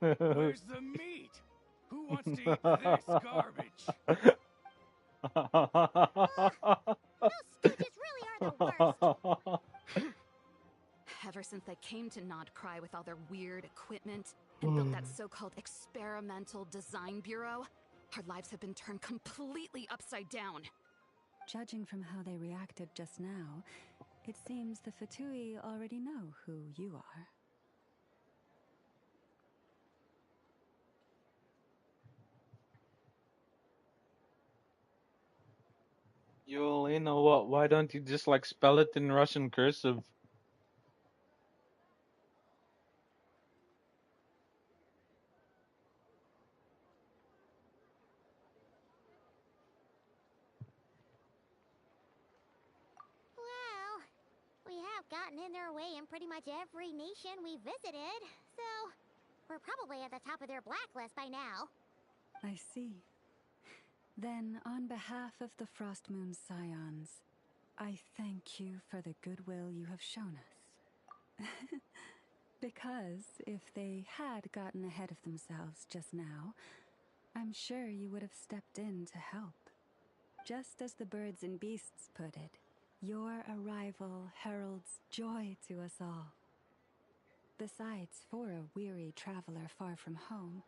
Where's the meat? Who wants to eat this garbage? Those stooges really are the worst. Ever since they came to Nodcry with all their weird equipment and built that so-called experimental design bureau, our lives have been turned completely upside down. Judging from how they reacted just now, it seems the Fatui already know who you are. Yo, you know what? Why don't you just like spell it in Russian cursive? Well, we have gotten in their way in pretty much every nation we visited, so we're probably at the top of their blacklist by now. I see. Then, on behalf of the Frost Moon Scions, I thank you for the goodwill you have shown us. Because if they had gotten ahead of themselves just now, I'm sure you would have stepped in to help. Just as the birds and beasts put it, your arrival heralds joy to us all. Besides, for a weary traveler far from home,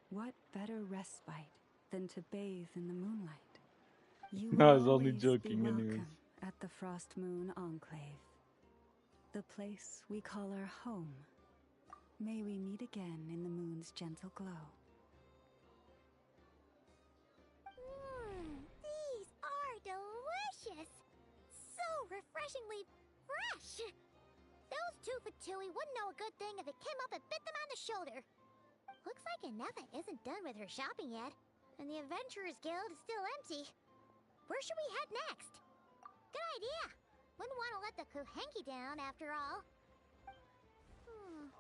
what better respite than to bathe in the moonlight? You will I was only always joking be anyways. welcome at the Frost Moon Enclave, the place we call our home. May we meet again in the moon's gentle glow. These are delicious! So refreshingly fresh! Those two Fatui wouldn't know a good thing if it came up and bit them on the shoulder. Looks like Anefa isn't done with her shopping yet, and the Adventurers Guild is still empty. Where should we head next? Good idea! Wouldn't want to let the Kuhenki down, after all.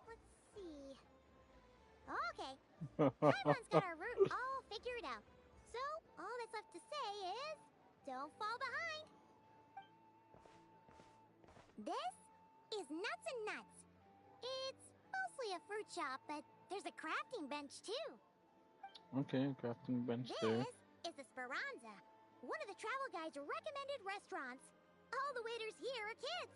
Let's see. Okay. Paimon's got our route all figured out. So, all that's left to say is, don't fall behind. This is Nuts and Nuts. It's mostly a fruit shop, but there's a crafting bench too. Okay, crafting bench there. This is the Speranza, one of the travel guide's recommended restaurants. All the waiters here are kids.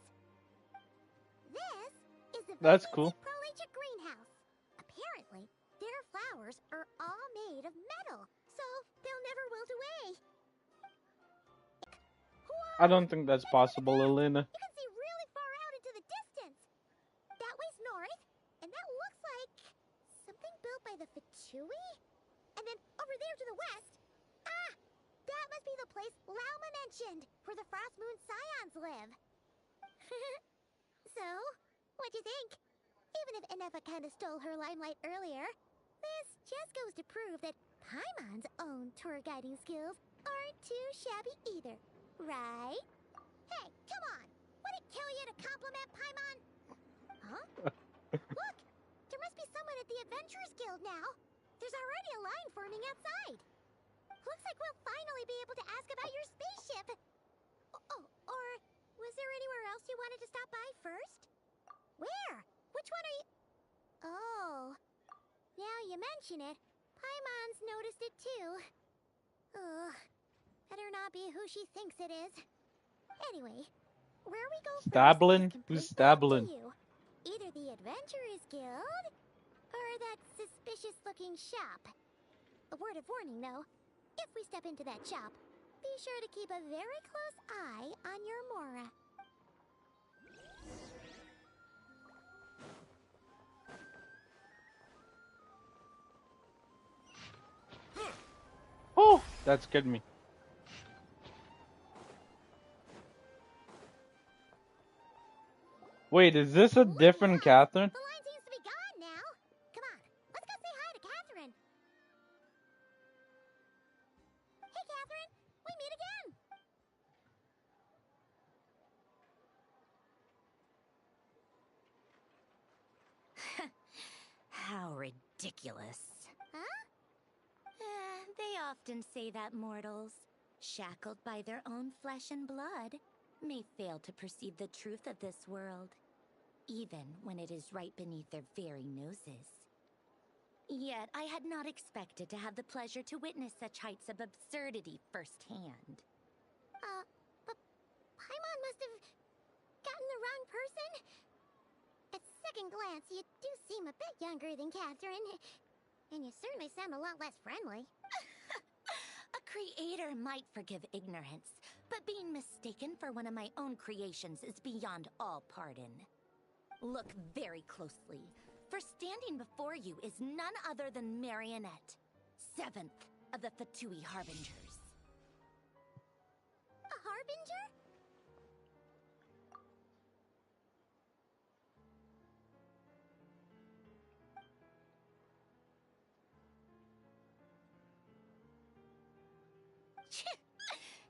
This is the That's cool. Prolecha greenhouse. Apparently, their flowers are all made of metal, so they'll never wilt away. I don't think that's possible, Elena. You can see really far out into the distance. That way's north, and that looks like something built by the Fatui? And then over there to the west, that must be the place Lauma mentioned, where the Frost Moon Scions live. So, what'd you think? Even if Anefa kind of stole her limelight earlier, this just goes to prove that Paimon's own tour guiding skills aren't too shabby either, right? Hey, come on! Would it kill you to compliment Paimon? Huh? Look! There must be someone at the Adventurers Guild now! There's already a line forming outside! Looks like we'll finally be able to ask about your spaceship! Oh, or was there anywhere else you wanted to stop by first? Where? Which one are you... Oh. Now you mention it, Paimon's noticed it too. Ugh. Better not be who she thinks it is. Anyway, where we go Stablin? first Who's is completely up Stablin? to you. Either the Adventurers Guild, or that suspicious-looking shop. A word of warning, though. If we step into that shop, be sure to keep a very close eye on your Mora. Oh, that scared me. Wait, is this a different Catherine? The line seems to be gone now. Come on, let's go say hi to Catherine. Hey, Catherine, we meet again. How ridiculous. Huh? They often say that mortals, shackled by their own flesh and blood, may fail to perceive the truth of this world, even when it is right beneath their very noses. Yet I had not expected to have the pleasure to witness such heights of absurdity firsthand. But Paimon must have gotten the wrong person? At second glance, you do seem a bit younger than Catherine. And you certainly sound a lot less friendly. A creator might forgive ignorance, but being mistaken for one of my own creations is beyond all pardon. Look very closely, for standing before you is none other than Marionette, 7th of the Fatui Harbingers. A Harbinger?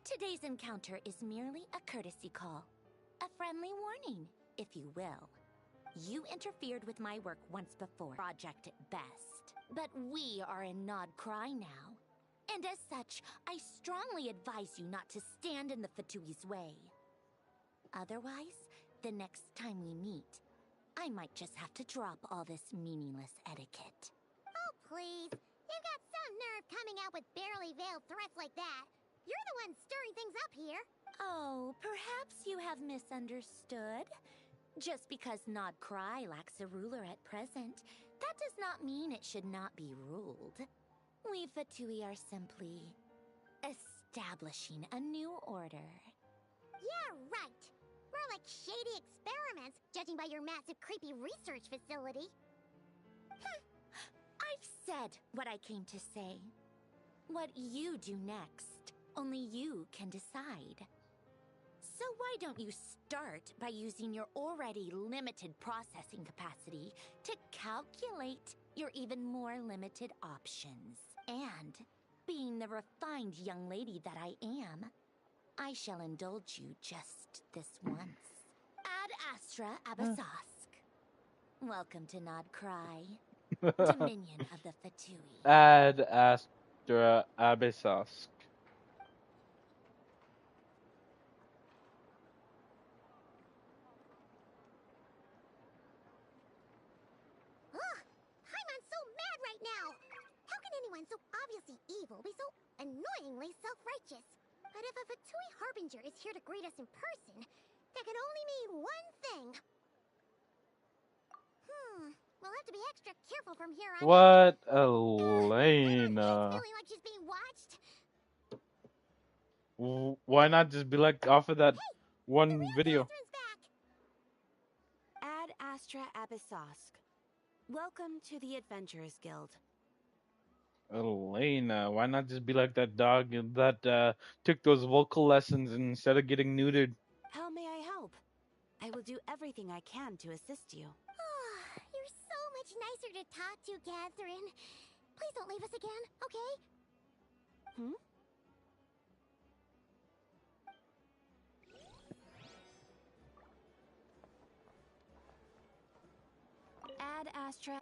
Today's encounter is merely a courtesy call. A friendly warning, if you will. You interfered with my work once before, project at best. But we are in Nod Cry now. And as such, I strongly advise you not to stand in the Fatui's way. Otherwise, the next time we meet, I might just have to drop all this meaningless etiquette. Oh, please. You've got some nerve coming out with barely veiled threats like that. You're the one stirring things up here. Oh, perhaps you have misunderstood. Just because Nod Cry lacks a ruler at present, that does not mean it should not be ruled. We Fatui are simply establishing a new order. Yeah, right. More like shady experiments, judging by your massive creepy research facility. I've said what I came to say. What you do next, only you can decide. So why don't you start by using your already limited processing capacity to calculate your even more limited options? And, being the refined young lady that I am, I shall indulge you just this once. Ad Astra Abyssosk. Welcome to Nodcry, Dominion of the Fatui. Ad Astra Abyssosk. Ugh, Haimon's so mad right now. How can anyone so obviously evil be so annoyingly self-righteous? But if a Fatui Harbinger is here to greet us in person, that can only mean one thing. We'll have to be extra careful from here on out. What, It's Elena? feeling like she's being watched. Why not just be like off of that one video? Ad Astra Abyssosk. Welcome to the Adventurers Guild. Elena, why not just be like that dog that took those vocal lessons instead of getting neutered? How may I help? I will do everything I can to assist you. You're so much nicer to talk to, Catherine. Please don't leave us again, okay? Ad Astra.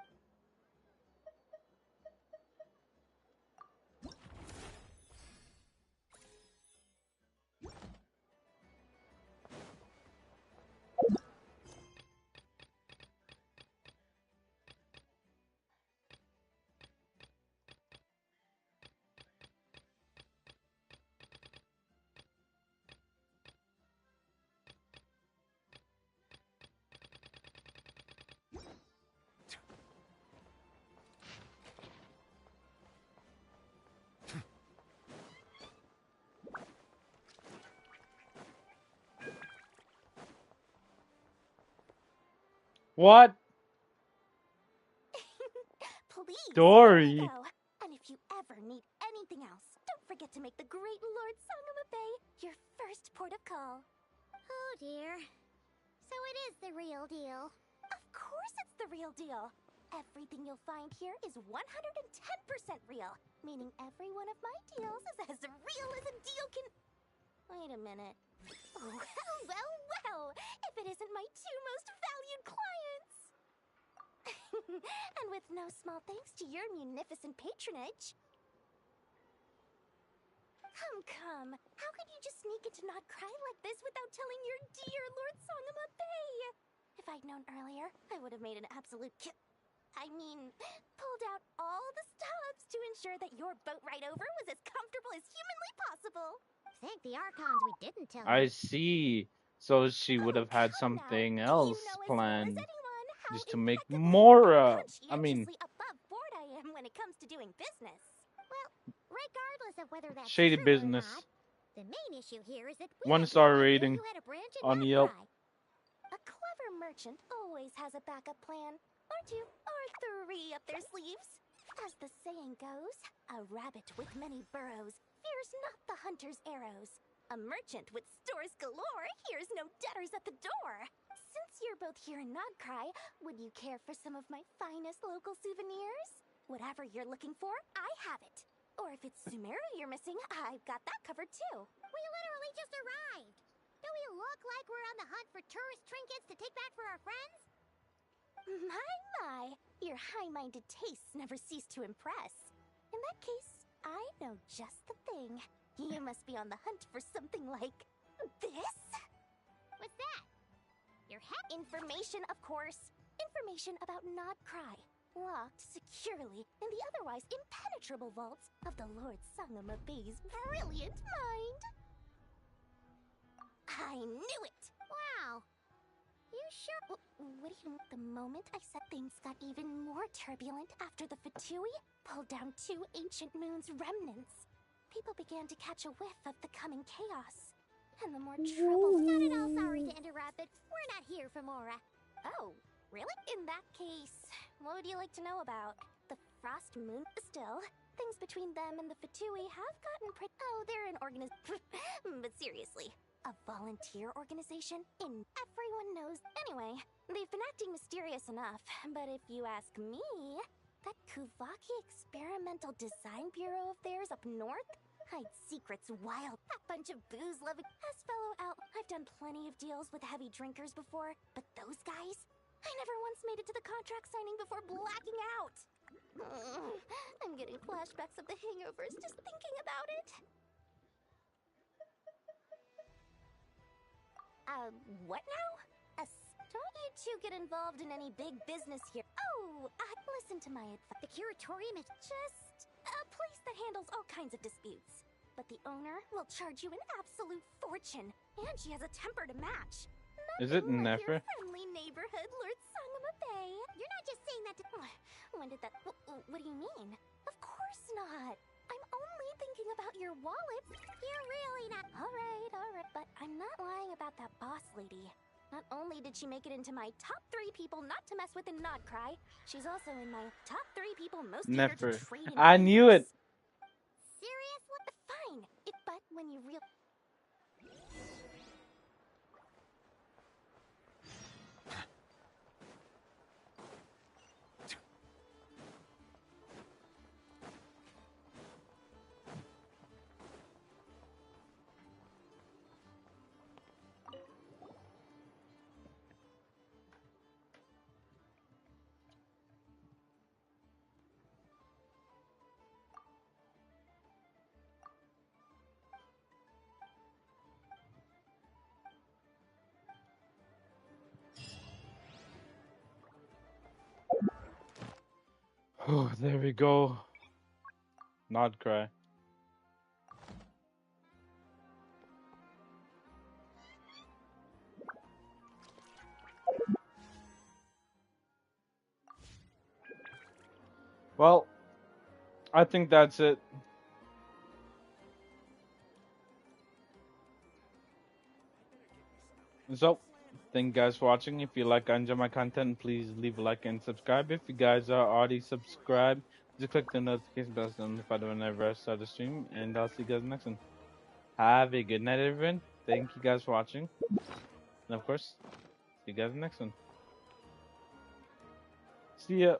What? Please, Dory. there you go. And if you ever need anything else, don't forget to make the great Lord Sangamabe your first port of call. Oh dear. So it is the real deal. Of course it's the real deal. Everything you'll find here is 110% real, meaning every one of my deals is as real as a deal can... Wait a minute. Well, if it isn't my two most valued clients! And with no small thanks to your munificent patronage. Come. How could you just sneak into Nodcry like this without telling your dear Lord Sangama Bay? If I'd known earlier, I would have made an absolute pulled out all the stops to ensure that your boat ride over was as comfortable as humanly possible. Thank the Archons we didn't tell I you. see. So she would have had something else planned just to make Conscientiously above board I am when it comes to doing business. Well, regardless of whether that's shady true business. or not, the main issue here is that we 1-star had no idea rating you had a branch in on Yelp. Nodcry. A clever merchant always has a backup plan, or two, or three up their sleeves. As the saying goes, a rabbit with many burrows fears not the hunter's arrows. A merchant with stores galore hears no debtors at the door. Since you're both here in Nodcry, would you care for some of my finest local souvenirs? Whatever you're looking for, I have it. Or if it's Sumeru you're missing, I've got that covered too. We literally just arrived. Do we look like we're on the hunt for tourist trinkets to take back for our friends? My, your high-minded tastes never cease to impress. In that case, I know just the thing. You must be on the hunt for something like this? What's that? Your hat? Information, of course. Information about Nodcry, locked securely in the otherwise impenetrable vaults of the Lord Sangama Bay's brilliant mind. I knew it! Wow. You sure? What do you... The moment I said things got even more turbulent after the Fatui pulled down 2 ancient moon's remnants, people began to catch a whiff of the coming chaos. And the more trouble... Not at all sorry to interrupt, but we're not here for Mora. Oh, really? In that case, what would you like to know about? The Frost Moon? Still, things between them and the Fatui have gotten pretty... Oh, they're an organism... But seriously, A volunteer organization? Everyone knows. Anyway, they've been acting mysterious enough, but if you ask me, that Kuvaki Experimental Design Bureau of theirs up north hides secrets wild. That bunch of booze-loving... As fellow out, I've done plenty of deals with heavy drinkers before, but those guys? I never once made it to the contract signing before blacking out. I'm getting flashbacks of the hangovers just thinking about it. What now? Don't you two get involved in any big business here. Oh, listen to my advice. The curatorium is just a place that handles all kinds of disputes. But the owner will charge you an absolute fortune, and she has a temper to match. Is it never? Friendly neighborhood Lord Sangama Bay. You're not just saying that to... When did that... What do you mean? Of course not. I'm only thinking about your wallet. You're really not... All right. But I'm not lying about that boss lady. Not only did she make it into my top 3 people not to mess with in Nodcry, she's also in my top 3 people most eager Never. to trade in I knew it. Serious? What? Fine. But when you real... Oh, there we go. Not cry. Well, I think that's it. So, thank you guys for watching. If you like or enjoy my content, please leave a like and subscribe. If you guys are already subscribed, just click the notification bell to notify whenever I start the stream. And I'll see you guys next one. Have a good night, everyone. Thank you guys for watching. And of course, see you guys next one. See ya.